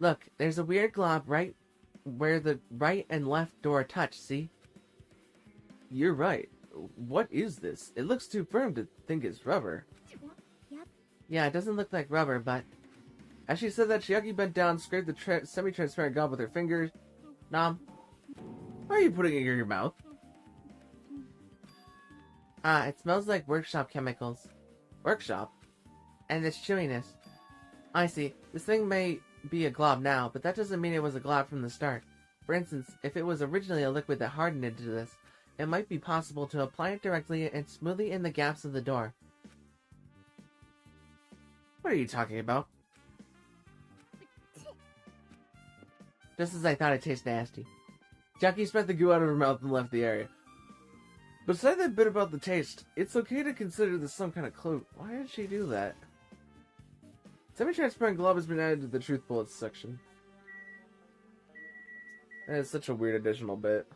Look, there's a weird glob right where the right and left door touch, see? You're right. What is this? It looks too firm to think it's rubber. Yep. Yeah, it doesn't look like rubber, but As she said that, Chiaki bent down, scraped the semi-transparent gob with her fingers. Nom. Why are you putting it in your mouth? It smells like workshop chemicals. Workshop? And this chewiness. I see. This thing may be a glob now, but that doesn't mean it was a glob from the start. For instance, if it was originally a liquid that hardened into this, it might be possible to apply it directly and smoothly in the gaps of the door. What are you talking about? Just as I thought, it tastes nasty. Jackie spat the goo out of her mouth and left the area. Beside that bit about the taste, it's okay to consider this some kind of clue. Why did she do that? Semi-transparent glob has been added to the truth bullets section. And it's such a weird additional bit.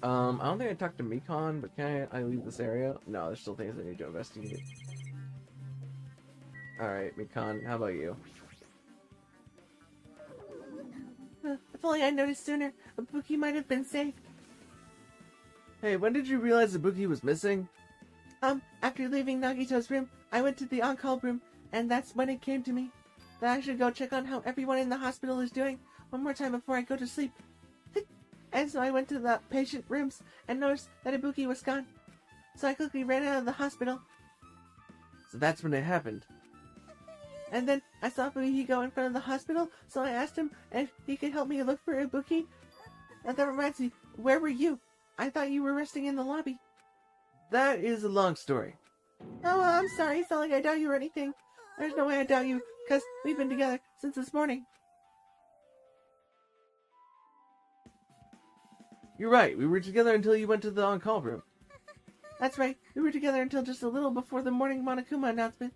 I don't think I talked to Mikon, but can I leave this area? No, there's still things I need to investigate. Alright, Mikon, how about you? If only I noticed sooner, Ibuki might have been saved. Hey, when did you realize Ibuki was missing? After leaving Nagito's room, I went to the on-call room, and that's when it came to me that I should go check on how everyone in the hospital is doing one more time before I go to sleep. And so I went to the patient rooms and noticed that Ibuki was gone. So I quickly ran out of the hospital. So that's when it happened. And then I saw Ibuki go in front of the hospital, so I asked him if he could help me look for Ibuki. And that reminds me, where were you? I thought you were resting in the lobby. That is a long story. Oh, I'm sorry. It's not like I doubt you or anything. There's no way I doubt you, because we've been together since this morning. You're right, we were together until you went to the on-call room. That's right. We were together until just a little before the morning Monokuma announcement.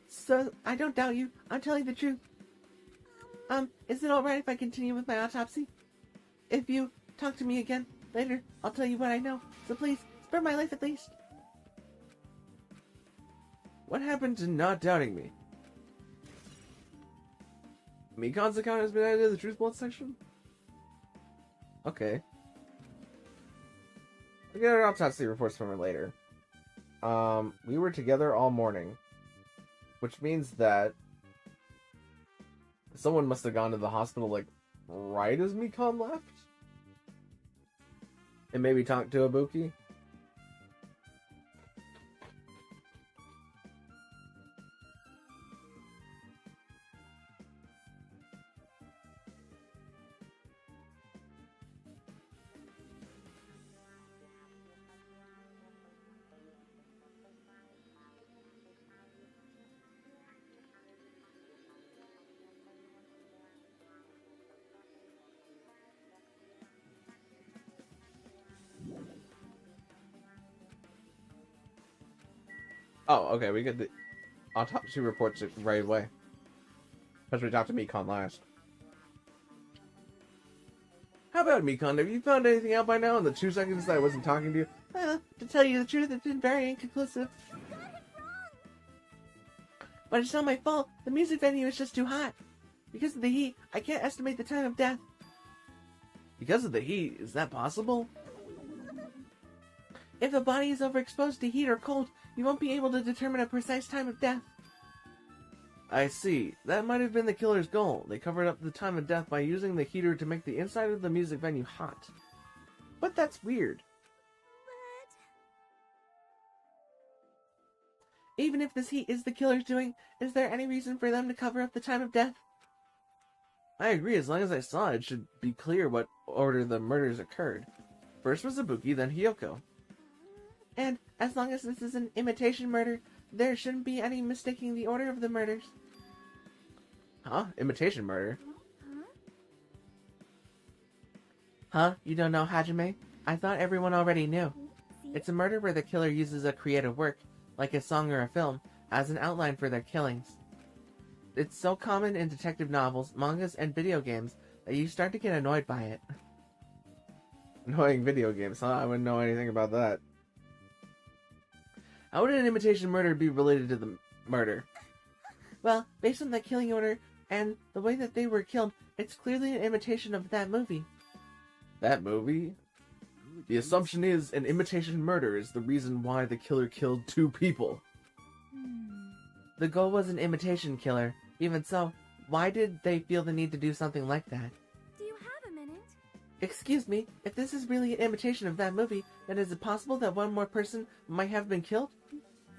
So, I don't doubt you. I'm telling the truth. Is it alright if I continue with my autopsy? If you talk to me again later, I'll tell you what I know. So please, spare my life at least. What happened to not doubting me? Mikon's account has been added to the truth bullet section? Okay. We'll get our autopsy reports from her later. We were together all morning. Which means that someone must have gone to the hospital, like, right as Mikon left? And maybe talked to Ibuki? Oh, okay, we get the autopsy reports right away. Because we talked to Mikon last. How about Mikon? Have you found anything out by now in the 2 seconds that I wasn't talking to you? To tell you the truth, it's been very inconclusive. But it's not my fault. The music venue is just too hot. Because of the heat, I can't estimate the time of death. Because of the heat, is that possible? If the body is overexposed to heat or cold, you won't be able to determine a precise time of death. I see. That might have been the killer's goal. They covered up the time of death by using the heater to make the inside of the music venue hot. But that's weird. Even if this heat is the killer's doing, is there any reason for them to cover up the time of death? I agree, as long as I saw it, should be clear what order the murders occurred. First was Ibuki, then Hiyoko. And as long as this is an imitation murder, there shouldn't be any mistaking the order of the murders. Huh? Imitation murder? Huh? You don't know, Hajime? I thought everyone already knew. It's a murder where the killer uses a creative work, like a song or a film, as an outline for their killings. It's so common in detective novels, mangas, and video games that you start to get annoyed by it. Annoying video games, huh? I wouldn't know anything about that. How would an imitation murder be related to the murder? Well, based on the killing order and the way that they were killed, it's clearly an imitation of that movie. That movie? The assumption is an imitation murder is the reason why the killer killed 2 people. The goal was an imitation killer. Even so, why did they feel the need to do something like that? Do you have a minute? Excuse me, if this is really an imitation of that movie, then is it possible that one more person might have been killed?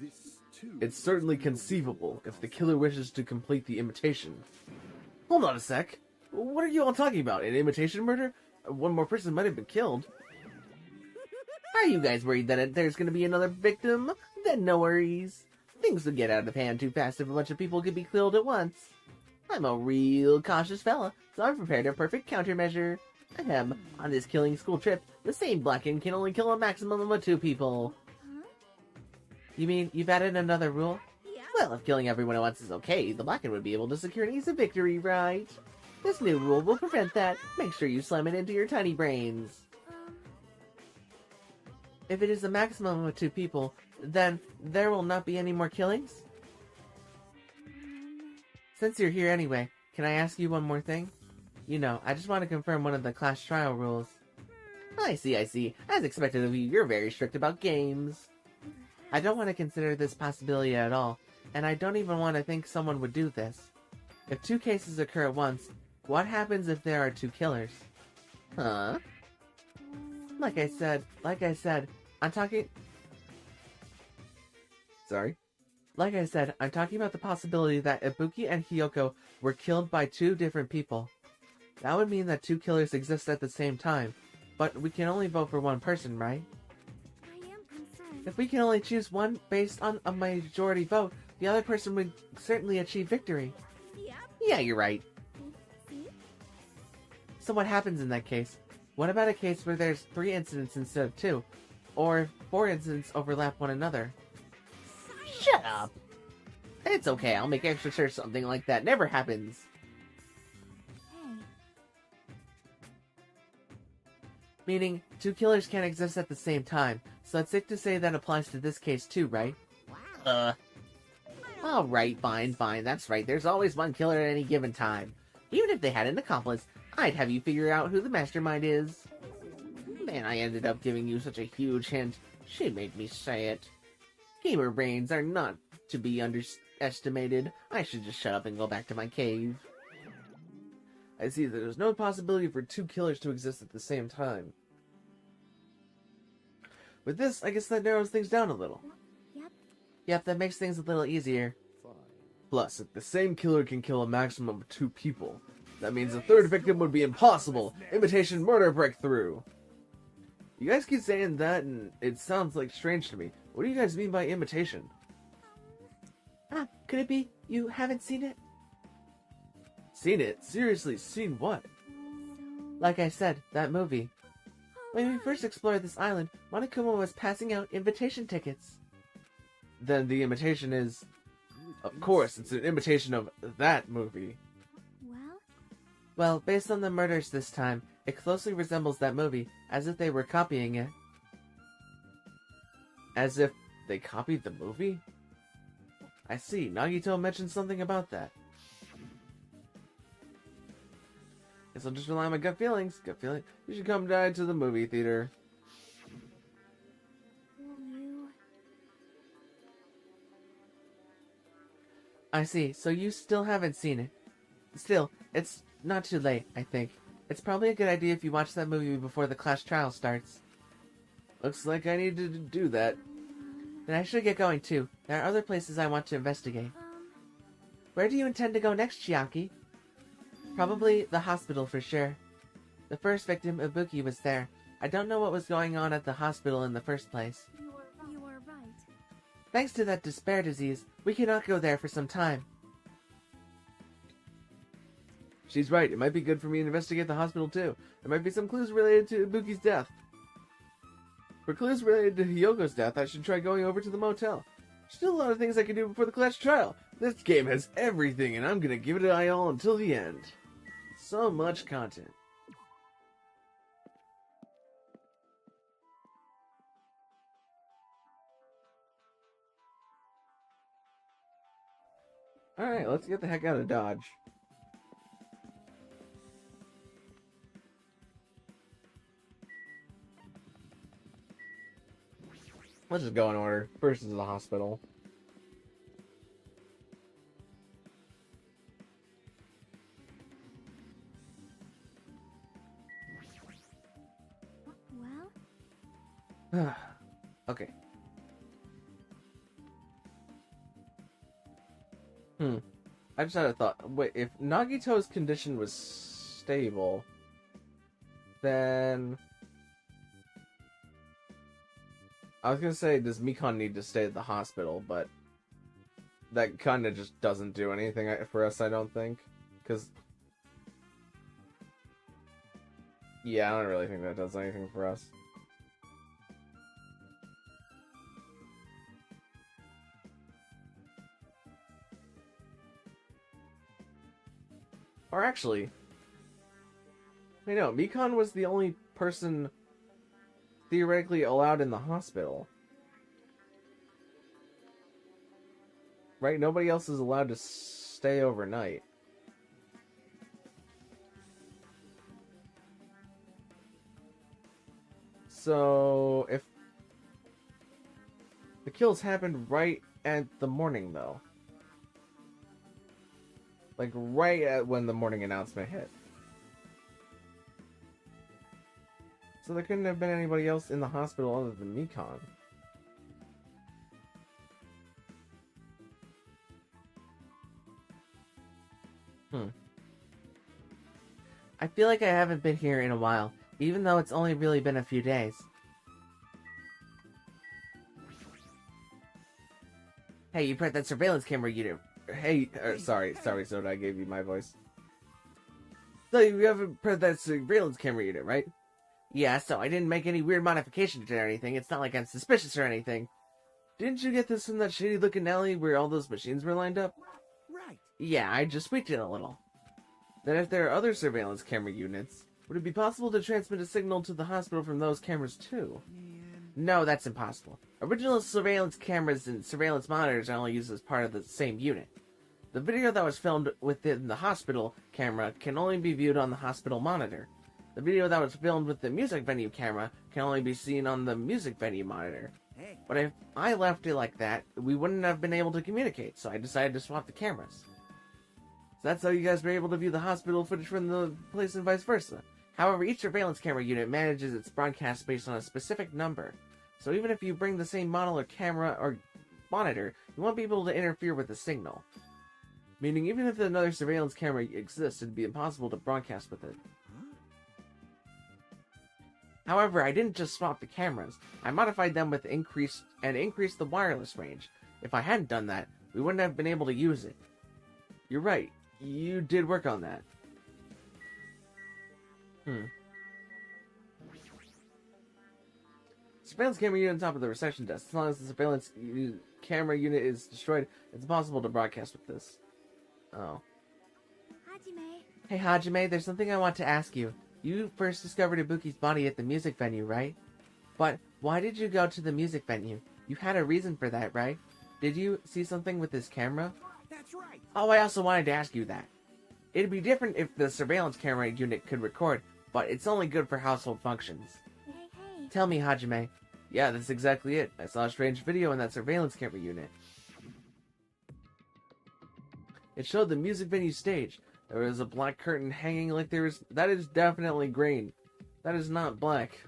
This too. It's certainly conceivable if the killer wishes to complete the imitation. Hold on a sec. What are you all talking about? An imitation murder? one more person might have been killed. Are you guys worried that there's going to be another victim? Then no worries. Things would get out of hand too fast if a bunch of people could be killed at once. I'm a real cautious fella, so I've prepared a perfect countermeasure. Ahem, on this killing school trip, the same Blackened can only kill a maximum of 2 people. You mean you've added another rule? Yeah. Well, if killing everyone at once is okay, the Blackened would be able to secure an easy victory, right? This new rule will prevent that. Make sure you slam it into your tiny brains. If it is a maximum of 2 people, then there will not be any more killings? Since you're here anyway, can I ask you one more thing? You know, I just want to confirm one of the class trial rules. I see. As expected of you, you're very strict about games. I don't want to consider this possibility at all, and I don't even want to think someone would do this. If 2 cases occur at once, what happens if there are 2 killers? Huh? Like I said, I'm talking... Sorry? Like I said, I'm talking about the possibility that Ibuki and Hiyoko were killed by 2 different people. That would mean that 2 killers exist at the same time, but we can only vote for 1 person, right? I am concerned. If we can only choose one based on a majority vote, the other person would certainly achieve victory. Yep. Yeah, you're right. See? So what happens in that case? What about a case where there's 3 incidents instead of 2? Or 4 incidents overlap one another? Shut up! It's okay, I'll make extra sure something like that never happens. Hey. Meaning, 2 killers can't exist at the same time, so it's safe to say that applies to this case too, right? Alright, fine, that's right, there's always 1 killer at any given time. Even if they had an accomplice, I'd have you figure out who the mastermind is. Man, I ended up giving you such a huge hint. She made me say it. Gamer brains are not to be underestimated. I should just shut up and go back to my cave. I see that there's no possibility for 2 killers to exist at the same time. With this, I guess that narrows things down a little. Yep, that makes things a little easier. Plus, if the same killer can kill a maximum of 2 people, that means a 3rd victim would be impossible. Imitation murder breakthrough. You guys keep saying that, and it sounds like strange to me. What do you guys mean by imitation? Could it be you haven't seen it? Seen it? Seriously, seen what? Like I said, that movie. When we first explored this island, Monokuma was passing out invitation tickets. Then the imitation is... Of course, it's an imitation of that movie. Well, based on the murders this time, it closely resembles that movie, as if they were copying it. As if they copied the movie? I see, Nagito mentioned something about that. Guess I'll just rely on my gut feelings. Gut feeling. You should come down to the movie theater. I see, so you still haven't seen it. Still, it's not too late, I think. It's probably a good idea if you watch that movie before the class trial starts. Looks like I need to do that. Then I should get going too. There are other places I want to investigate. Where do you intend to go next, Chiaki? Probably the hospital for sure. The first victim, Ibuki, was there. I don't know what was going on at the hospital in the first place. You are right. Thanks to that despair disease, we cannot go there for some time. She's right. It might be good for me to investigate the hospital too. There might be some clues related to Ibuki's death. For clues related to Hiyoko's death, I should try going over to the motel. Still a lot of things I can do before the class trial. This game has everything, and I'm gonna give it an all until the end. So much content. Alright, let's get the heck out of Dodge. Let's just go in order. First is the hospital. Well, Okay. I just had a thought. Wait, if Nagito's condition was stable, then I was gonna say, does Mikon need to stay at the hospital? But that kind of just doesn't do anything for us, I don't think. Because, yeah, I don't really think that does anything for us. Or actually, wait, no, Mikon was the only person theoretically allowed in the hospital. Right? Nobody else is allowed to stay overnight. So, if the kills happened right at the morning, though. Like, right at when the morning announcement hit. So there couldn't have been anybody else in the hospital other than Mikon. I feel like I haven't been here in a while, even though it's only really been a few days. Hey, you put that surveillance camera unit. Hey, sorry, Soda, I gave you my voice. So you haven't put that surveillance camera unit, right? Yeah, so I didn't make any weird modifications or anything. It's not like I'm suspicious or anything. Didn't you get this from that shady-looking alley where all those machines were lined up? Right. Yeah, I just tweaked it a little. Then if there are other surveillance camera units, would it be possible to transmit a signal to the hospital from those cameras too? No, that's impossible. Original surveillance cameras and surveillance monitors are only used as part of the same unit. The video that was filmed within the hospital camera can only be viewed on the hospital monitor. The video that was filmed with the music venue camera can only be seen on the music venue monitor. Hey. But if I left it like that, we wouldn't have been able to communicate, so I decided to swap the cameras. So that's how you guys were able to view the hospital footage from the place and vice versa. However, each surveillance camera unit manages its broadcast based on a specific number. So even if you bring the same model or camera or monitor, you won't be able to interfere with the signal. Meaning even if another surveillance camera exists, it'd be impossible to broadcast with it. However, I didn't just swap the cameras. I modified them with increased the wireless range. If I hadn't done that, we wouldn't have been able to use it. You're right. You did work on that. Surveillance camera unit on top of the reception desk. As long as the surveillance camera unit is destroyed, it's impossible to broadcast with this. Oh. Hajime. Hey Hajime, there's something I want to ask you. You first discovered Ibuki's body at the music venue, right? But why did you go to the music venue? You had a reason for that, right? Did you see something with this camera? That's right. Oh, I also wanted to ask you that. It'd be different if the surveillance camera unit could record, but it's only good for household functions. Hey. Tell me, Hajime. Yeah, that's exactly it. I saw a strange video in that surveillance camera unit. It showed the music venue stage. There was a black curtain hanging like there was... That is definitely green. That is not black.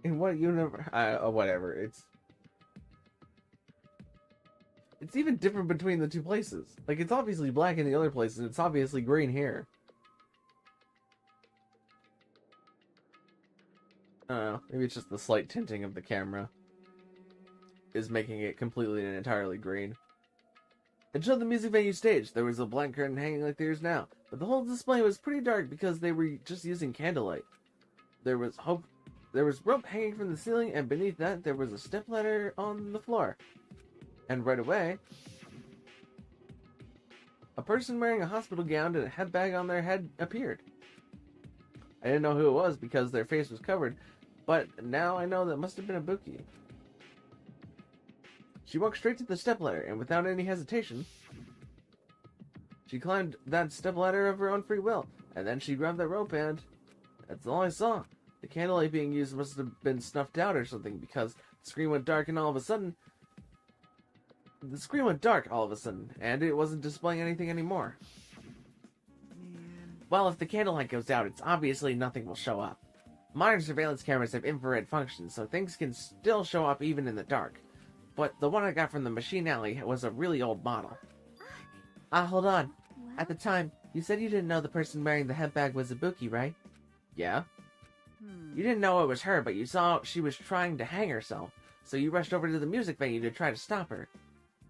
In what universe? Whatever. It's even different between the two places. Like, it's obviously black in the other places, and it's obviously green here. I don't know. Maybe it's just the slight tinting of the camera is making it completely and entirely green. It showed the music venue stage. There was a black curtain hanging like there is now. But the whole display was pretty dark because they were just using candlelight. There was rope hanging from the ceiling, and beneath that there was a stepladder on the floor. And right away, a person wearing a hospital gown and a head bag on their head appeared. I didn't know who it was because their face was covered, but now I know that must have been Ibuki. She walked straight to the stepladder, and without any hesitation, she climbed that stepladder of her own free will, and then she grabbed that rope, and that's all I saw. The candlelight being used must have been snuffed out or something, because the screen went dark, and all of a sudden, and it wasn't displaying anything anymore. Well, if the candlelight goes out, it's obviously nothing will show up. Modern surveillance cameras have infrared functions, so things can still show up even in the dark. But the one I got from the machine alley was a really old model. Hold on. Well, At the time, you said you didn't know the person wearing the head bag was Ibuki, right? Yeah? You didn't know it was her, but you saw she was trying to hang herself, so you rushed over to the music venue to try to stop her.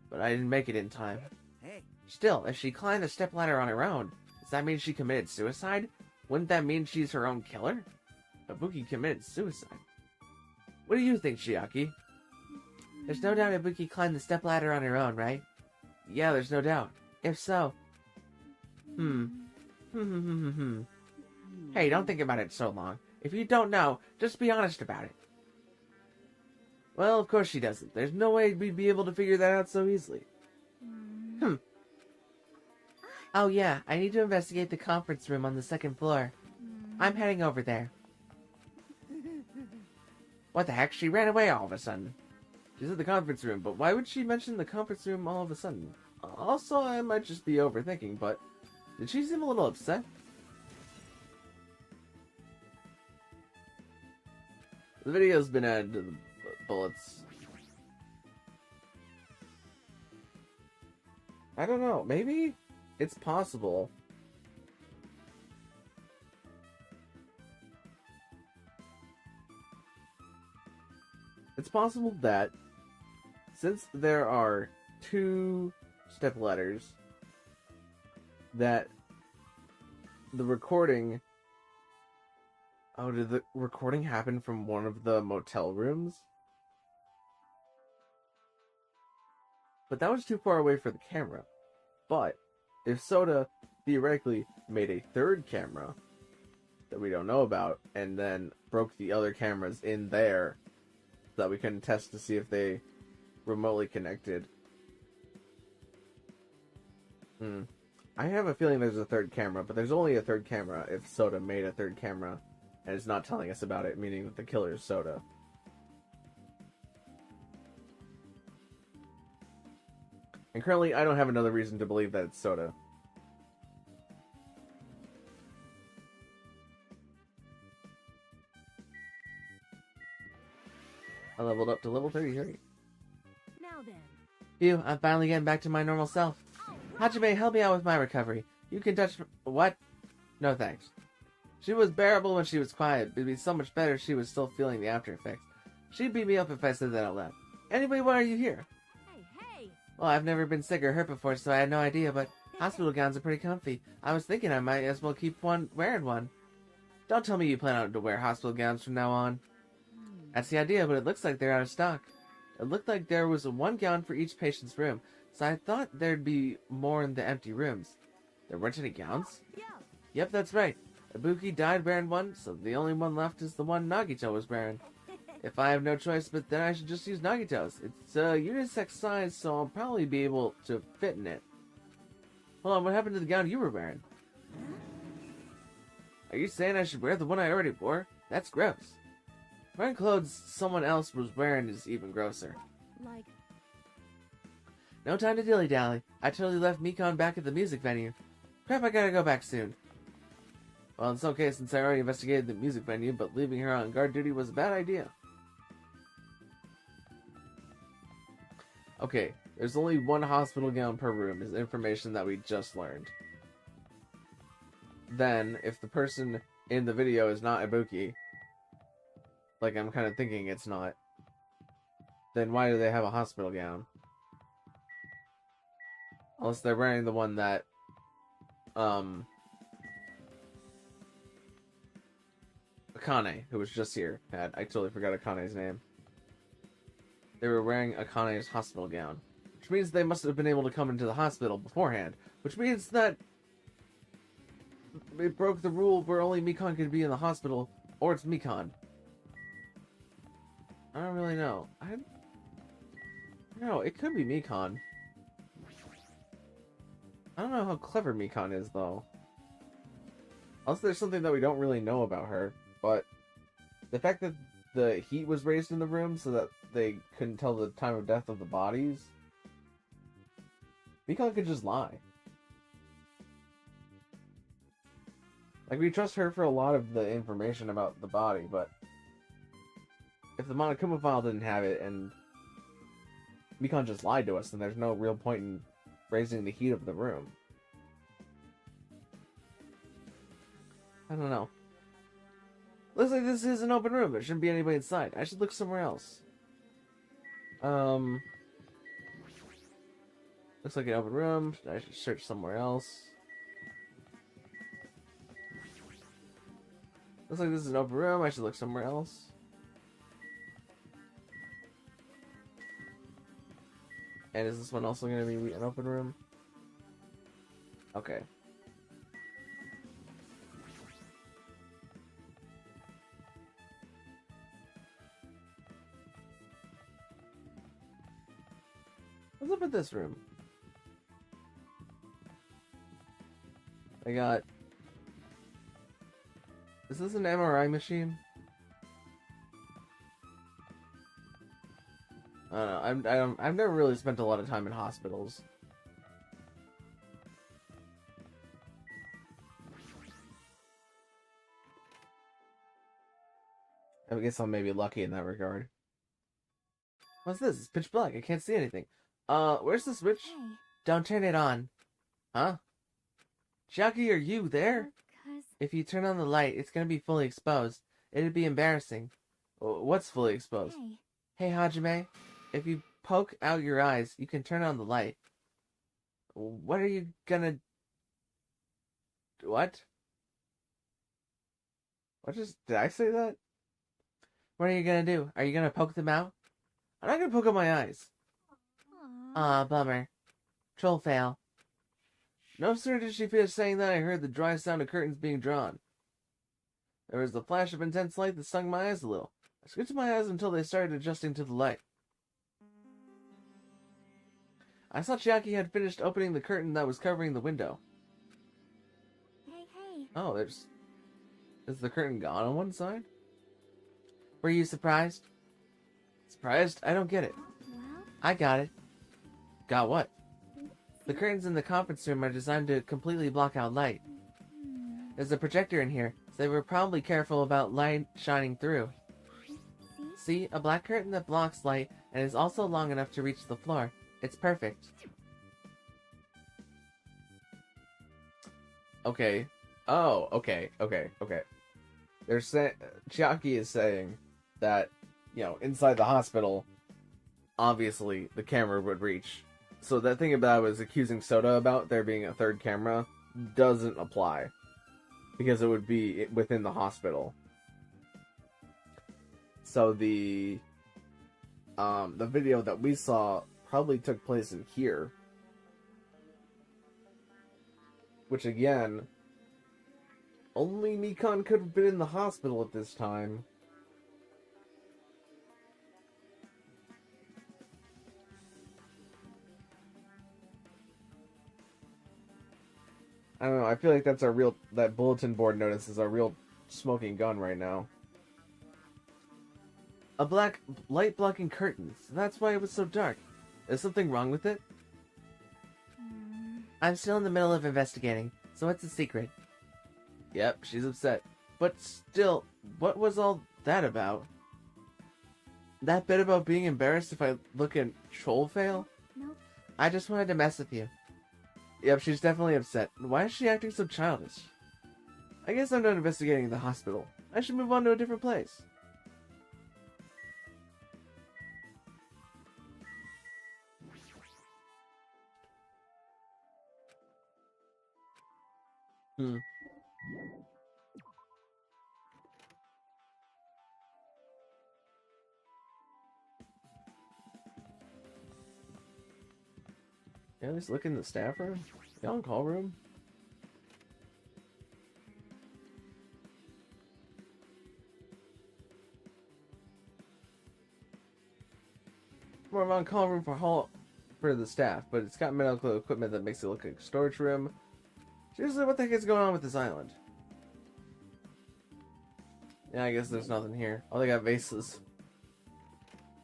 But I didn't make it in time. Hey, Still, if she climbed the stepladder on her own, does that mean she committed suicide? Wouldn't that mean she's her own killer? Ibuki committed suicide. What do you think, Chiaki? There's no doubt Ibuki climbed the stepladder on her own, right? Yeah, there's no doubt. If so... Hey, don't think about it so long. If you don't know, just be honest about it. Well, of course she doesn't. There's no way we'd be able to figure that out so easily. Oh yeah, I need to investigate the conference room on the second floor. I'm heading over there. What the heck? She ran away all of a sudden. She's at the conference room, but why would she mention the conference room all of a sudden? Also, I might just be overthinking, but did she seem a little upset? The video's been added to the bullets. I don't know, maybe it's possible. It's possible that since there are 2 stepletters, that the recording... Oh, did the recording happen from one of the motel rooms? But that was too far away for the camera. But if Soda theoretically made a 3rd camera that we don't know about, and then broke the other cameras in there that we couldn't test to see if they remotely connected. I have a feeling there's a 3rd camera, but there's only a 3rd camera if Soda made a 3rd camera and is not telling us about it, meaning that the killer is Soda. And currently, I don't have another reason to believe that it's Soda. I leveled up to level 33. now then. Phew, I'm finally getting back to my normal self. Hajime, help me out with my recovery. You can touch... What? No thanks. She was bearable when she was quiet, but it'd be so much better if she was still feeling the after effects. She'd beat me up if I said that out loud. Anyway, why are you here? Hey! Well, I've never been sick or hurt before, so I had no idea, but hospital gowns are pretty comfy. I was thinking I might as well keep wearing one. Don't tell me you plan on to wear hospital gowns from now on. That's the idea, but it looks like they're out of stock. It looked like there was 1 gown for each patient's room, so I thought there'd be more in the empty rooms. There weren't any gowns? Yeah. Yep, that's right. Ibuki died wearing one, so the only one left is the one Nagito was wearing. If I have no choice, but then I should just use Nagito's. It's unisex size, so I'll probably be able to fit in it. Hold on, what happened to the gown you were wearing? Are you saying I should wear the one I already wore? That's gross. Wearing clothes someone else was wearing is even grosser. Like, No time to dilly-dally. I totally left Mikon back at the music venue. Crap, I gotta go back soon. Well, it's okay since I already investigated the music venue, but leaving her on guard duty was a bad idea. Okay, there's only 1 hospital gown per room is information that we just learned. Then, if the person in the video is not Ibuki, like I'm kind of thinking it's not, then why do they have a hospital gown? Unless they're wearing the one that, Akane, who was just here, had. I totally forgot Akane's name. They were wearing Akane's hospital gown, which means they must have been able to come into the hospital beforehand, which means that it broke the rule where only Mikon could be in the hospital, or it's Mikon. I don't really know. No, it could be Mikon. I don't know how clever Mikon is, though. Unless there's something that we don't really know about her, but the fact that the heat was raised in the room so that they couldn't tell the time of death of the bodies, Mikon could just lie. Like, we trust her for a lot of the information about the body, but if the Monokuma file didn't have it and Mikon just lied to us, then there's no real point in raising the heat of the room. I don't know. Looks like this is an open room. There shouldn't be anybody inside. I should look somewhere else. Looks like an open room. I should search somewhere else. Looks like this is an open room. I should look somewhere else. And is this one also going to be an open room? Okay. What's up with this room? I got... Is this an MRI machine? I don't know. I've never really spent a lot of time in hospitals. I guess I'm maybe lucky in that regard. What's this? It's pitch black. I can't see anything. Where's the switch? Hey, Don't turn it on. Huh? Jackie, are you there? cuz If you turn on the light, it's gonna be fully exposed. It'd be embarrassing. What's fully exposed? hey, Hey, Hajime, if you poke out your eyes, you can turn on the light. What are you gonna... What? Did I say that? What are you gonna do? Are you gonna poke them out? I'm not gonna poke out my eyes. Aw, bummer. Troll fail. No sooner did she finish saying that, I heard the dry sound of curtains being drawn. There was the flash of intense light that stung my eyes a little. I squinted my eyes until they started adjusting to the light. I saw Chiaki had finished opening the curtain that was covering the window. hey. Oh, Is the curtain gone on one side? Were you surprised? Surprised? I don't get it. Well, I got it. Got what? The curtains in the conference room are designed to completely block out light. There's a projector in here, so they were probably careful about light shining through. See, a black curtain that blocks light and is also long enough to reach the floor. It's perfect. Okay. Oh, okay. They're saying... Chiaki is saying that, inside the hospital, obviously, the camera would reach. So that thing about I was accusing Soda about there being a third camera doesn't apply. Because it would be within the hospital. So the video that we saw probably took place in here. Which again, only Mikan could have been in the hospital at this time. I don't know, I feel like that bulletin board notice is a real smoking gun right now. A black light blocking curtains. That's why it was so dark. Is something wrong with it? I'm still in the middle of investigating, so what's the secret? Yep, she's upset. But still, what was all that about? That bit about being embarrassed if I look at troll fail? nope. I just wanted to mess with you. Yep, she's definitely upset. Why is she acting so childish? I guess I'm done investigating the hospital. I should move on to a different place. Yeah, let's look in the staff room. The on-call room. More of on-call room for the staff, but it's got medical equipment that makes it look like a storage room. Seriously, what the heck is going on with this island? Yeah, I guess there's nothing here. Oh, they got vases.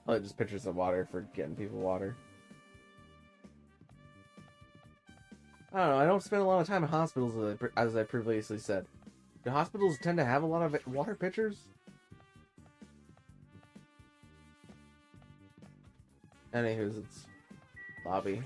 Oh, just pictures of water for getting people water. I don't know, I don't spend a lot of time in hospitals, as I previously said. Do hospitals tend to have a lot of water pitchers? Anywho's, it's lobby.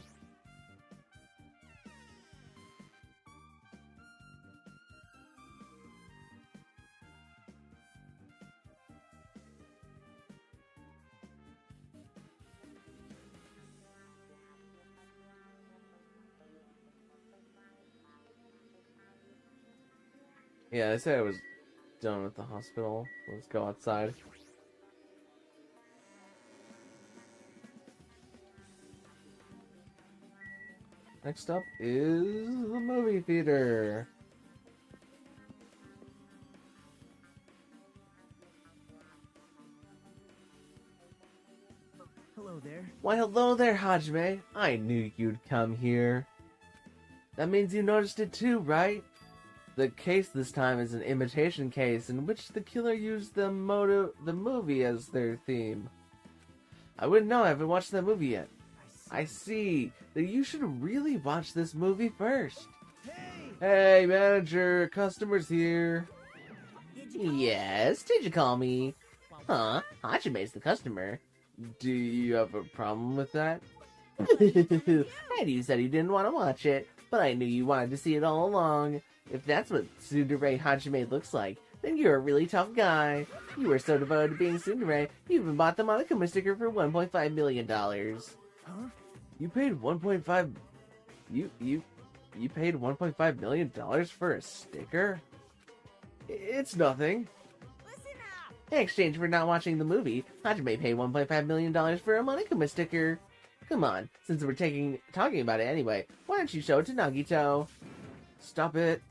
Yeah, they said I was done with the hospital. Let's go outside. Next up is the movie theater. Hello there. Why, hello there, Hajime. I knew you'd come here. That means you noticed it too, right? The case this time is an imitation case in which the killer used the movie as their theme. I wouldn't know, I haven't watched that movie yet. I see. Then you should really watch this movie first. Hey, manager, customers here. Yes, did you call me? Huh? Hachime's the customer. Do you have a problem with that? And you said you didn't want to watch it, but I knew you wanted to see it all along. If that's what Tsundere Hajime looks like, then you're a really tough guy. You were so devoted to being Tsundere, you even bought the Monokuma sticker for $1.5 million. Huh? You paid 1.5... You paid $1.5 million for a sticker? It's nothing. Listen up! In exchange for not watching the movie, Hajime paid $1.5 million for a Monokuma sticker. Come on, since we're talking about it anyway, why don't you show it to Nagito? Stop it.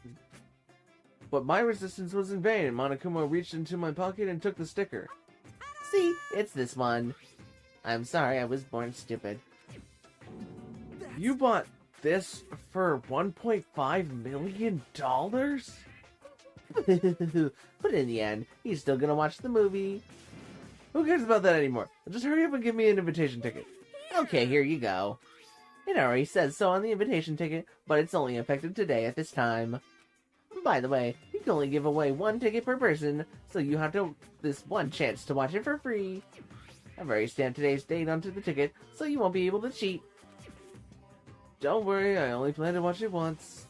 But my resistance was in vain, and Monokuma reached into my pocket and took the sticker. See, it's this one. I'm sorry, I was born stupid. You bought this for $1.5 million? But in the end, he's still gonna watch the movie. Who cares about that anymore? Just hurry up and give me an invitation ticket. Okay, here you go. It already says so on the invitation ticket, but it's only effective today at this time. By the way, you can only give away one ticket per person, so you have this one chance to watch it for free. I've already stamped today's date onto the ticket, so you won't be able to cheat. Don't worry, I only plan to watch it once.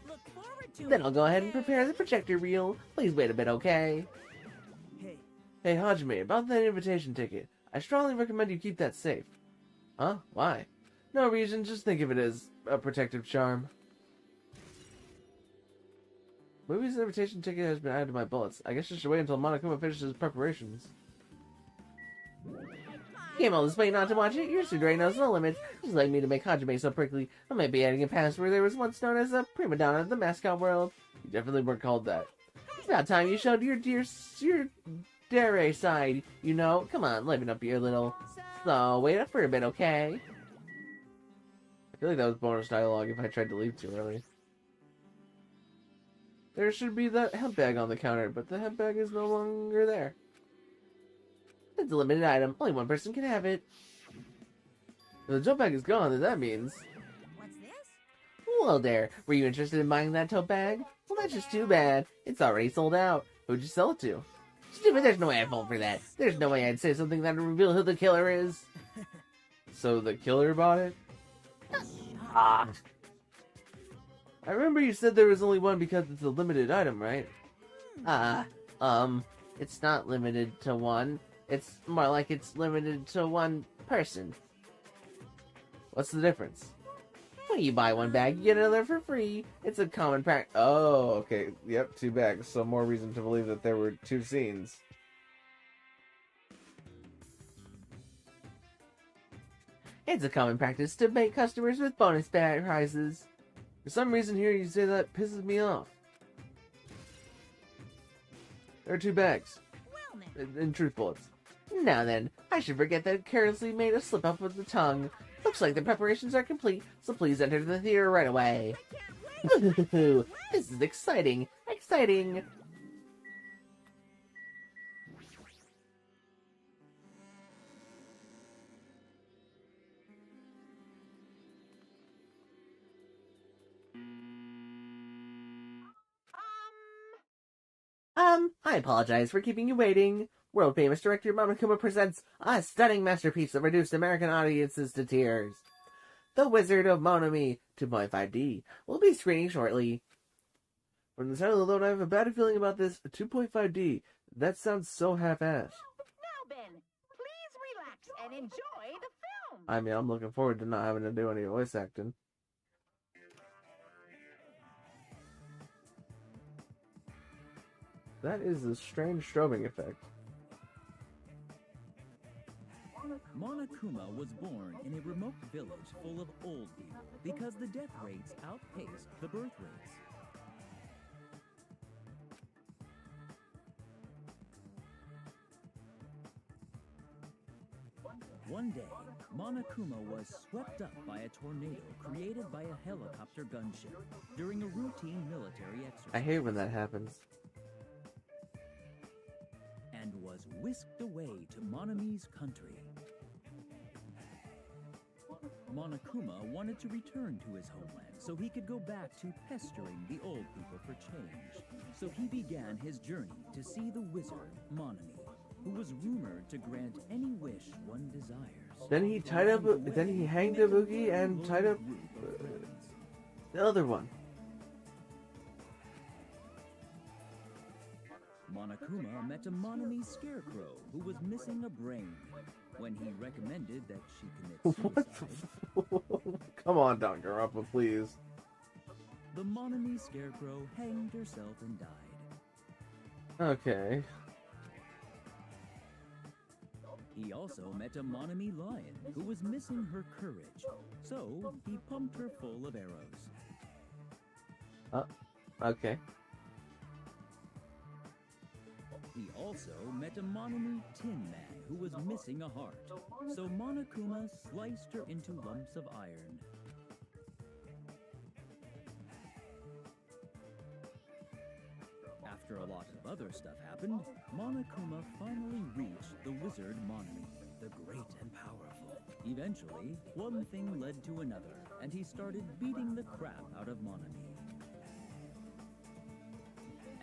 Look forward to Then it. I'll go ahead and prepare the projector reel. Please wait a bit, okay? Hey, Hey, Hajime, about that invitation ticket. I strongly recommend you keep that safe. Huh? Why? No reason, just think of it as a protective charm. Movie's invitation ticket has been added to my bullets. I guess I should wait until Monokuma finishes preparations. Came all this way not to watch it? Your Tsundere knows no limits. Just like me to make Hajime so prickly. I might be adding a past where there was once known as a prima donna of the mascot world. You definitely weren't called that. It's about time you showed your dare side, you know? Come on, liven up your little... So, wait up for a bit, okay? I feel like that was bonus dialogue if I tried to leave too early. There should be that hemp bag on the counter, but the hemp bag is no longer there. It's a limited item. Only one person can have it. If the jump bag is gone, then that means... What's this? Hello there. Were you interested in buying that tote bag? Well, that's just too bad. It's already sold out. Who'd you sell it to? Stupid, there's no way I'd fall for that. There's no way I'd say something that would reveal who the killer is. So the killer bought it? Ah. I remember you said there was only one because it's a limited item, right? It's not limited to one. It's more like it's limited to one person. What's the difference? When you buy one bag, you get another for free. It's a common practice. Oh, okay. Yep, 2 bags. So more reason to believe that there were 2 scenes. It's a common practice to bait customers with bonus bag prizes. For some reason here you say that pisses me off. There are 2 bags. Well, now. And truth bullets. Now then, I should forget that I carelessly made a slip up with the tongue. Looks like the preparations are complete, so please enter the theater right away. This is exciting! Exciting! I apologize for keeping you waiting. World famous director Monokuma presents a stunning masterpiece that reduced American audiences to tears. The Wizard of Monomi 2.5D will be screening shortly. From the title alone, I have a bad feeling about this 2.5D. That sounds so half-assed. Now, Ben, please relax and enjoy the film. I mean, I'm looking forward to not having to do any voice acting. That is a strange strobing effect. Monokuma was born in a remote village full of old people because the death rates outpaced the birth rates. One day, Monokuma was swept up by a tornado created by a helicopter gunship during a routine military exercise. I hate when that happens. And was whisked away to Monami's country. Monokuma wanted to return to his homeland so he could go back to pestering the old people for change. So he began his journey to see the wizard, Monami, who was rumored to grant any wish one desires. Then he hanged Ibuki and tied up the other one. Monokuma met a Monami scarecrow who was missing a brain. When he recommended that she commit suicide, Come on, Danganronpa, please. the Monami scarecrow hanged herself and died. Okay. He also met a Monami lion who was missing her courage, so he pumped her full of arrows. Okay. He also met a Monami tin man who was missing a heart, so Monokuma sliced her into lumps of iron. After a lot of other stuff happened, Monokuma finally reached the wizard Monami, the great and powerful. Eventually, one thing led to another, and he started beating the crap out of Monami.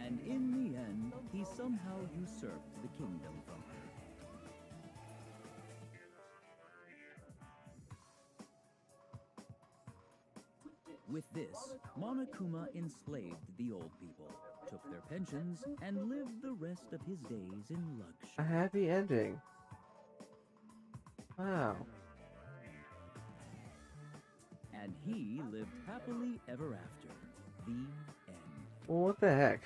And in the end, he somehow usurped the kingdom from her. With this, Monokuma enslaved the old people, took their pensions, and lived the rest of his days in luxury. A happy ending. Wow. And he lived happily ever after. The end. Well, what the heck?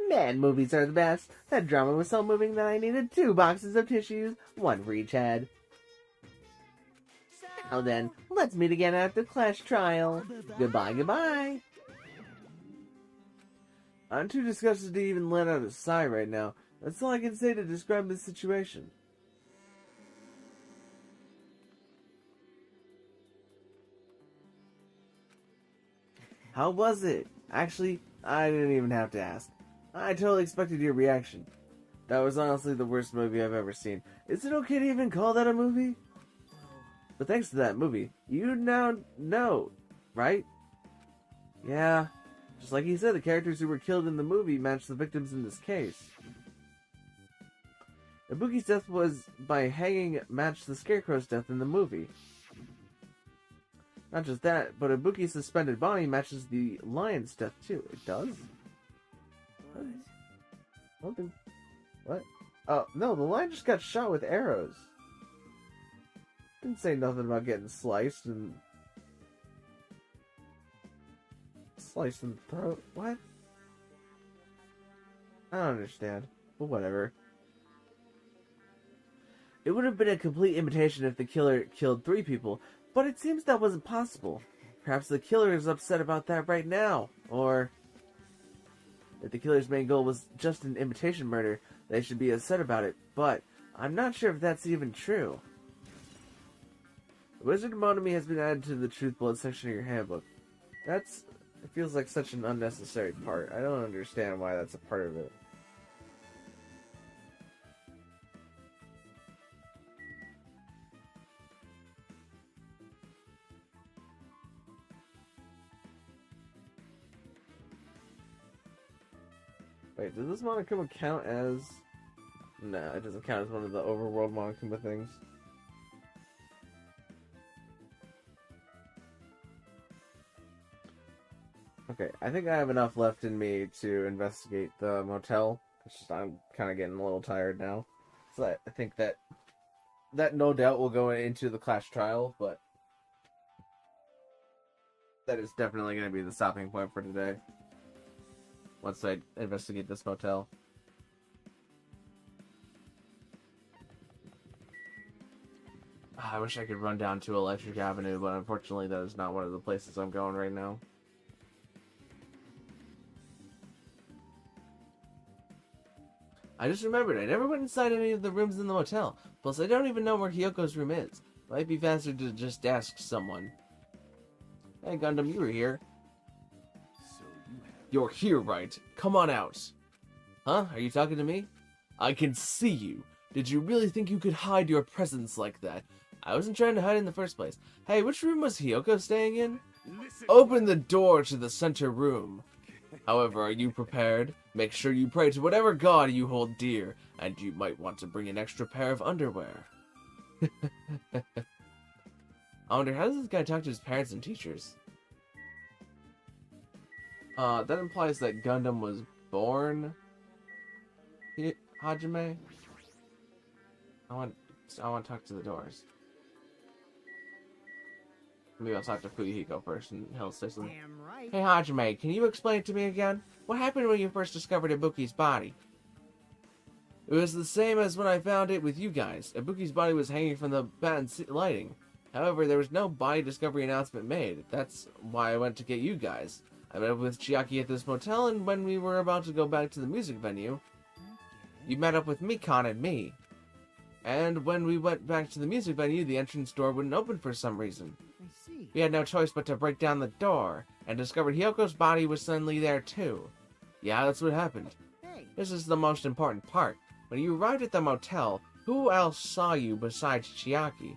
Man, movies are the best. That drama was so moving that I needed 2 boxes of tissues, one for each head. Now then, let's meet again at the Clash trial. Goodbye, goodbye. I'm too disgusted to even let out a sigh right now. That's all I can say to describe this situation. How was it? Actually, I didn't even have to ask. I totally expected your reaction. That was honestly the worst movie I've ever seen. Is it okay to even call that a movie? But thanks to that movie, you now know, right? Yeah. Just like he said, the characters who were killed in the movie matched the victims in this case. Ibuki's death was by hanging matched the Scarecrow's death in the movie. Not just that, but Ibuki's suspended body matches the lion's death too. It does? What? I don't think... What? Oh, no, the lion just got shot with arrows. Didn't say nothing about getting sliced and... Sliced in the throat? What? I don't understand. But whatever. It would have been a complete imitation if the killer killed 3 people, but it seems that wasn't possible. Perhaps the killer is upset about that right now, or... If the killer's main goal was just an imitation murder, they should be upset about it, but I'm not sure if that's even true. The Wizard Monami has been added to the Truth Blood section of your handbook. It feels like such an unnecessary part. I don't understand why that's a part of it. Wait, does this Monokuma count as... No, it doesn't count as one of the overworld Monokuma things. Okay, I think I have enough left in me to investigate the motel. It's just I'm kind of getting a little tired now. So I think that no doubt will go into the Clash trial, but... That is definitely going to be the stopping point for today. Once I investigate this motel. I wish I could run down to Electric Avenue, but unfortunately that is not one of the places I'm going right now. I just remembered, I never went inside any of the rooms in the motel. Plus, I don't even know where Hyoko's room is. Might be faster to just ask someone. Hey, Gundam, you were here. So you have... You're here, right? Come on out. Huh? Are you talking to me? I can see you. Did you really think you could hide your presence like that? I wasn't trying to hide in the first place. Hey, which room was Hyoko staying in? Listen. Open the door to the center room. However, are you prepared? Make sure you pray to whatever god you hold dear, and you might want to bring an extra pair of underwear. I wonder, how does this guy talk to his parents and teachers? That implies that Gundam was born Hajime. I want to talk to the doors. Maybe I'll talk to Fuyuhiko first, and he'll say something. Damn right. Hey Hajime, can you explain it to me again? What happened when you first discovered Ibuki's body? It was the same as when I found it with you guys. Ibuki's body was hanging from the bad lighting. However, there was no body discovery announcement made. That's why I went to get you guys. I met up with Chiaki at this motel, and when we were about to go back to the music venue, You met up with Mikon and me. and when we went back to the music venue, the entrance door wouldn't open for some reason. I see. We had no choice but to break down the door, and discovered Hyoko's body was suddenly there too. Yeah, that's what happened. Hey, This is the most important part. When you arrived at the motel, who else saw you besides Chiaki?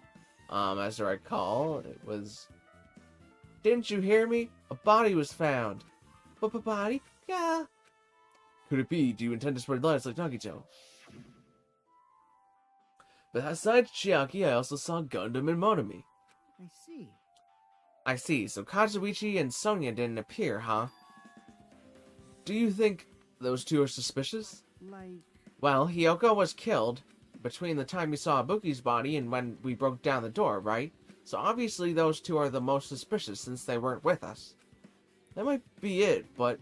As I recall, it was... Didn't you hear me? A body was found. Body? Yeah. Could it be? Do you intend to spread lies like Nagito? Besides Chiaki, I also saw Gundam and Monami. I see. I see, so Kazuichi and Sonia didn't appear, huh? Do you think those two are suspicious? Like, Well, Hyoko was killed between the time you saw Ibuki's body and when we broke down the door, right? So obviously those two are the most suspicious since they weren't with us. That might be it, but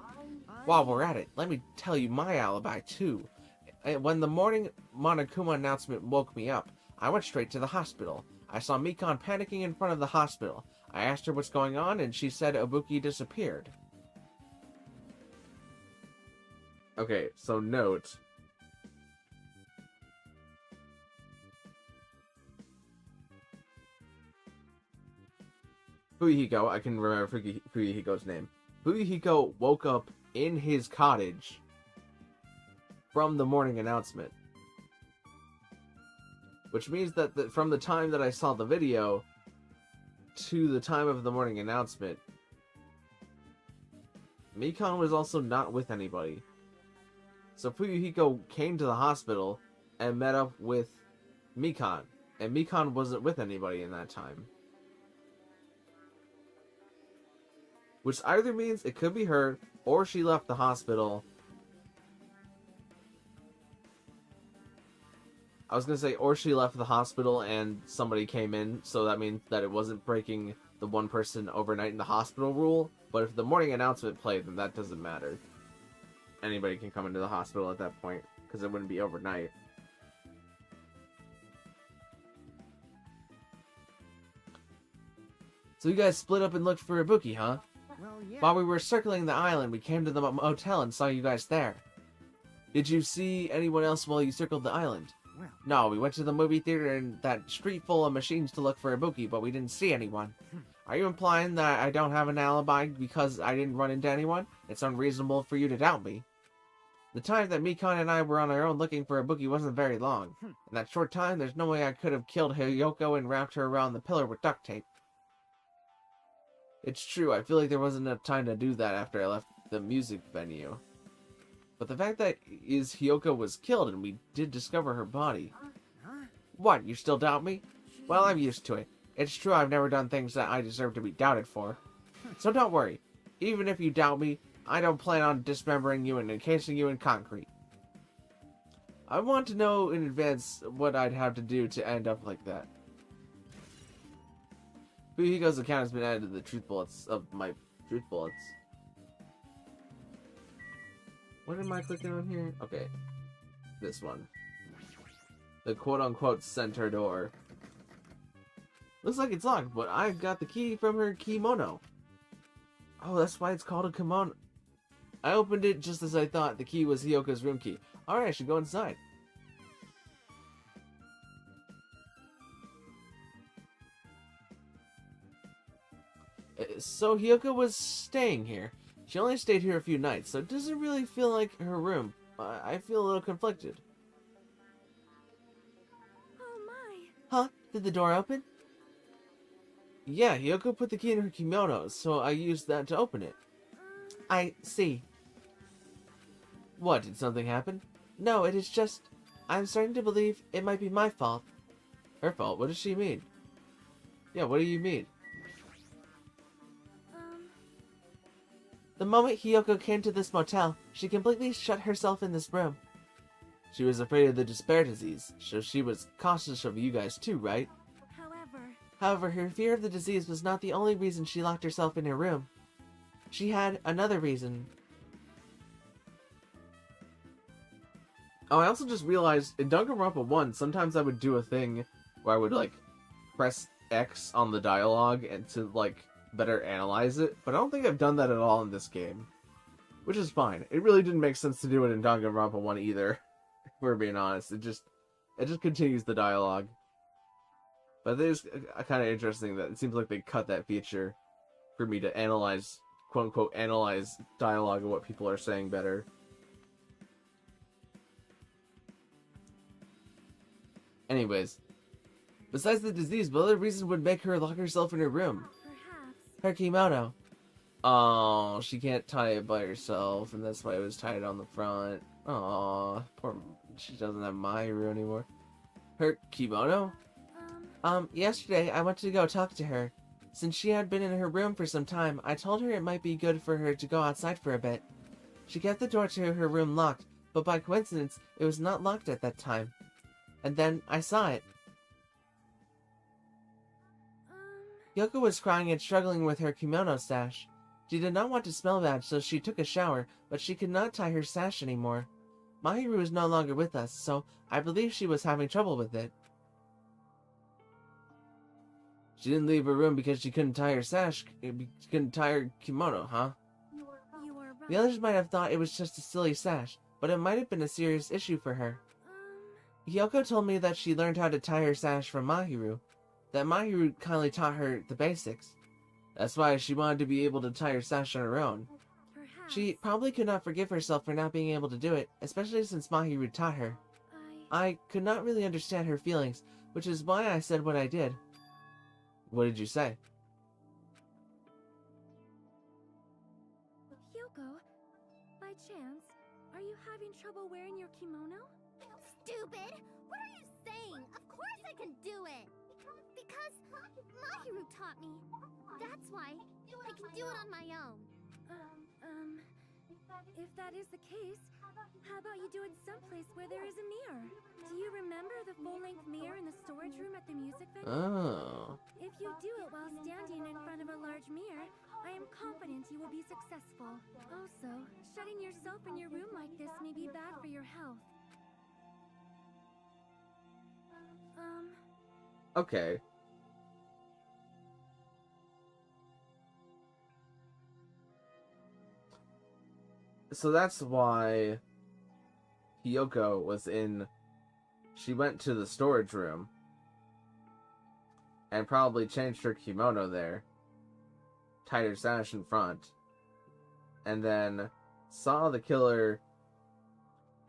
While we're at it, let me tell you my alibi too. When the morning Monokuma announcement woke me up, I went straight to the hospital. I saw Mikon panicking in front of the hospital. I asked her what's going on, and she said Ibuki disappeared. okay, so note. Fuyuhiko, I can remember Fuyuhiko's name. Fuyuhiko woke up in his cottage from the morning announcement. Which means that from the time that I saw the video to the time of the morning announcement, Mikon was also not with anybody. So Fuyuhiko came to the hospital and met up with Mikon. And Mikon wasn't with anybody in that time. Which either means it could be her, or she left the hospital. I was gonna say, or she left the hospital and somebody came in, so that means that it wasn't breaking the one person overnight in the hospital rule. But if the morning announcement played, then that doesn't matter. Anybody can come into the hospital at that point, because it wouldn't be overnight. So you guys split up and looked for Ibuki, huh? well, yeah. While we were circling the island, we came to the motel and saw you guys there. Did you see anyone else while you circled the island? Well, No, we went to the movie theater in that street full of machines to look for Ibuki, but we didn't see anyone. Are you implying that I don't have an alibi because I didn't run into anyone? It's unreasonable for you to doubt me. The time that Mikon and I were on our own looking for Ibuki wasn't very long. In that short time, there's no way I could have killed Hyoko and wrapped her around the pillar with duct tape. It's true, I feel like there wasn't enough time to do that after I left the music venue. But the fact that Hyoko was killed and we did discover her body. huh? What, you still doubt me? Well, I'm used to it. It's true I've never done things that I deserve to be doubted for. So don't worry. Even if you doubt me, I don't plan on dismembering you and encasing you in concrete. I want to know in advance what I'd have to do to end up like that. Fuyuhiko's account has been added to the truth bullets of my truth bullets. What am I clicking on here? Okay. This one. The quote-unquote center door. Looks like it's locked, but I got the key from her kimono. Oh, that's why it's called a kimono. I opened it just as I thought the key was Hyoko's room key. Alright, I should go inside. So Hyoko was staying here. She only stayed here a few nights, so it doesn't really feel like her room. I feel a little conflicted. Oh my. Huh? Did the door open? Yeah, Hyoko put the key in her kimono, so I used that to open it. I see. What, did something happen? No, it is just... I'm starting to believe it might be my fault. Her fault? What does she mean? Yeah, what do you mean? The moment Hyoko came to this motel, she completely shut herself in this room. She was afraid of the despair disease, so she was cautious of you guys too, right? However, her fear of the disease was not the only reason she locked herself in her room. She had another reason. Oh, I also just realized in Danganronpa 1, sometimes I would do a thing where I would, like, press X on the dialogue and to, like, better analyze it, but I don't think I've done that at all in this game. Which is fine. It really didn't make sense to do it in Danganronpa 1 either, if we're being honest. It just continues the dialogue. But it is kind of interesting that it seems like they cut that feature for me to analyze, quote-unquote, analyze dialogue and what people are saying better. Anyways, besides the disease, what other reason would make her lock herself in her room? Her kimono. Oh, she can't tie it by herself, and that's why it was tied on the front. Aw, poor... She doesn't have Mahiru anymore. Her kimono? Yesterday I went to go talk to her. Since she had been in her room for some time, I told her it might be good for her to go outside for a bit. She kept the door to her room locked, but by coincidence, it was not locked at that time. And then I saw it. Yoko was crying and struggling with her kimono sash. She did not want to smell bad, so she took a shower, but she could not tie her sash anymore. Mahiru is no longer with us, so I believe she was having trouble with it. She didn't leave her room because she couldn't tie her sash, she couldn't tie her kimono, huh? You are right. The others might have thought it was just a silly sash, but it might have been a serious issue for her. Hyoko told me that she learned how to tie her sash from Mahiru, that Mahiru kindly taught her the basics. That's why she wanted to be able to tie her sash on her own. Perhaps. She probably could not forgive herself for not being able to do it, especially since Mahiru taught her. I could not really understand her feelings, which is why I said what I did. What did you say? Hyoko, by chance, are you having trouble wearing your kimono? Stupid! What are you saying? Of course I can do it! Because Mahiru taught me. That's why I can do it on my own. If that is the case, how about you do it someplace where there is a mirror? Do you remember the full-length mirror in the storage room at the music venue? Oh. If you do it while standing in front of a large mirror, I am confident you will be successful. Also, shutting yourself in your room like this may be bad for your health. Okay. So that's why Hyoko was in... She went to the storage room and probably changed her kimono there, tied her sash in front, and then saw the killer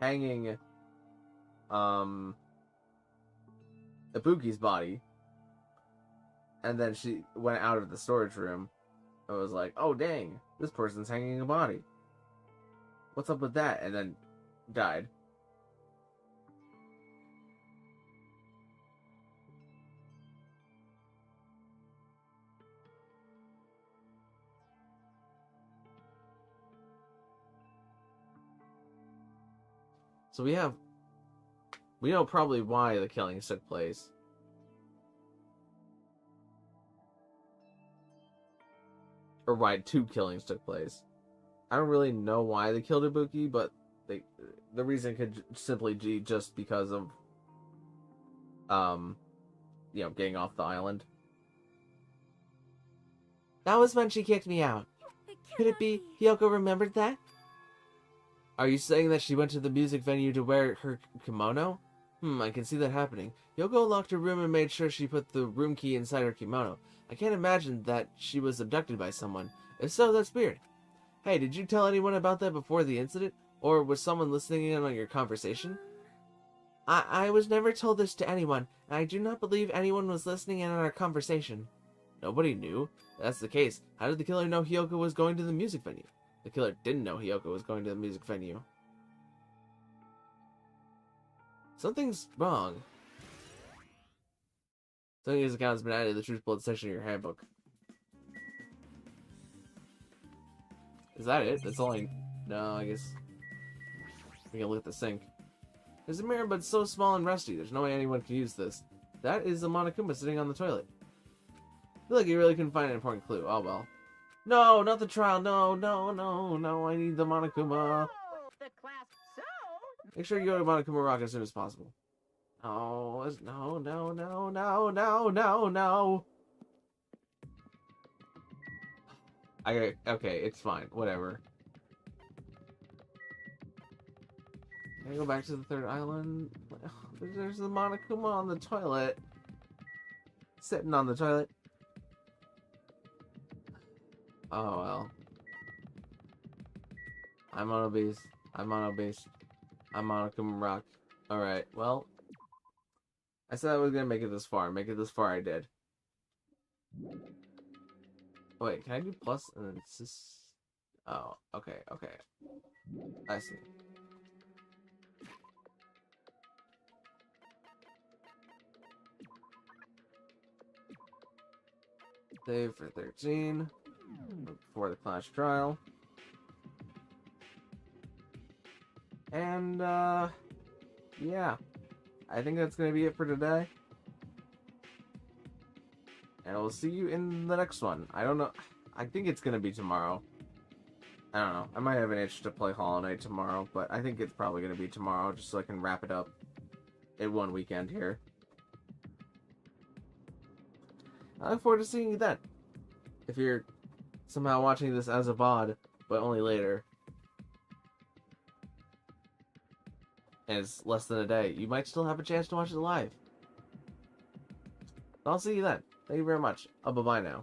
hanging Ibuki's body, and then she went out of the storage room and was like, oh dang, this person's hanging a body. What's up with that? And then died. So we know probably why the killings took place. or why 2 killings took place. I don't really know why they killed Ibuki, but the reason could simply be just because of getting off the island. That was when she kicked me out. Could it be Hyoko remembered that? Are you saying that she went to the music venue to wear her kimono? I can see that happening. Hyoko locked her room and made sure she put the room key inside her kimono. I can't imagine that she was abducted by someone. If so, that's weird. Hey, did you tell anyone about that before the incident? Or was someone listening in on your conversation? I was never told this to anyone, and I do not believe anyone was listening in on our conversation. Nobody knew? If that's the case, how did the killer know Hyoko was going to the music venue? The killer didn't know Hyoko was going to the music venue. Something's wrong. Something in his account has been added to the Truth Bullet section of your handbook. Is that it? That's all I... No, I guess... We can look at the sink. There's a mirror, but it's so small and rusty. There's no way anyone can use this. That is a Monokuma sitting on the toilet. I feel like you really couldn't find an important clue. Oh, well. No, not the trial. No, no, no, no. I need the Monokuma. The class so. Make sure you go to Monokuma Rock as soon as possible. Oh, no, no, no, no, no, no, no. Okay, it's fine. Whatever. Can I go back to the 3rd island? There's the Monokuma on the toilet. Sitting on the toilet. Oh, well. I'm on a beast. I'm on a beast. I'm on a Monokuma Rock. Alright, well. I said I was gonna make it this far. Make it this far, I did. Wait, can I do plus and then Oh, okay, okay. I see. Save for 13. Before the Clash trial. And, yeah. I think that's going to be it for today. And we'll see you in the next one. I don't know. I think it's going to be tomorrow. I don't know. I might have an itch to play Hollow Knight tomorrow, but I think it's probably going to be tomorrow, just so I can wrap it up in one weekend here. I look forward to seeing you then. If you're somehow watching this as a VOD, but only later. And it's less than a day, you might still have a chance to watch it live. I'll see you then. Thank you very much. Bye-bye now.